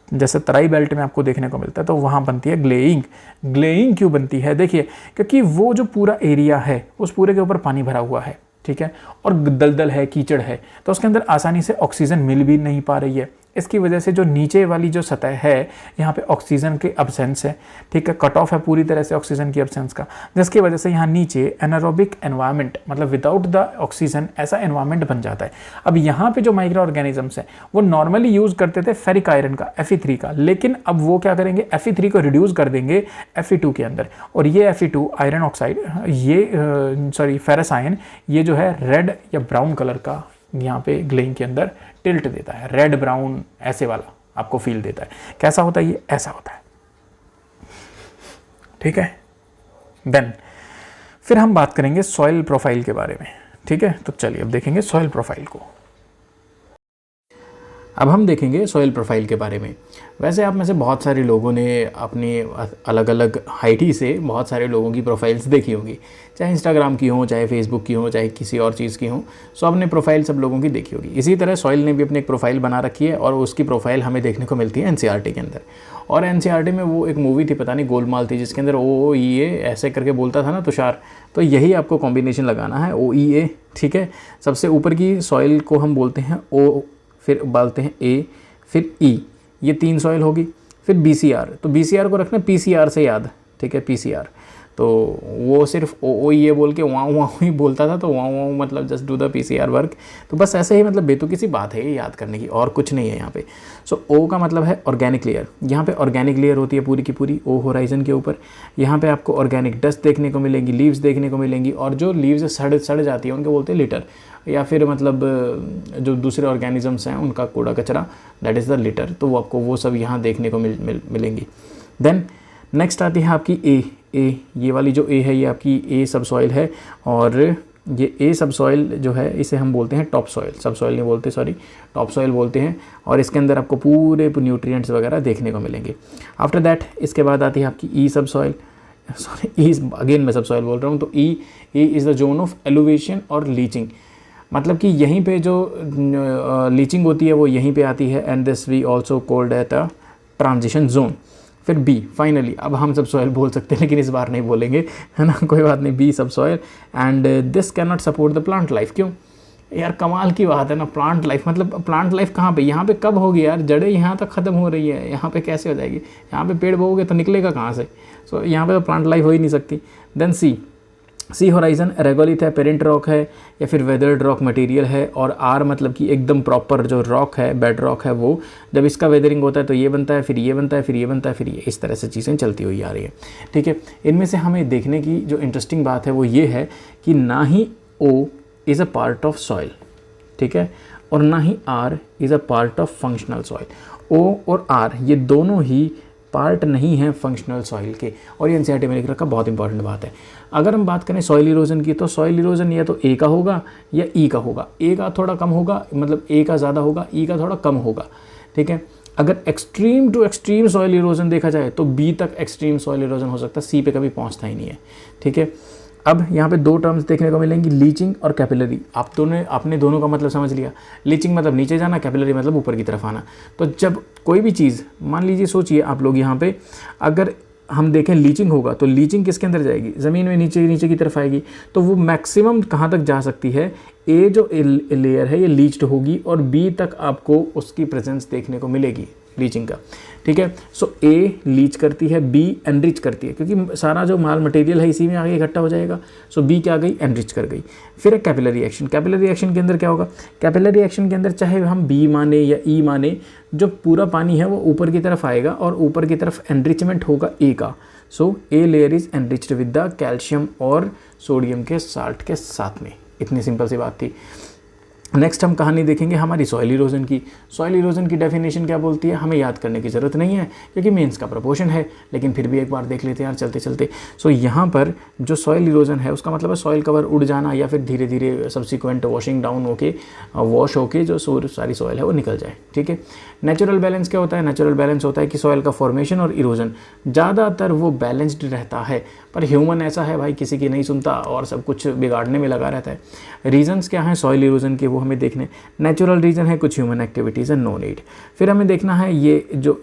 जैसे तराई बेल्ट में आपको देखने को मिलता है, तो वहाँ बनती है ग्लेइंग। ग्लेइंग क्यों बनती है? देखिए, क्योंकि वो जो पूरा एरिया है उस पूरे के ऊपर पानी भरा हुआ है, ठीक है, और दलदल है, कीचड़ है, तो उसके अंदर आसानी से ऑक्सीजन मिल भी नहीं पा रही है। इसकी वजह से जो नीचे वाली जो सतह है यहाँ पे ऑक्सीजन के अब्सेंस है, ठीक है, कट ऑफ है पूरी तरह से ऑक्सीजन की अब्सेंस का, जिसकी वजह से यहाँ नीचे एनारोबिक एनवायरनमेंट, मतलब विदाउट द ऑक्सीजन ऐसा एनवायरनमेंट बन जाता है। अब यहाँ पे जो माइक्रो ऑर्गेनिजम्स हैं वो नॉर्मली यूज करते थे फेरिक आयरन का, Fe3 का, लेकिन अब वो क्या करेंगे, Fe3 को रिड्यूस कर देंगे Fe2 के अंदर, और ये Fe2 आयरन ऑक्साइड, ये फेरस आयन, ये जो है रेड या ब्राउन कलर का यहाँ पे ग्लेइंग के अंदर टिल्ट देता है, रेड ब्राउन ऐसे वाला आपको फील देता है। कैसा होता है ये? ऐसा होता है, ठीक है। देन फिर हम बात करेंगे सॉइल प्रोफाइल के बारे में, ठीक है। तो चलिए अब देखेंगे सॉइल प्रोफाइल को। अब हम देखेंगे सॉइल प्रोफाइल के बारे में। वैसे आप में से बहुत सारे लोगों ने अपने अलग अलग हाइट से बहुत सारे लोगों की प्रोफाइल्स देखी होंगी, चाहे इंस्टाग्राम की हो, चाहे फेसबुक की हो, चाहे किसी और चीज़ की हो, सो आपने प्रोफाइल सब लोगों की देखी होगी। इसी तरह सॉइल ने भी अपनी एक प्रोफाइल बना रखी है और उसकी प्रोफाइल हमें देखने को मिलती है NCERT के अंदर। और NCERT में वो एक मूवी थी, पता नहीं गोलमाल थी, जिसके अंदर OEA ऐसे करके बोलता था ना तुषार, तो यही आपको कॉम्बिनेशन लगाना है, OEA, ठीक है। सबसे ऊपर की सॉइल को हम बोलते हैं O, फिर बोलते हैं A, फिर E, ये 3 सॉइल होगी। फिर BCR, तो BCR को रखना PCR से याद, ठीक है, PCR। तो वो सिर्फ OEA बोल के वहाँ वहाँ ही बोलता था, तो वहाँ वहाँ मतलब just do the PCR work. तो बस ऐसे ही, मतलब बेतुकी सी बात है ये याद करने की, और कुछ नहीं है यहाँ पे। सो O का मतलब है ऑर्गेनिक लेयर। यहाँ पे ऑर्गेनिक लेयर होती है पूरी की पूरी O होराइजन के ऊपर। यहाँ पे आपको ऑर्गेनिक डस्ट देखने को मिलेंगी, लीव्स देखने को मिलेंगी, और जो लीव्स सड़ जाती है उनको बोलते हैं लिटर, या फिर मतलब जो दूसरे ऑर्गेनिजम्स हैं उनका कूड़ा कचरा, दैट इज़ द लिटर। तो वो आपको वो सब यहाँ देखने को मिलेंगी। देन नेक्स्ट आती है आपकी ए, ये वाली जो ए है ये आपकी ए सब सॉइल है, और ये ए सब सॉइल जो है इसे हम बोलते हैं टॉप सॉइल, सब सॉइल नहीं बोलते, सॉरी, टॉप सॉइल बोलते हैं। और इसके अंदर आपको पूरे न्यूट्रिएंट्स वगैरह देखने को मिलेंगे। आफ्टर दैट इसके बाद आती है आपकी ई सब सॉइल, सॉरी ई अगेन मैं सब सॉइल बोल रहा हूँ। तो E is the zone of एलोवेशन और लीचिंग, मतलब कि यहीं पे जो लीचिंग होती है वो यहीं पे आती है, and this we also called at a transition zone. फिर बी, फाइनली अब हम सब सॉइल बोल सकते हैं, लेकिन इस बार नहीं बोलेंगे, है ना, कोई बात नहीं। बी सब soil, and this can not support the plant life. क्यों यार, कमाल की बात है ना, प्लांट लाइफ, मतलब प्लांट लाइफ कहाँ पे, यहाँ पे कब होगी यार, जड़ें यहाँ तक ख़त्म हो रही है, यहाँ पे कैसे हो जाएगी, यहाँ पे पेड़ बोओगे तो निकलेगा कहाँ से। सो यहाँ पे तो प्लांट लाइफ हो ही नहीं सकती। देन सी होराइजन रेगोलिथ है, पेरेंट रॉक है, या फिर वेदर्ड रॉक मटेरियल है। और आर मतलब कि एकदम प्रॉपर जो रॉक है, बेड रॉक है, वो जब इसका वेदरिंग होता है तो ये बनता है, फिर ये बनता है, फिर ये बनता है, फिर ये, इस तरह से चीज़ें चलती हुई आ रही है, ठीक है। इनमें से हमें देखने की जो इंटरेस्टिंग बात है वो ये है कि ना ही O is a part of soil, ठीक है, और ना ही R is a part of functional soil. O और R ये दोनों ही पार्ट नहीं है फंक्शनल सॉइल के, और ये NCERT में लिख रखा बहुत इंपॉर्टेंट बात है। अगर हम बात करें सॉइल इरोजन की, तो सॉइल इरोजन या तो ए का होगा या ई का होगा। ए का थोड़ा कम होगा, मतलब ए का ज़्यादा होगा, ई का थोड़ा कम होगा, ठीक है। अगर extreme to extreme soil erosion देखा जाए तो बी तक एक्सट्रीम सॉइल इरोजन हो सकता है, सी पे कभी पहुंचता ही नहीं है, ठीक है। अब यहाँ पे 2 टर्म्स देखने को मिलेंगी, लीचिंग और कैपिलरी। आपने दोनों का मतलब समझ लिया। लीचिंग मतलब नीचे जाना, कैपिलरी मतलब ऊपर की तरफ आना। तो जब कोई भी चीज़, मान लीजिए, सोचिए आप लोग यहाँ पे, अगर हम देखें लीचिंग होगा तो लीचिंग किसके अंदर जाएगी, ज़मीन में नीचे नीचे की तरफ आएगी। तो वो मैक्सिमम कहाँ तक जा सकती है, ए जो लेयर है ये लीच्ड होगी और बी तक आपको उसकी प्रेजेंस देखने को मिलेगी लीचिंग का, ठीक है। सो ए लीच करती है, बी एनरिच करती है, क्योंकि सारा जो माल मटेरियल है इसी में आगे इकट्ठा हो जाएगा। सो बी क्या गई, एनरिच कर गई। फिर एक कैपिलरी एक्शन, कैपिलरी एक्शन के अंदर क्या होगा, कैपिलरी एक्शन के अंदर चाहे हम बी माने या ई माने, जो पूरा पानी है वो ऊपर की तरफ आएगा और ऊपर की तरफ एनरिचमेंट होगा ए का। So A layer is enriched with the calcium और सोडियम के साल्ट के साथ में। इतनी सिंपल सी बात थी। नेक्स्ट हम कहानी देखेंगे हमारी सॉइल इरोजन की। सॉइल इरोजन की डेफिनेशन क्या बोलती है, हमें याद करने की ज़रूरत नहीं है क्योंकि मेंस का प्रपोर्शन है, लेकिन फिर भी एक बार देख लेते हैं यार चलते चलते। सो यहाँ पर जो सॉइल इरोजन है उसका मतलब है सॉइल कवर उड़ जाना या फिर धीरे धीरे सब्सिक्वेंट वॉशिंग डाउन होके वॉश होके जो सारी सॉइल है वो निकल जाए, ठीक है। नेचुरल बैलेंस क्या होता है, नेचुरल बैलेंस होता है कि सॉइल का फॉर्मेशन और इरोजन ज़्यादातर वो बैलेंस्ड रहता है, पर ह्यूमन ऐसा है भाई किसी की नहीं सुनता और सब कुछ बिगाड़ने में लगा रहता है। रीजंस क्या हैं सॉइल इरोजन के वो हमें देखने, नेचुरल रीजन है कुछ human activities and no need. फिर हमें देखना है ये जो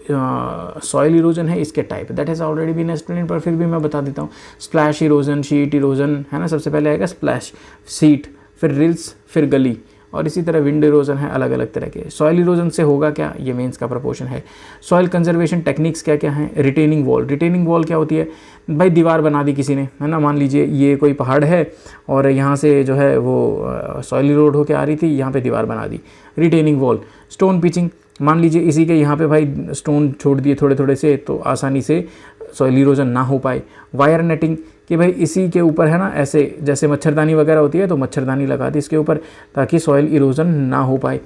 सॉइल इरोजन है इसके type, that has already been explained, पर फिर भी मैं बता देता हूँ। स्प्लैश इरोजन, शीट इरोजन है ना, सबसे पहले आएगा स्प्लैश, सीट, फिर रिल्स, फिर गली, और इसी तरह विंड इरोजन है, अलग अलग तरह के। सॉइल इरोजन से होगा क्या, ये मेंस का प्रपोर्शन है। सॉइल कंजर्वेशन टेक्निक्स क्या क्या हैं, रिटेनिंग वॉल, रिटेनिंग वॉल क्या होती है भाई, दीवार बना दी किसी ने, है ना, मान लीजिए ये कोई पहाड़ है और यहाँ से जो है वो सॉइल इरोड होकर आ रही थी, यहाँ पे दीवार बना दी, रिटेनिंग वॉल। स्टोन पिचिंग, मान लीजिए इसी के यहाँ पे भाई स्टोन छोड़ दिए थोड़े थोड़े से तो आसानी से सॉइल इरोजन ना हो पाए। वायर नेटिंग, कि भाई इसी के ऊपर है ना ऐसे जैसे मच्छरदानी वगैरह होती है तो मच्छरदानी लगा दी इसके ऊपर ताकि सॉइल इरोजन ना हो पाए,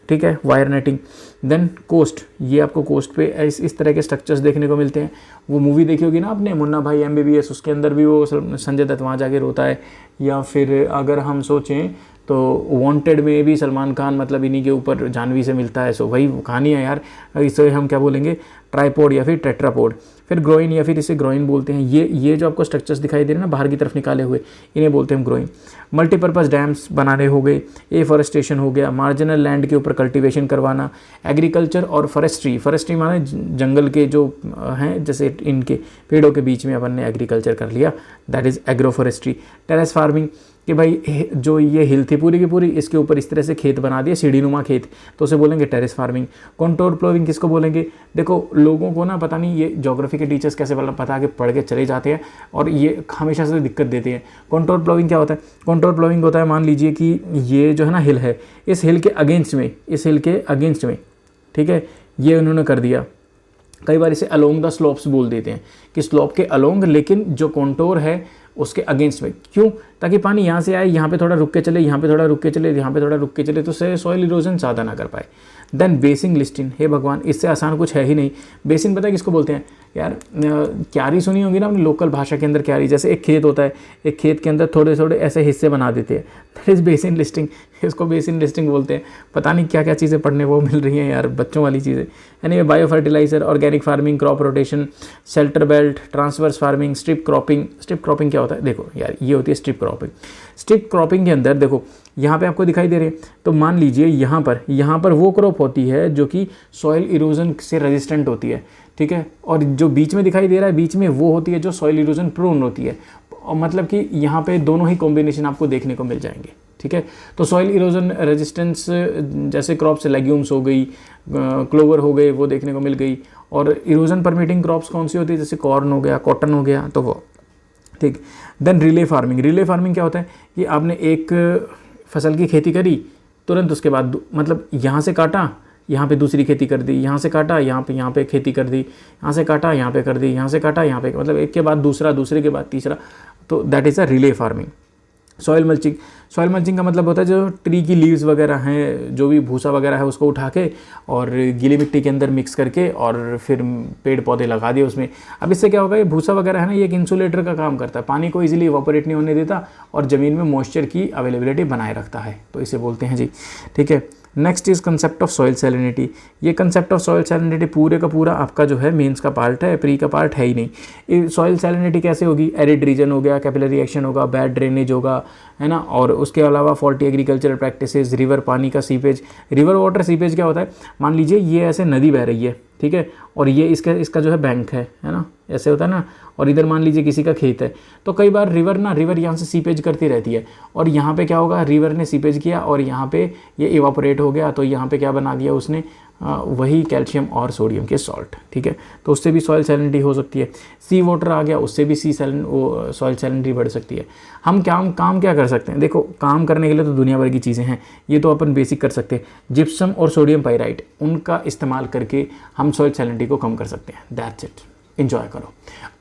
ठीक है, वायर नेटिंग। देन कोस्ट, ये आपको कोस्ट पे इस तरह के स्ट्रक्चर्स देखने को मिलते हैं। वो मूवी देखी होगी ना आपने, मुन्ना भाई MBBS, उसके अंदर भी वो संजय दत्त वहाँ जाके रोता है। या फिर अगर हम सोचें तो वांटेड में भी सलमान खान मतलब इन्हीं के ऊपर जानवी से मिलता है। सो वही कहानी है यार, इसे हम क्या बोलेंगे, ट्राइपॉड या फिर टेट्रापॉड। फिर ग्रोइन या फिर इसे ग्रोइन बोलते हैं। ये जो आपको स्ट्रक्चर्स दिखाई दे रहे हैं ना बाहर की तरफ निकाले हुए, इन्हें बोलते हैं हम ग्रोइन। मल्टीपर्पज़ डैम्स बनाने हो गए, एफॉरेस्टेशन हो गया, मार्जिनल लैंड के ऊपर कल्टीवेशन करवाना, एग्रीकल्चर और फॉरेस्ट्री, फॉरेस्ट्री माने जंगल के जो हैं जैसे इनके पेड़ों के बीच में अपन ने एग्रीकल्चर कर लिया, that is agro forestry. Terrace farming, कि भाई जो ये हिल थी पूरी की पूरी इसके ऊपर इस तरह से खेत बना दिया, सीढ़ीनुमा खेत, तो उसे बोलेंगे टेरेस फार्मिंग। कॉन्टोर प्लोइंग किसको बोलेंगे, देखो लोगों को ना पता नहीं ये ज्योग्राफी के टीचर्स कैसे पता के पढ़ के चले जाते हैं और ये हमेशा से दिक्कत देते हैं। कॉन्टोर प्लोइंग क्या होता है, कॉन्टोर प्लोइंग होता है मान लीजिए कि ये जो है ना हिल है, इस हिल के अगेंस्ट में, इस हिल के अगेंस्ट में, ठीक है, ये उन्होंने कर दिया। कई बार इसे अलोंग द स्लोप्स बोल देते हैं कि स्लोप के अलोंग, लेकिन जो कॉन्टोर है उसके अगेंस्ट में, क्यों, ताकि पानी यहाँ से आए, यहाँ पे थोड़ा रुक के चले, यहाँ पे थोड़ा रुक के चले, यहाँ पे थोड़ा रुक के चले, तो सॉइल इरोजन ज़्यादा ना कर पाए। देन बेसिन लिस्टिंग, हे भगवान इससे आसान कुछ है ही नहीं। बेसिन पता है किसको बोलते हैं यार, क्यारी सुनी होगी ना अपनी लोकल भाषा के अंदर, क्यारी जैसे एक खेत होता है, एक खेत के अंदर थोड़े थोड़े ऐसे हिस्से बना देते हैं, दैट इज़ बेसिन लिस्टिंग, इसको बेसिन लिस्टिंग बोलते हैं। पता नहीं क्या क्या चीज़ें पढ़ने वो मिल रही हैं यार, बच्चों वाली चीज़ें। यानी bio fertiliser, organic farming, crop rotation, shelter belt, transverse farming, strip cropping. Strip cropping क्या होता है, देखो यार ये होती है स्ट्रिप क्रॉपिंग। स्ट्रिप क्रॉपिंग के अंदर देखो यहाँ पे आपको दिखाई दे रहे हैं, तो मान लीजिए यहाँ पर वो क्रॉप होती है जो कि सॉइल इरोजन से रेजिस्टेंट होती है, ठीक है, और जो बीच में दिखाई दे रहा है बीच में वो होती है जो सॉइल इरोजन प्रोन होती है। और मतलब कि यहाँ पे दोनों ही कॉम्बिनेशन आपको देखने को मिल जाएंगे, ठीक है। तो सॉइल इरोजन रेजिस्टेंस जैसे क्रॉप्स लेग्यूम्स हो गई, क्लोवर हो गए, वो देखने को मिल गई। और इरोजन परमिटिंग क्रॉप्स कौन सी होती है, जैसे कॉर्न हो गया, कॉटन हो गया, तो वो ठीक। Then relay farming, relay farming क्या होता है कि आपने एक फसल की खेती करी, तुरंत उसके बाद मतलब यहाँ से काटा, यहाँ पे दूसरी खेती कर दी, यहाँ से काटा, यहाँ पे खेती कर दी, यहाँ से काटा, यहाँ पे कर दी, यहाँ से काटा, यहाँ पे, मतलब एक के बाद दूसरा, दूसरे के बाद तीसरा, तो that is a relay farming. Soil mulching, soil mulching का मतलब होता है जो ट्री की लीव्स वगैरह हैं, जो भी भूसा वगैरह है उसको उठा के और गीली मिट्टी के अंदर मिक्स करके और फिर पेड़ पौधे लगा दिए उसमें। अब इससे क्या होगा, ये भूसा वगैरह है ना, ये एक इंसुलेटर का काम करता है, पानी को इजीली इवापोरेट नहीं होने देता और ज़मीन में मॉइस्चर की अवेलेबिलिटी बनाए रखता है, तो इसे बोलते हैं जी, ठीक है। Next is concept of soil salinity. ये कंसेप्ट ऑफ सॉइल सैलिनिटी पूरे का पूरा आपका जो है मेंस का पार्ट है, प्री का पार्ट है ही नहीं। सॉइल सैलिनिटी कैसे होगी, एरिड रीजन हो गया, कैपिलरी एक्शन होगा, बैड ड्रेनेज होगा, है ना, और उसके अलावा फॉल्टी एग्रीकल्चरल प्रैक्टिसेस, रिवर पानी का सीपेज। रिवर वाटर सीपेज क्या होता है, मान लीजिए ये ऐसे नदी बह रही है, ठीक है, और ये इसका जो है बैंक है ना, ऐसे होता है ना, और इधर मान लीजिए किसी का खेत है, तो कई बार रिवर यहाँ से सीपेज करती रहती है, और यहाँ पे क्या होगा, रिवर ने सीपेज किया और यहाँ पे ये इवापोरेट हो गया, तो यहाँ पे क्या बना दिया उसने, वही कैल्शियम और सोडियम के सॉल्ट, ठीक है। तो उससे भी सॉइल सैलिनिटी हो सकती है। सी वाटर आ गया, उससे भी सॉइल सैलिनिटी बढ़ सकती है। हम काम क्या कर सकते हैं, देखो काम करने के लिए तो दुनिया भर की चीज़ें हैं, ये तो अपन बेसिक कर सकते हैं। जिप्सम और सोडियम पाइराइट, उनका इस्तेमाल करके हम सॉइल सैलिनिटी को कम कर सकते हैं। दैट्स इट, इंजॉय करो।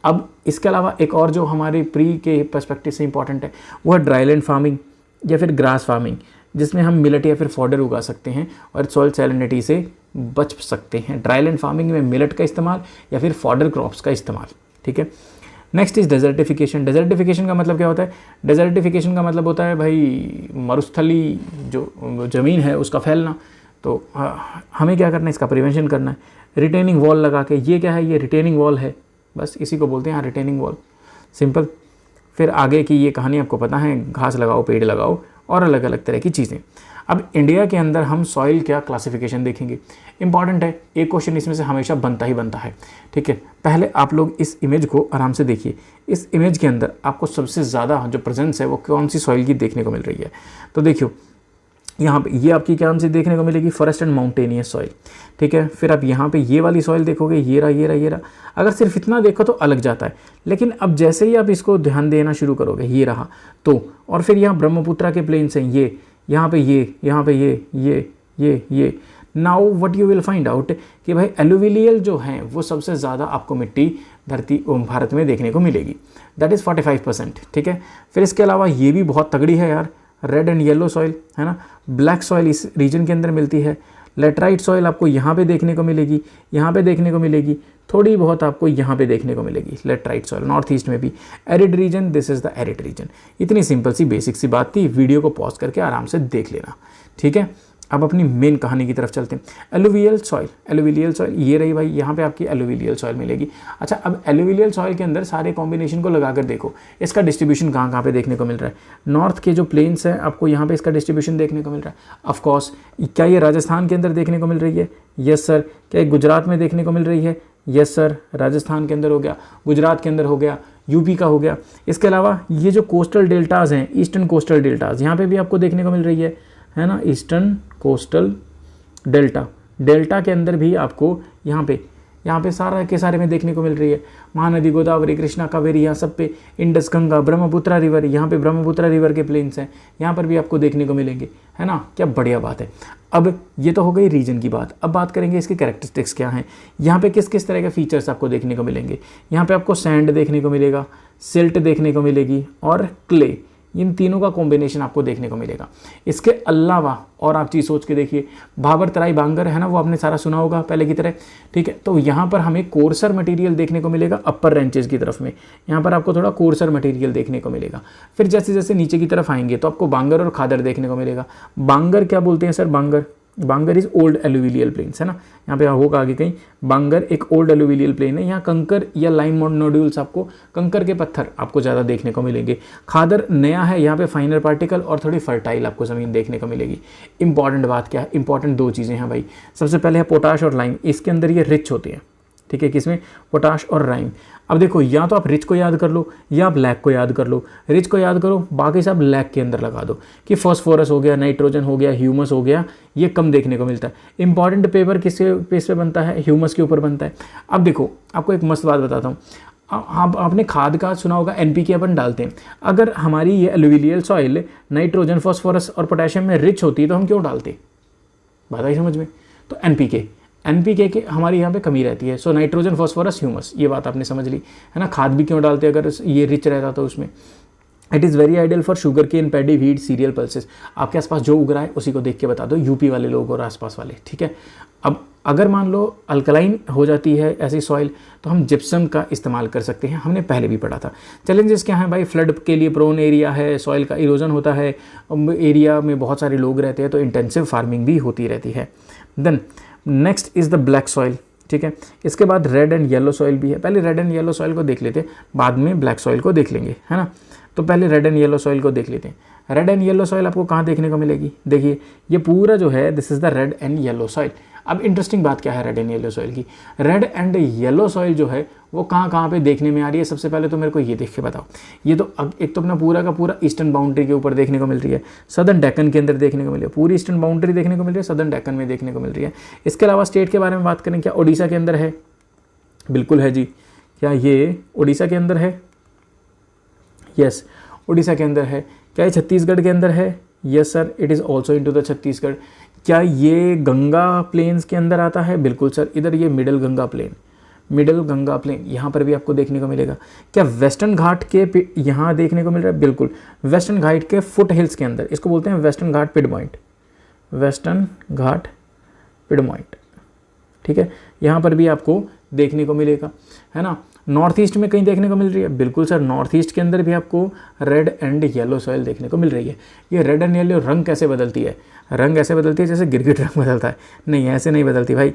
अब इसके अलावा एक और जो हमारे प्री के पर्सपेक्टिव से इंपॉर्टेंट है, वो है ड्राईलैंड फार्मिंग या फिर ग्रास फार्मिंग, जिसमें हम मिलेट या फिर फॉडर उगा सकते हैं और सॉइल सैलिनिटी से बच सकते हैं। ड्राईलैंड फार्मिंग में मिलेट का इस्तेमाल या फिर फॉडर क्रॉप्स का इस्तेमाल, ठीक है। Next is desertification. डेजर्टिफिकेशन का मतलब क्या होता है, डेजर्टिफिकेशन का मतलब होता है भाई मरुस्थली जो ज़मीन है उसका फैलना। तो हमें क्या करना है, इसका प्रिवेंशन करना है। रिटेनिंग वॉल लगा के, ये क्या है, ये रिटेनिंग वॉल है, बस इसी को बोलते हैं यहाँ रिटेनिंग वॉल, सिंपल। फिर आगे की ये कहानी आपको पता है, घास लगाओ, पेड़ लगाओ और अलग अलग तरह की चीज़ें। अब इंडिया के अंदर हम सॉइल क्या क्लासिफिकेशन देखेंगे, इंपॉर्टेंट है, एक क्वेश्चन इसमें से हमेशा बनता ही बनता है, ठीक है। पहले आप लोग इस इमेज को आराम से देखिए। इस इमेज के अंदर आपको सबसे ज़्यादा जो प्रेजेंस है वो कौन सी सॉइल की देखने को मिल रही है, तो देखियो यहाँ पे ये आपकी क्या से देखने को मिलेगी, फॉरेस्ट एंड माउंटेनियस सॉइल, ठीक है। फिर आप यहाँ पे ये वाली सॉइल देखोगे, ये रहा। अगर सिर्फ इतना देखो तो अलग जाता है, लेकिन अब जैसे ही आप इसको ध्यान देना शुरू करोगे, ये रहा तो, और फिर यहाँ ब्रह्मपुत्रा के प्लेन्स हैं, ये यहाँ पे ये now what you will find out कि भाई एलुविलियल जो हैं वो सबसे ज़्यादा आपको मिट्टी धरती भारत में देखने को मिलेगी, दैट इज़ 45%, ठीक है। फिर इसके अलावा ये भी बहुत तगड़ी है यार, रेड एंड येलो सॉइल है ना, ब्लैक सॉइल इस रीजन के अंदर मिलती है। लेटराइट सॉइल आपको यहाँ पे देखने को मिलेगी, यहाँ पे देखने को मिलेगी, थोड़ी बहुत आपको यहाँ पे देखने को मिलेगी लेटराइट सॉइल। नॉर्थ ईस्ट में भी arid region, this is the arid region. इतनी सिंपल सी बेसिक सी बात थी, वीडियो को पॉज करके आराम से देख लेना, ठीक है। अब अपनी मेन कहानी की तरफ चलते हैं। एलुवियल सॉइल ये रही भाई, यहाँ पे आपकी एलुवियल सॉइल मिलेगी। अच्छा, अब एलुवियल सॉइल के अंदर सारे कॉम्बिनेशन को लगाकर देखो, इसका डिस्ट्रीब्यूशन कहाँ पे देखने को मिल रहा है। नॉर्थ के जो प्लेन्स हैं आपको यहाँ पे इसका डिस्ट्रीब्यूशन देखने को मिल रहा है। ऑफकोर्स क्या ये राजस्थान के अंदर देखने को मिल रही है, यस सर। क्या ये गुजरात में देखने को मिल रही है, यस सर। राजस्थान के अंदर हो गया, गुजरात के अंदर हो गया, यूपी का हो गया। इसके अलावा ये जो कोस्टल डेल्टाज हैं, ईस्टर्न कोस्टल डेल्टाज, यहाँ पे भी आपको देखने को मिल रही है ना, ईस्टर्न कोस्टल डेल्टा के अंदर भी आपको यहाँ पे सारा के सारे में देखने को मिल रही है। महानदी, गोदावरी, कृष्णा, कावेरी, यहाँ सब पे, इंडस, गंगा, ब्रह्मपुत्रा रिवर, यहाँ पे ब्रह्मपुत्रा रिवर के प्लेन्स हैं, यहाँ पर भी आपको देखने को मिलेंगे, है ना। क्या बढ़िया बात है। अब ये तो हो गई रीजन की बात, अब बात करेंगे इसके कैरेक्टरिस्टिक्स क्या हैं, यहाँ पे किस किस तरह के फीचर्स आपको देखने को मिलेंगे। यहाँ पे आपको सैंड देखने को मिलेगा, सिल्ट देखने को मिलेगी और क्ले, इन तीनों का कॉम्बिनेशन आपको देखने को मिलेगा। इसके अलावा और आप चीज़ सोच के देखिए, भाबर, तराई, बांगर है ना, वो आपने सारा सुना होगा पहले की तरह, ठीक है। तो यहाँ पर हमें कोर्सर मटेरियल देखने को मिलेगा अपर रेंचेस की तरफ में, यहाँ पर आपको थोड़ा कोर्सर मटेरियल देखने को मिलेगा। फिर जैसे जैसे नीचे की तरफ आएंगे तो आपको बांगर और खादर देखने को मिलेगा। बांगर क्या बोलते हैं sir, bangar is old alluvial plains, है ना, यहाँ पे होगा आगे कहीं। बांगर एक ओल्ड एलुविलियल प्लेन है, यहाँ कंकर या लाइम नोड्यूल्स, आपको कंकर के पत्थर आपको ज़्यादा देखने को मिलेंगे। खादर नया है, यहाँ पे फाइनर पार्टिकल और थोड़ी फर्टाइल आपको ज़मीन देखने को मिलेगी। इंपॉर्टेंट बात क्या है, इंपॉर्टेंट दो चीज़ें हैं भाई। सबसे पहले है पोटाश और लाइम, इसके अंदर ये रिच होती है, ठीक है, किसमें, पोटाश और लाइम। अब देखो, या तो आप रिच को याद कर लो या आप लैक को याद कर लो। रिच को याद करो, बाकी सब लैक के अंदर लगा दो कि फॉस्फोरस हो गया, नाइट्रोजन हो गया, ह्यूमस हो गया, ये कम देखने को मिलता है। इंपॉर्टेंट पेपर किसके बेस पे बनता है, ह्यूमस के ऊपर बनता है। अब देखो, आपको एक मस्त बात बताता हूँ, आपने खाद का सुना होगा, NPK अपन डालते हैं। अगर हमारी ये एलुविलियल सॉइल नाइट्रोजन, फॉस्फोरस और पोटेशियम में रिच होती है तो हम क्यों डालते, बात आई समझ में। तो NPK के हमारी यहाँ पे कमी रहती है, सो नाइट्रोजन, फॉस्फोरस, ह्यूमस, ये बात आपने समझ ली, है ना। खाद भी क्यों डालते हैं अगर ये रिच रहता तो उसमें। It is very ideal for sugarcane, paddy, wheat, cereal, pulses. आपके आसपास जो उग रहा है उसी को देख के बता दो, यूपी वाले लोग और आसपास वाले, ठीक है। अब अगर मान लो अल्कलाइन हो जाती है ऐसी सॉइल तो हम जिप्सम का इस्तेमाल कर सकते हैं, हमने पहले भी पढ़ा था। चैलेंजेस क्या हैं भाई, फ्लड के लिए प्रोन एरिया है, सॉइल का इरोजन होता है, एरिया में बहुत सारे लोग रहते हैं तो इंटेंसिव फार्मिंग भी होती रहती है। Then next is the black soil, ठीक है। इसके बाद रेड एंड येलो सॉइल भी है। पहले रेड एंड येलो सॉइल को देख लेते हैं, बाद में ब्लैक सॉइल को देख लेंगे, है ना। तो पहले रेड एंड येलो सॉइल को देख लेते हैं। रेड एंड येलो सॉइल आपको कहाँ देखने को मिलेगी, देखिए ये पूरा जो है, this is the red and yellow soil. अब इंटरेस्टिंग बात क्या है रेड एंड येलो सॉइल की, रेड एंड येलो सॉइल जो है वो कहाँ कहाँ पे देखने में आ रही है। सबसे पहले तो मेरे को ये देख के बताओ, ये तो एक तो अपना पूरा का पूरा ईस्टर्न बाउंड्री के ऊपर देखने को मिल रही है, सदर्न डेक्कन के अंदर देखने को मिल रही है, पूरी ईस्टर्न बाउंड्री देखने को मिल रही है, सदर्न डेक्कन में देखने को मिल रही है। इसके अलावा स्टेट के बारे में बात करें, क्या उड़ीसा के अंदर है? बिल्कुल है जी। क्या ये उड़ीसा के अंदर है? यस, उड़ीसा के अंदर है। क्या ये छत्तीसगढ़ के अंदर है? Yes sir, it is also into the Chhattisgarh. क्या ये गंगा प्लेन्स के अंदर आता है? बिल्कुल सर, इधर ये मिडल गंगा प्लेन यहाँ पर भी आपको देखने को मिलेगा। क्या वेस्टर्न घाट के यहाँ देखने को मिल रहा है? बिल्कुल, वेस्टर्न घाट के फुट हिल्स के अंदर, इसको बोलते हैं वेस्टर्न घाट पिडपॉइंट, वेस्टर्न घाट पिडपॉइंट, ठीक है, यहाँ पर भी आपको देखने को मिलेगा, है ना। नॉर्थ ईस्ट में कहीं देखने को मिल रही है? बिल्कुल सर, नॉर्थ ईस्ट के अंदर भी आपको रेड एंड येलो सॉइल देखने को मिल रही है। ये रेड एंड येलो रंग कैसे बदलती है? रंग ऐसे बदलती है जैसे गिरगिट रंग बदलता है, नहीं ऐसे नहीं बदलती भाई।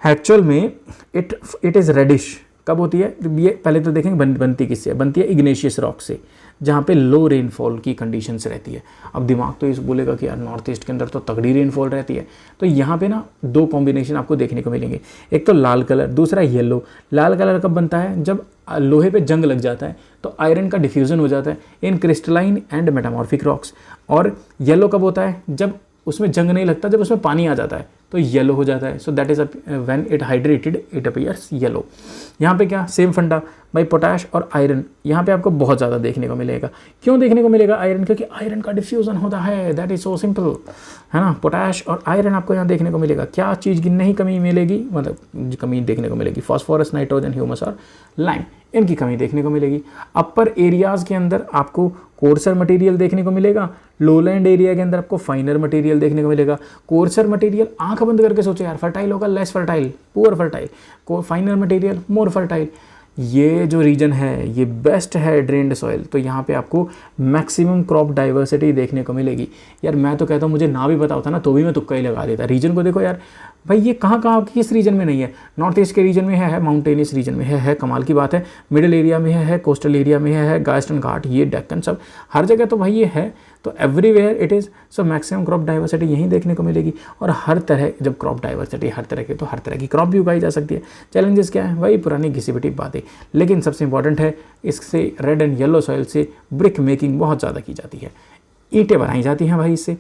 एक्चुअल में इट इज़ रेडिश। कब होती है ये? पहले तो देखेंगे बनती किससे? बनती है इग्नेशियस रॉक से, जहाँ पे लो रेनफॉल की कंडीशंस रहती है। अब दिमाग तो इस बोलेगा कि यार नॉर्थ ईस्ट के अंदर तो तगड़ी रेनफॉल रहती है, तो यहाँ पे ना दो कॉम्बिनेशन आपको देखने को मिलेंगे, एक तो लाल कलर, दूसरा येलो। लाल कलर कब बनता है? जब लोहे पे जंग लग जाता है तो आयरन का डिफ्यूजन हो जाता है इन क्रिस्टलाइन एंड मेटामॉर्फिक रॉक्स। और येलो कब होता है? जब उसमें जंग नहीं लगता, जब उसमें पानी आ जाता है तो येलो हो जाता है। So that is when it hydrated it appears yellow. यहाँ पे क्या सेम फंडा भाई, पोटैश और आयरन यहाँ पे आपको बहुत ज़्यादा देखने को मिलेगा। क्यों देखने को मिलेगा आयरन? क्योंकि आयरन का डिफ्यूजन होता है, दैट इज सो सिंपल, है ना। पोटैश और आयरन आपको यहाँ देखने को मिलेगा। क्या चीज़ की नहीं कमी मिलेगी, मतलब कमी देखने को मिलेगी? फॉस्फोरस, नाइट्रोजन, ह्यूमस और लाइम, इनकी कमी देखने को मिलेगी। अपर एरियाज़ के अंदर आपको कोर्सर मटेरियल देखने को मिलेगा, लोलैंड एरिया के अंदर आपको फाइनर मटेरियल देखने को मिलेगा। कोर्सर मटेरियल आंख बंद करके सोचो यार, फर्टाइल होगा, less fertile, poor fertile, फाइनर material more fertile. ये जो रीजन है ये बेस्ट है ड्रेन्ड सॉइल, तो यहाँ पे आपको मैक्सिमम क्रॉप डाइवर्सिटी देखने को मिलेगी। यार मैं तो कहता हूँ मुझे ना भी पता होता ना तो भी मैं तुक्का ही लगा देता। रीजन को देखो यार भाई, ये कहाँ किस रीजन में नहीं है? नॉर्थ ईस्ट के रीजन में है, माउंटेनियस रीजन में है, कमाल की बात है। मिडिल एरिया में है, कोस्टल एरिया में है, वेस्टर्न घाट, ये डेक्कन, सब हर जगह तो भाई ये है। तो everywhere it is, so maximum crop diversity यहीं देखने को मिलेगी। और हर तरह, जब क्रॉप डाइवर्सिटी हर तरह के, तो हर तरह की क्रॉप भी उगाई जा सकती है। चैलेंजेस क्या है? वही पुरानी घिसी पिटी बातें, लेकिन सबसे इंपॉर्टेंट है इससे रेड एंड येलो सॉइल से ब्रिक मेकिंग बहुत ज़्यादा की जाती है, ईंटें बनाई जाती हैं भाई इससे।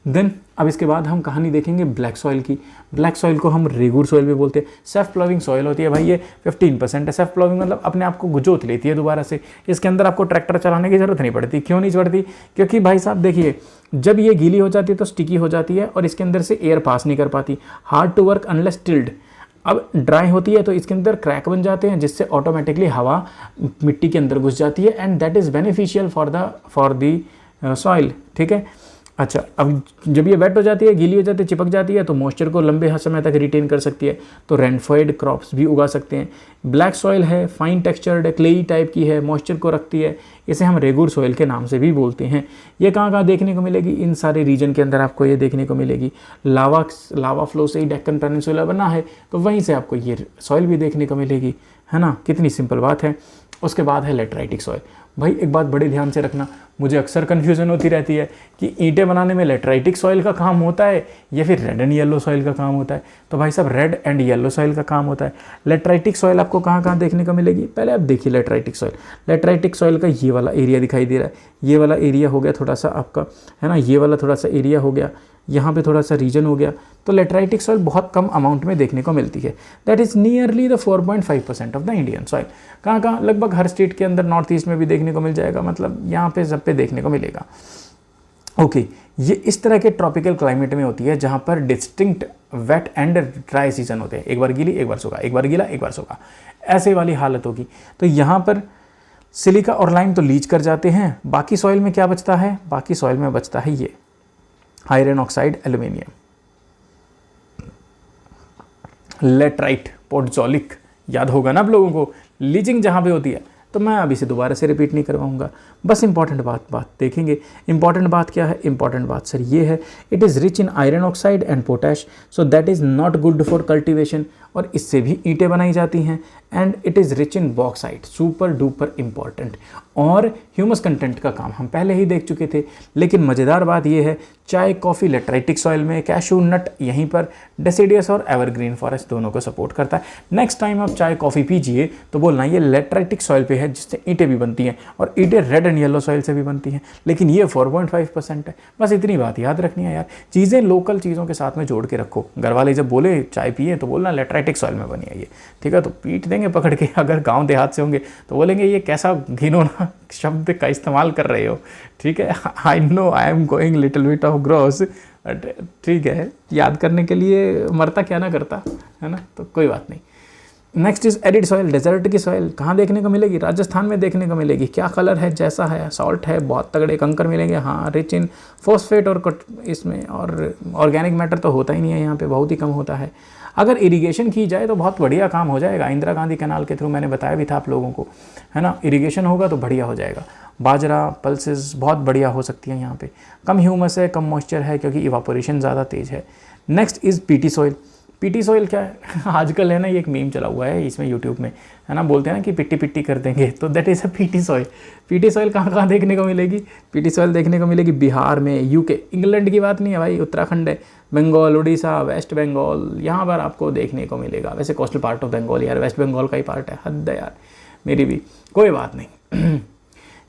देन अब इसके बाद हम कहानी देखेंगे ब्लैक सॉइल की। ब्लैक सॉइल को हम रेगुर सॉइल भी बोलते हैं। सेल्फ प्लॉविंग सॉइल होती है भाई, ये 15% है। सेल्फ प्लॉविंग मतलब अपने आप को जोत लेती है दोबारा से। इसके अंदर आपको ट्रैक्टर चलाने की जरूरत नहीं पड़ती। क्यों नहीं पड़ती? क्योंकि भाई साहब देखिए, जब ये गीली हो जाती है तो स्टिकी हो जाती है और इसके अंदर से एयर पास नहीं कर पाती। Hard to work unless tilled. अब ड्राई होती है तो इसके अंदर क्रैक बन जाते हैं, जिससे ऑटोमेटिकली हवा मिट्टी के अंदर घुस जाती है and that is beneficial for the soil, ठीक है। अच्छा, अब जब ये वेट हो जाती है, गीली हो जाती है, चिपक जाती है, तो मॉइस्चर को लंबे समय तक रिटेन कर सकती है, तो रेनफेड क्रॉप्स भी उगा सकते हैं। ब्लैक सॉइल है, फाइन टेक्सचर्ड है, क्लेई टाइप की है, मॉइस्चर को रखती है, इसे हम रेगुर सॉइल के नाम से भी बोलते हैं। ये कहाँ देखने को मिलेगी? इन सारे रीजन के अंदर आपको ये देखने को मिलेगी। लावा फ्लो से ही डेक्कन पेनिनसुला बना है, तो वहीं से आपको ये सॉइल भी देखने को मिलेगी, है ना। कितनी सिंपल बात है। उसके बाद है लेटराइटिक सॉइल। भाई एक बात बड़े ध्यान से रखना, मुझे अक्सर कन्फ्यूज़न होती रहती है कि ईंटें बनाने में लेटराइटिक सॉइल का काम होता है या फिर रेड एंड येलो सॉइल का काम होता है। तो भाई साहब रेड एंड येलो सॉइल का काम होता है। लेटराइटिक सॉइल आपको कहाँ देखने को मिलेगी? पहले आप देखिए लेटराइटिक सॉइल। लेटराइटिक सॉइल का ये वाला एरिया दिखाई दे रहा है, ये वाला एरिया हो गया थोड़ा सा आपका, है ना, ये वाला थोड़ा सा एरिया हो गया, यहाँ पे थोड़ा सा रीजन हो गया। तो लेटराइटिक सॉइल बहुत कम अमाउंट में देखने को मिलती है। That is nearly the 4.5% of the Indian soil. कहाँ? लगभग हर स्टेट के अंदर, नॉर्थ ईस्ट में भी देखने को मिल जाएगा, मतलब यहाँ पे सब पे देखने को मिलेगा। ओके, ये इस तरह के ट्रॉपिकल क्लाइमेट में होती है जहाँ पर distinct wet and dry season होते हैं। एक बार गीली, एक बार सूखा, एक बार गीला, एक बार सूखा, ऐसे वाली हालत होगी। तो यहाँ पर सिलिका और लाइम तो लीच कर जाते हैं। बाकी सॉइल में क्या बचता है? बाकी सॉइल में बचता है ये आयरन ऑक्साइड, एल्यूमिनियम, लेटराइट, पोर्टजोलिक, याद होगा ना आप लोगों को, लीचिंग जहाँ पे होती है। तो मैं अभी से दोबारा से रिपीट नहीं करवाऊंगा, बस इंपॉर्टेंट बात देखेंगे। इंपॉर्टेंट बात क्या है? इंपॉर्टेंट बात सर ये है, it is rich in iron oxide and potash, so that is not good for cultivation. और इससे भी ईंटें बनाई जाती हैं। And it is rich in bauxite, super duper important. और ह्यूमस कंटेंट का काम हम पहले ही देख चुके थे, लेकिन मज़ेदार बात यह है चाय कॉफ़ी लेटराइटिक सॉइल में, कैशू नट यहीं पर, डेसिडियस और एवरग्रीन फॉरेस्ट दोनों को सपोर्ट करता है। नेक्स्ट टाइम आप चाय कॉफ़ी पीजिए तो बोलना ये लेटराइटिक सॉइल पे है जिससे ईंटें भी बनती हैं, और ईंटें रेड एंड येलो सॉइल से भी बनती हैं, लेकिन ये 4.5% है। बस इतनी बात याद रखनी है यार, चीज़ें लोकल चीज़ों के साथ में जोड़ के रखो। घर वाले जब बोले चाय पिए तो बोलना लेटराइटिक सॉइल में बनी है ये, ठीक है, तो पीट देंगे पकड़ के। अगर गाँव देहात से होंगे तो बोलेंगे ये कैसा घिनौना शब्द का इस्तेमाल कर रहे हो, ठीक है। I know I am going little bit of gross, ठीक है, याद करने के लिए मरता क्या ना करता, है ना, तो कोई बात नहीं। Next is arid soil, desert की सॉइल कहाँ देखने को मिलेगी? राजस्थान में देखने को मिलेगी। क्या कलर है? जैसा है, सॉल्ट है, बहुत तगड़े कंकर मिलेंगे, हाँ, रिच इन फॉस्फेट और इसमें, और ऑर्गेनिक मैटर तो होता ही नहीं है यहाँ पे, बहुत ही कम होता है। अगर इरिगेशन की जाए तो बहुत बढ़िया काम हो जाएगा। इंदिरा गांधी कैनाल के थ्रू मैंने बताया भी था आप लोगों को, है ना, इरिगेशन होगा तो बढ़िया हो जाएगा। बाजरा, पल्सेस बहुत बढ़िया हो सकती है यहाँ पे। कम ह्यूमस है, कम मॉइस्चर है क्योंकि इवापोरेशन ज़्यादा तेज़ है। Next is PT soil. PT soil क्या है? आजकल है ना, ये एक मीम चला हुआ है इसमें यूट्यूब में, है ना, बोलते हैं ना कि पिट्टी पिट्टी कर देंगे, तो that is a PT soil. PT soil कहाँ कहाँ देखने को मिलेगी? पीटी सॉइल देखने को मिलेगी बिहार में, यूके, इंग्लैंड की बात नहीं है भाई, उत्तराखंड है, बंगाल, उड़ीसा, वेस्ट बंगाल, यहाँ पर आपको देखने को मिलेगा। वैसे कोस्टल पार्ट ऑफ बंगाल यार, वेस्ट बंगाल का ही पार्ट है, हद है यार मेरी भी, कोई बात नहीं।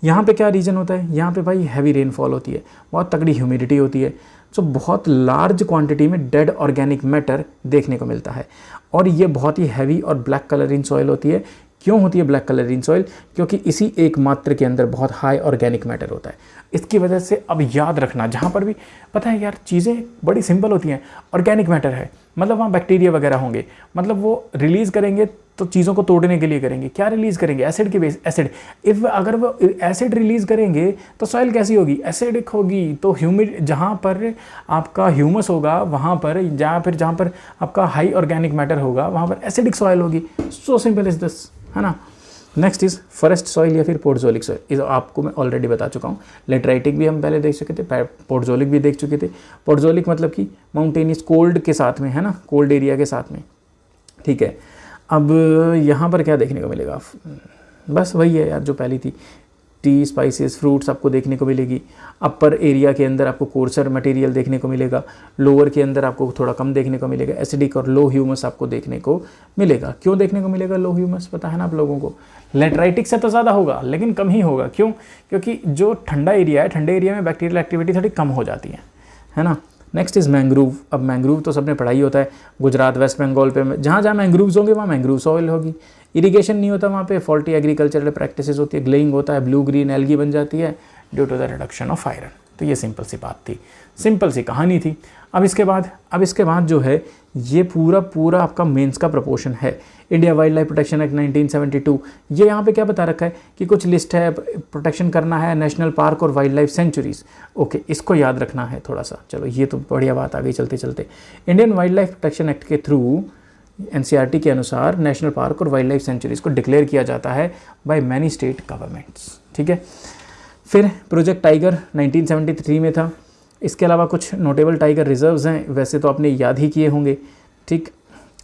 यहाँ पे क्या रीजन होता है? यहाँ पे भाई हैवी रेनफॉल होती है, बहुत तगड़ी ह्यूमिडिटी होती है, सो बहुत लार्ज क्वांटिटी में डेड ऑर्गेनिक मैटर देखने को मिलता है। और ये बहुत ही हैवी और ब्लैक कलर इन सॉइल होती है। क्यों होती है ब्लैक कलर इन सॉइल? क्योंकि इसी एक मात्रा के अंदर बहुत हाई ऑर्गेनिक मैटर होता है। इसकी वजह से अब याद रखना, जहाँ पर भी, पता है यार चीज़ें बड़ी सिंपल होती हैं। ऑर्गेनिक मैटर है मतलब वहाँ बैक्टीरिया वगैरह होंगे, मतलब वो रिलीज़ करेंगे तो चीज़ों को तोड़ने के लिए करेंगे। क्या रिलीज़ करेंगे? एसिड के बेस, एसिड। इफ़ अगर वो एसिड रिलीज़ करेंगे तो सॉइल कैसी होगी? एसिडिक होगी। तो ह्यूमिड, जहाँ पर आपका ह्यूमस होगा वहाँ पर, जहाँ पर आपका हाई ऑर्गेनिक मैटर होगा वहाँ पर एसिडिक सॉइल होगी। सो सिंपल इज़ दिस, है ना। नेक्स्ट इज़ फॉरेस्ट सॉइल या फिर पोर्टजोलिक सॉइल। इस आपको मैं ऑलरेडी बता चुका हूँ। लेटराइटिक भी हम पहले देख चुके थे, पोर्टजोलिक भी देख चुके थे। पोर्टजोलिक मतलब कि माउंटेनियस कोल्ड के साथ में, है ना, कोल्ड एरिया के साथ में, ठीक है। अब यहाँ पर क्या देखने को मिलेगा? बस वही है यार जो पहली थी, टी, स्पाइसेस, फ्रूट्स आपको देखने को मिलेगी। अपर एरिया के अंदर आपको कोर्सर मटेरियल देखने को मिलेगा, लोअर के अंदर आपको थोड़ा कम देखने को मिलेगा। एसिडिक और लो ह्यूमस आपको देखने को मिलेगा। क्यों देखने को मिलेगा लो ह्यूमस? पता है ना आप लोगों को? लेटराइटिक से तो ज़्यादा होगा लेकिन कम ही होगा। क्यों? क्योंकि जो ठंडा एरिया है, ठंडे एरिया में बैक्टीरियल एक्टिविटी थोड़ी कम हो जाती है ना। Next is mangrove. अब मैंग्रूव तो सबने पढ़ाई होता है, गुजरात, वेस्ट बंगाल पे जहाँ जहाँ मैंग्रूव्स होंगे वहाँ मैंग्रूव सॉइल होगी। इरिगेशन नहीं होता वहाँ पे, फॉल्टी एग्रीकल्चरल प्रैक्टिसेस होती है, ग्लेइंग होता है, ब्लू ग्रीन एल्गी बन जाती है due to the reduction of iron. तो ये सिंपल सी बात थी, सिंपल सी कहानी थी। अब इसके बाद जो है ये पूरा आपका मेंस का प्रपोर्शन है। India wild life protection act 1972, ये यहाँ पे क्या बता रखा है कि कुछ लिस्ट है, प्रोटेक्शन करना है नेशनल पार्क और वाइल्ड लाइफ सेंचुरीज। ओके, इसको याद रखना है थोड़ा सा। चलो ये तो बढ़िया बात आ गई चलते चलते। Indian wild life protection act के थ्रू एनसीईआरटी के अनुसार नेशनल पार्क और वाइल्ड लाइफ सेंचुरीज को डिक्लेयर किया जाता है बाय मैनी स्टेट गवर्नमेंट्स, ठीक है। फिर प्रोजेक्ट टाइगर 1973 में था। इसके अलावा कुछ नोटेबल टाइगर रिजर्व्स हैं, वैसे तो आपने याद ही किए होंगे, ठीक।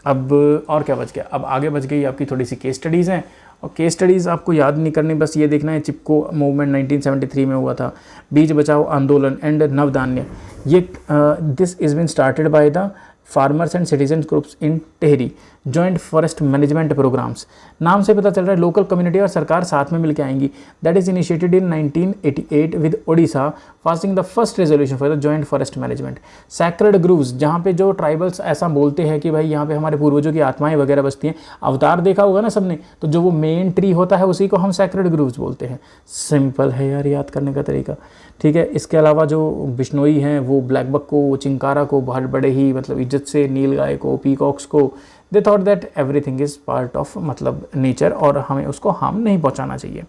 अब और क्या बच गया? अब आगे बच गई आपकी थोड़ी सी केस स्टडीज़ हैं, और केस स्टडीज़ आपको याद नहीं करनी, बस ये देखना है चिपको मूवमेंट 1973 में हुआ था, बीज बचाओ आंदोलन एंड नवधान्य। ये this is been started by the farmers and citizen groups in Tehri joint forest management programmes. नाम से पता चल रहा है लोकल कम्युनिटी और सरकार साथ में मिलकर आएंगी। That is initiated in 1988 with Odisha passing the first resolution for the joint forest management. Sacred groves, जहाँ पे जो ट्राइबल्स ऐसा बोलते हैं कि भाई यहाँ पे हमारे पूर्वजों की आत्माएं वगैरह बसती हैं। अवतार देखा होगा ना सबने, तो जो वो मेन ट्री होता है उसी को हम सैक्रेड ग्रूव्स बोलते हैं। सिंपल है यार याद करने का तरीका, ठीक है। इसके अलावा जो बिश्नोई हैं वो ब्लैक बक को, चिंकारा को बहुत बड़े ही मतलब इज्जत से, नील गाय को, पीकॉक्स को, they thought that everything is part of मतलब नेचर और हमें उसको हार्म नहीं पहुंचाना चाहिए।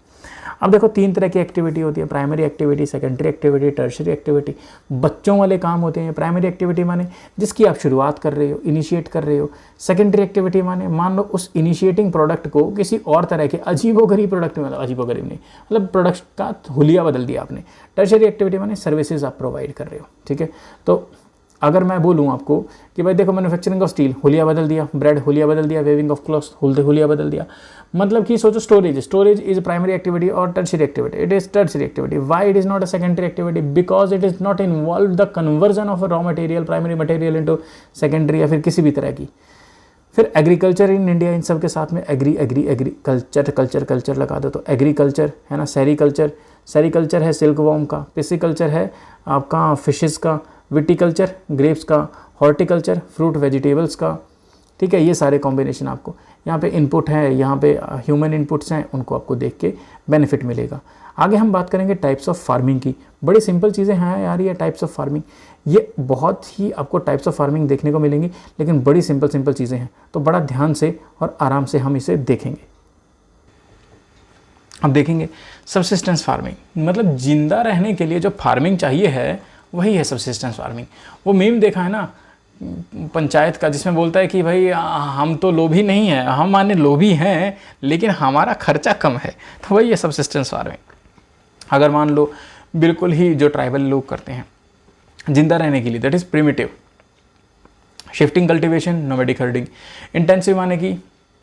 अब देखो 3 तरह की एक्टिविटी होती है, primary activity, secondary activity, tertiary activity. बच्चों वाले काम होते हैं। प्राइमरी एक्टिविटी माने जिसकी आप शुरुआत कर रहे हो, इनिशिएट कर रहे हो। सेकेंडरी एक्टिविटी माने मान लो उस इनिशिएटिंग प्रोडक्ट को किसी और तरह के अजीबोगरीब प्रोडक्ट में, अजीबोगरीब नहीं मतलब प्रोडक्ट का हुलिया बदल दिया आपने। टर्शियरी एक्टिविटी माने सर्विसेज आप प्रोवाइड कर रहे हो, ठीक है। तो अगर मैं बोलूँ आपको कि भाई देखो मैन्युफैक्चरिंग ऑफ स्टील हुलिया बदल दिया, ब्रेड हुलिया बदल दिया, वेविंग ऑफ क्लॉथ हुलिया बदल दिया, मतलब कि सोचो स्टोरेज इज प्राइमरी एक्टिविटी और tertiary activity, it is tertiary activity, why it is not a secondary activity, because it is not involve the conversion of raw material primary material into secondary या फिर किसी भी तरह की। फिर agriculture in India, इन सब के साथ में कल्चर लगा दो तो एग्रीकल्चर है ना, सेरीकल्चर है सिल्क वॉर्म का, पिसिकल्चर है आपका फिशेस का, विटिकल्चर ग्रेप्स का, हॉर्टिकल्चर फ्रूट वेजिटेबल्स का, ठीक है। ये सारे कॉम्बिनेशन आपको यहाँ पे इनपुट है, यहाँ पे ह्यूमन इनपुट्स हैं, उनको आपको देख के बेनिफिट मिलेगा। आगे हम बात करेंगे टाइप्स ऑफ फार्मिंग की। बड़ी सिंपल चीज़ें हैं यार ये टाइप्स ऑफ फार्मिंग, ये बहुत ही आपको टाइप्स ऑफ फार्मिंग देखने को मिलेंगी, लेकिन बड़ी सिंपल चीज़ें हैं, तो बड़ा ध्यान से और आराम से हम इसे देखेंगे। अब देखेंगे सबसिस्टेंस फार्मिंग, मतलब जिंदा रहने के लिए जो फार्मिंग चाहिए है वही है सबसिस्टेंस फार्मिंग। वो मीम देखा है ना पंचायत का, जिसमें बोलता है कि भाई हम तो लोभी नहीं हैं, हम माने लोभी हैं लेकिन हमारा खर्चा कम है, तो वही है सबसिस्टेंस फार्मिंग। अगर मान लो बिल्कुल ही जो ट्राइबल लोग करते हैं जिंदा रहने के लिए, that is primitive. Shifting cultivation, nomadic herding. Intensive माने कि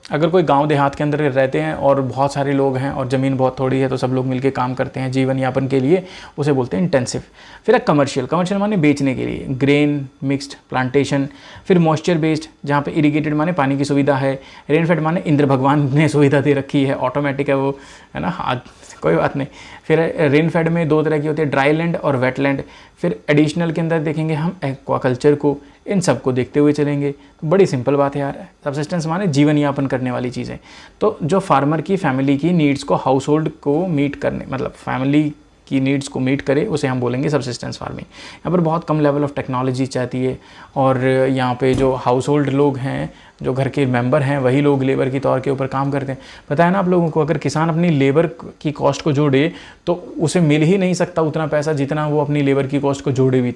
अगर कोई गांव देहात के अंदर रहते हैं और बहुत सारे लोग हैं और ज़मीन बहुत थोड़ी है, तो सब लोग मिलकर काम करते हैं जीवन यापन के लिए, उसे बोलते हैं इंटेंसिव। फिर एक कमर्शियल माने बेचने के लिए, ग्रेन मिक्स्ड प्लांटेशन। फिर मॉइस्चर बेस्ड, जहाँ पे इरीगेटेड माने पानी की सुविधा है, रेनफेड माने इंद्र भगवान ने सुविधा दे रखी है, ऑटोमेटिक है वो, है ना, कोई बात नहीं। फिर रेनफेड में दो तरह की होती है, ड्राई लैंड और वेट लैंड। फिर एडिशनल के अंदर देखेंगे हम एक्वाकल्चर को, इन सब को देखते हुए चलेंगे। तो बड़ी सिंपल बात है यार, सबसिस्टेंस माने जीवन यापन करने वाली चीज़ें। तो जो फार्मर की फैमिली की नीड्स को, हाउस होल्ड को मीट करने, मतलब फैमिली की नीड्स को मीट करे, उसे हम बोलेंगे सबसिस्टेंस फार्मिंग। यहाँ पर बहुत कम लेवल ऑफ टेक्नोलॉजी चाहती है, और यहाँ पे जो हाउस होल्ड लोग हैं, जो घर के मेंबर हैं, वही लोग लेबर के तौर के ऊपर काम करते हैं। पता है ना आप लोगों को, अगर किसान अपनी लेबर की कॉस्ट को जोड़े तो उसे मिल ही नहीं सकता उतना पैसा जितना वो अपनी लेबर की कॉस्ट को जोड़े भी।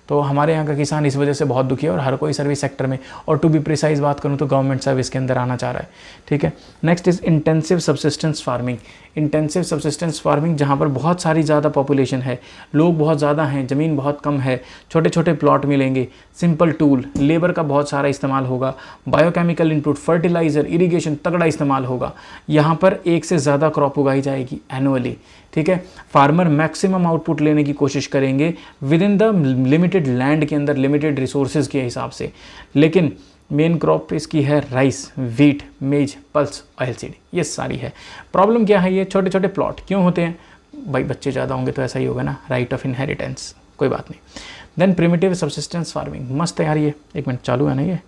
तो हमारे यहाँ का किसान इस वजह से बहुत दुखी है, और हर कोई सर्विस सेक्टर में, और टू बी प्रिसाइज बात करूँ तो गवर्नमेंट सर्विस के अंदर आना चाह रहा है, ठीक है। Next is intensive subsistence farming. Intensive subsistence farming, जहाँ पर बहुत सारी ज़्यादा पॉपुलेशन है, लोग बहुत ज़्यादा हैं, ज़मीन बहुत कम है, छोटे छोटे प्लॉट मिलेंगे, सिंपल टूल, लेबर का बहुत सारा इस्तेमाल होगा, बायोकेमिकल इनपुट, फर्टिलाइज़र, इरिगेशन तगड़ा इस्तेमाल होगा। यहाँ पर एक से ज़्यादा क्रॉप उगाई जाएगी एनुअली, ठीक है। फार्मर मैक्सिमम आउटपुट लेने की कोशिश करेंगे with in the limited land के अंदर, लिमिटेड रिसोर्सेज के हिसाब से। लेकिन मेन क्रॉप इसकी है राइस, वीट, मेज, पल्स, ऑयलसीड, ये सारी है। प्रॉब्लम क्या है, ये छोटे छोटे प्लॉट क्यों होते हैं भाई? बच्चे ज़्यादा होंगे तो ऐसा ही होगा ना, राइट ऑफ इनहेरिटेंस, कोई बात नहीं। देन प्रिमिटिव सबसिस्टेंस फार्मिंग, मस्त है यार ये, एक मिनट चालू है ना ये,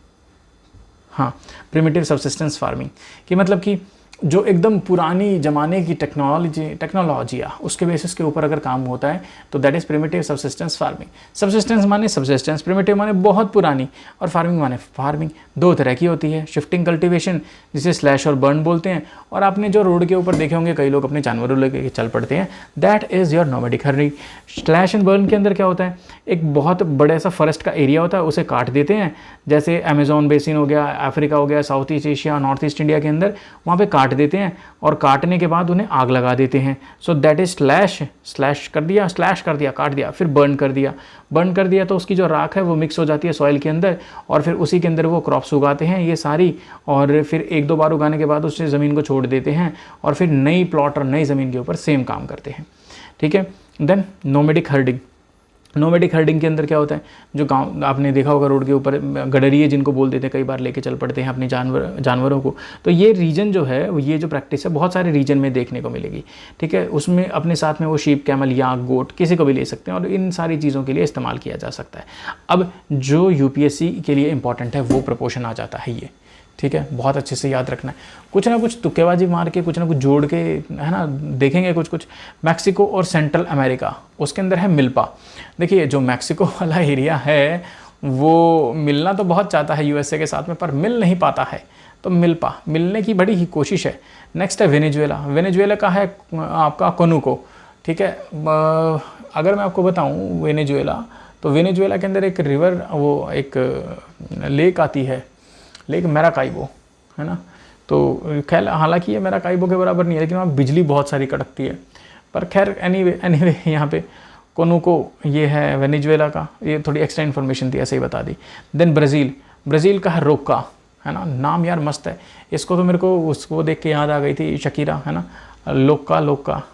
हाँ। प्रिमिटिव सबसिस्टेंस फार्मिंग की मतलब कि जो एकदम पुरानी ज़माने की टेक्नोलॉजिया उसके बेसिस के ऊपर अगर काम होता है तो that is primitive subsistence farming. Subsistence माने सबसिस्टेंस, प्रिमिटिव माने बहुत पुरानी, और फार्मिंग माने फार्मिंग। दो तरह की होती है, शिफ्टिंग कल्टीवेशन जिसे स्लैश और बर्न बोलते हैं, और आपने जो रोड के ऊपर देखे होंगे कई लोग अपने जानवरों लेके चल पड़ते हैं, that is your nomadic herding. Slash and burn के अंदर क्या होता है, एक बहुत बड़े सा फॉरेस्ट का एरिया होता है, उसे काट देते हैं, जैसे अमेजोन बेसिन हो गया, अफ्रीका हो गया, south east Asia, north east India के अंदर, वहाँ पे काट देते हैं, और काटने के बाद उन्हें आग लगा देते हैं। सो दैट इज स्लैश कर दिया, काट दिया, फिर बर्न कर दिया तो उसकी जो राख है वो मिक्स हो जाती है सॉइल के अंदर, और फिर उसी के अंदर वो क्रॉप्स उगाते हैं ये सारी, और फिर एक दो बार उगाने के बाद उससे ज़मीन को छोड़ देते हैं, और फिर नई प्लॉट और नई ज़मीन के ऊपर सेम काम करते हैं, ठीक है। Then nomadic herding. Nomadic herding के अंदर क्या होता है, जो गांव आपने देखा होगा रोड के ऊपर गडरिये जिनको बोल देते हैं, कई बार लेके चल पड़ते हैं अपने जानवरों को, तो ये रीजन जो है, ये जो प्रैक्टिस है बहुत सारे रीजन में देखने को मिलेगी, ठीक है। उसमें अपने साथ में वो शीप, कैमल, याक, गोट किसी को भी ले सकते हैं, और इन सारी चीज़ों के लिए इस्तेमाल किया जा सकता है। अब जो यूपीएससी के लिए इंपॉर्टेंट है वो प्रपोर्शन आ जाता है ये, ठीक है, बहुत अच्छे से याद रखना है। कुछ ना कुछ तुक्केबाजी मार के, कुछ ना कुछ जोड़ के, है ना, देखेंगे कुछ। मैक्सिको और सेंट्रल अमेरिका, उसके अंदर है मिल्पा। देखिए जो मैक्सिको वाला एरिया है वो मिलना तो बहुत चाहता है यूएसए के साथ में, पर मिल नहीं पाता है, तो मिल्पा मिलने की बड़ी ही कोशिश है। नेक्स्ट है वेनेजुएला का है आपका कोनुको, ठीक है। अगर मैं आपको बताऊँ वेनेजुएला, तो वेनेजुएला के अंदर एक रिवर, वो एक लेक आती है, लेक मैराकाइबो, है ना। तो खैर हालांकि ये मैराकाइबो के बराबर नहीं है, लेकिन वहाँ बिजली बहुत सारी कड़कती है, पर खैर एनीवे यहाँ पे कोनुको ये है वेनेजुएला का, ये थोड़ी एक्स्ट्रा इन्फॉर्मेशन थी ऐसे ही बता दी। देन ब्राज़ील का है रोका, है ना, नाम यार मस्त है। इसको तो मेरे को उसको देख के याद आ गई थी शकीरा, है ना, लोका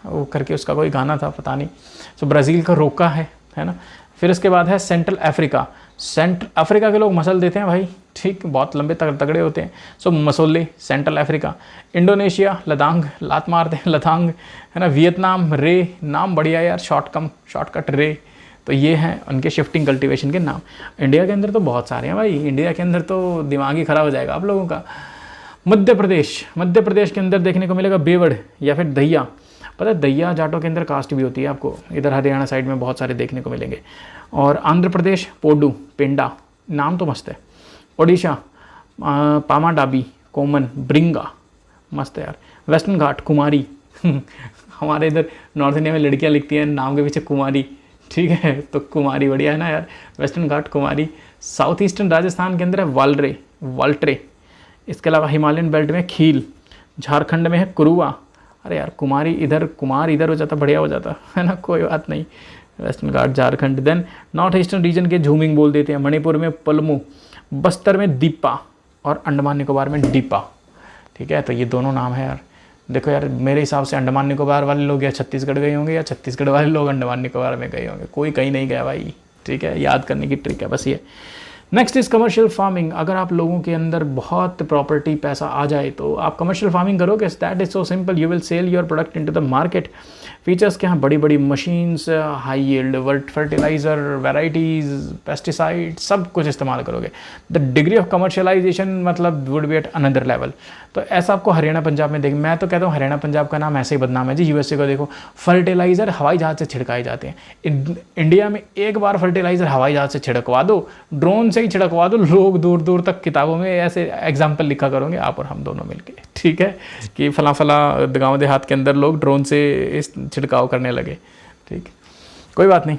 वो करके उसका कोई गाना था, पता नहीं। सो ब्राज़ील का रोका है ना। फिर इसके बाद है सेंट्रल अफ्रीका के लोग मसल देते हैं भाई, ठीक, बहुत लंबे तगड़े होते हैं। सो मसोले, सेंट्रल अफ्रीका। इंडोनेशिया लदांग, लात मारते हैं लदांग, है ना। वियतनाम रे, नाम बढ़िया यार, शॉर्टकट रे। तो ये हैं उनके शिफ्टिंग कल्टीवेशन के नाम। इंडिया के अंदर तो बहुत सारे हैं भाई, इंडिया के अंदर तो दिमाग ही ख़राब हो जाएगा आप लोगों का। मध्य प्रदेश के अंदर देखने को मिलेगा बेवड़ या फिर दहिया। पता है दहिया जाटों के अंदर कास्ट भी होती है, आपको इधर हरियाणा साइड में बहुत सारे देखने को मिलेंगे। और आंध्र प्रदेश पोडू, पेंडा, नाम तो मस्त है। ओडिशा पामाडाबी, कोमन, ब्रिंगा, मस्त है यार। वेस्टर्न घाट कुमारी हमारे इधर नॉर्थ इंडिया में लड़कियां लिखती हैं नाम के पीछे कुमारी, ठीक है, तो कुमारी बढ़िया है ना यार, वेस्टर्न घाट कुमारी। साउथ ईस्टर्न राजस्थान के अंदर है वाल्ट्रे। इसके अलावा हिमालयन बेल्ट में खील, झारखंड में है कुरुआ। अरे यार कुमार इधर हो जाता, बढ़िया हो जाता, है ना, कोई बात नहीं। Western Ghat Jharkhand. Then north eastern region के झूमिंग बोल देते हैं। मणिपुर में पलमू, बस्तर में दीपा और अंडमान निकोबार में डीपा, ठीक है। तो ये दोनों नाम है यार। देखो यार मेरे हिसाब से अंडमान निकोबार वाले लोग या छत्तीसगढ़ गए होंगे या छत्तीसगढ़ वाले लोग अंडमान निकोबार में गए होंगे, कोई कहीं नहीं गया भाई, ठीक है। याद करने की ट्रिक है बस ये। Next is commercial farming. अगर आप लोगों के अंदर बहुत प्रॉपर्टी पैसा आ जाए तो आप कमर्शियल फार्मिंग करोगे। That is so simple, you will sell your product into the market. Features क्या हैं, बड़ी machines, high yield fertiliser, varieties, pesticide, सब कुछ इस्तेमाल करोगे। द डिग्री ऑफ कमर्शलाइजेशन मतलब would be at another level. तो ऐसा आपको हरियाणा पंजाब में मैं तो कहता हूँ हरियाणा पंजाब का नाम ऐसे ही बदनाम है जी। यूएसए को देखो, फर्टिलाइज़र हवाई जहाज़ से छिड़काए जाते हैं। इंडिया में एक बार फर्टिलाइज़र हवाई जहाज़ से छिड़कवा दो, ड्रोन से ही छिड़कवा दो, लोग दूर दूर तक किताबों में ऐसे एग्जाम्पल लिखा करोगे आप और हम दोनों मिलके, ठीक है, कि फला गाँव देहात के अंदर लोग ड्रोन से इस छिड़काव करने लगे, ठीक, कोई बात नहीं।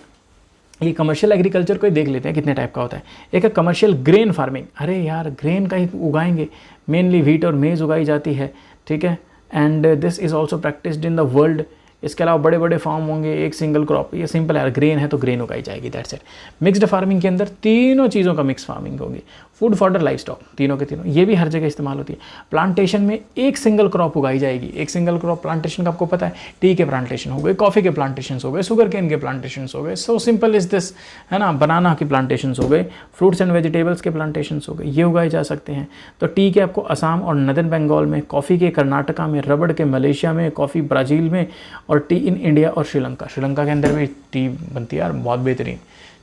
ये कमर्शियल एग्रीकल्चर को ही देख लेते हैं कितने टाइप का होता है। एक है कमर्शियल ग्रेन फार्मिंग। अरे यार ग्रेन का ही उगाएंगे, मेनली व्हीट और मेज उगाई जाती है, ठीक है। And this is also practised in the world. इसके अलावा बड़े फार्म होंगे, एक सिंगल क्रॉप, ये सिंपल है, ग्रेन है तो ग्रेन उगाई जाएगी, दैट्स इट। मिक्स्ड फार्मिंग के अंदर तीनों चीज़ों का मिक्स फार्मिंग होगी, फूड फॉडर लाइफ स्टॉक, तीनों के तीनों, ये भी हर जगह इस्तेमाल होती है। प्लांटेशन में एक सिंगल क्रॉप उगाई जाएगी। एक सिंगल क्रॉप प्लांटेशन का आपको पता है, टी के प्लांटेशन हो गए, कॉफ़ी के प्लांटेशन हो गए, शुगर केन के प्लांटेशन हो गए, सो सिंपल इज दिस, है ना। बनाना के प्लांटेशन हो गए, फ्रूट्स एंड वेजिटेबल्स के प्लांटेशन हो गए, ये उगाए जा सकते हैं। तो टी के आपको असम और नदर्न बंगाल में, कॉफ़ी के कर्नाटका में, रबड़ के मलेशिया में, कॉफ़ी ब्राज़ील में, और टी इन इंडिया और श्रीलंका के अंदर भी टी बनती है यार, बहुत बेहतरीन,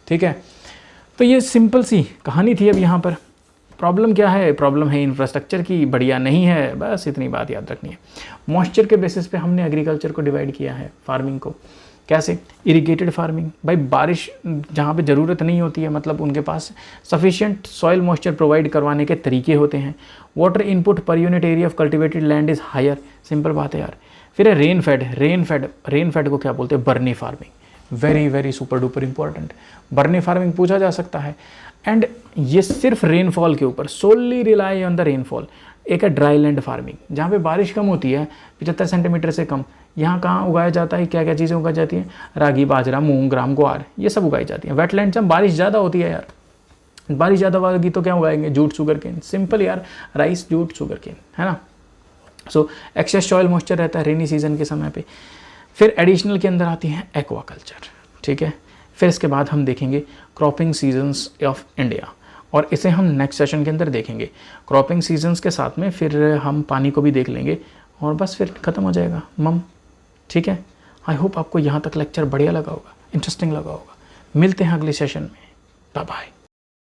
ठीक है। तो ये सिंपल सी कहानी थी। अब यहाँ पर प्रॉब्लम क्या है, प्रॉब्लम है इंफ्रास्ट्रक्चर की, बढ़िया नहीं है, बस इतनी बात याद रखनी है। मॉइस्चर के बेसिस पे हमने एग्रीकल्चर को डिवाइड किया है, फार्मिंग को। कैसे, इरिगेटेड फार्मिंग, भाई बारिश जहाँ पे ज़रूरत नहीं होती है, मतलब उनके पास सफिशिएंट सॉइल मॉइस्चर प्रोवाइड करवाने के तरीके होते हैं। Water input per unit area of cultivated land is higher, simple बात है यार। फिर है रेन फेड को क्या बोलते हैं, बर्नी farming, very super duper important. बर्नी फार्मिंग पूछा जा सकता है। एंड ये सिर्फ रेनफॉल के ऊपर, सोली रिलाई ऑन द रेनफॉल। एक है ड्राई लैंड फार्मिंग, जहाँ पे बारिश कम होती है, 75 सेंटीमीटर से कम, यहाँ कहाँ उगाया जाता है, क्या क्या चीज़ें उगाई जाती हैं, रागी, बाजरा, मूंग, ग्राम, ग्वार, ये सब उगाई जाती हैं। वेटलैंड जब बारिश ज़्यादा होती है यार, बारिश ज़्यादा होगी तो क्या उगाएंगे, जूट, शुगर केन, सिंपल यार, राइस, जूट, शुगर केन, है ना। सो एक्सेस सॉइल मॉइस्चर रहता है रेनी सीजन के समय पे। फिर एडिशनल के अंदर आती है एक्वाकल्चर, ठीक है। फिर इसके बाद हम देखेंगे क्रॉपिंग सीजन्स ऑफ इंडिया, और इसे हम नेक्स्ट सेशन के अंदर देखेंगे। क्रॉपिंग सीजन्स के साथ में फिर हम पानी को भी देख लेंगे, और बस फिर ख़त्म हो जाएगा मम, ठीक है। आई होप आपको यहाँ तक लेक्चर बढ़िया लगा होगा, इंटरेस्टिंग लगा होगा। मिलते हैं अगले सेशन में, बाय बाय।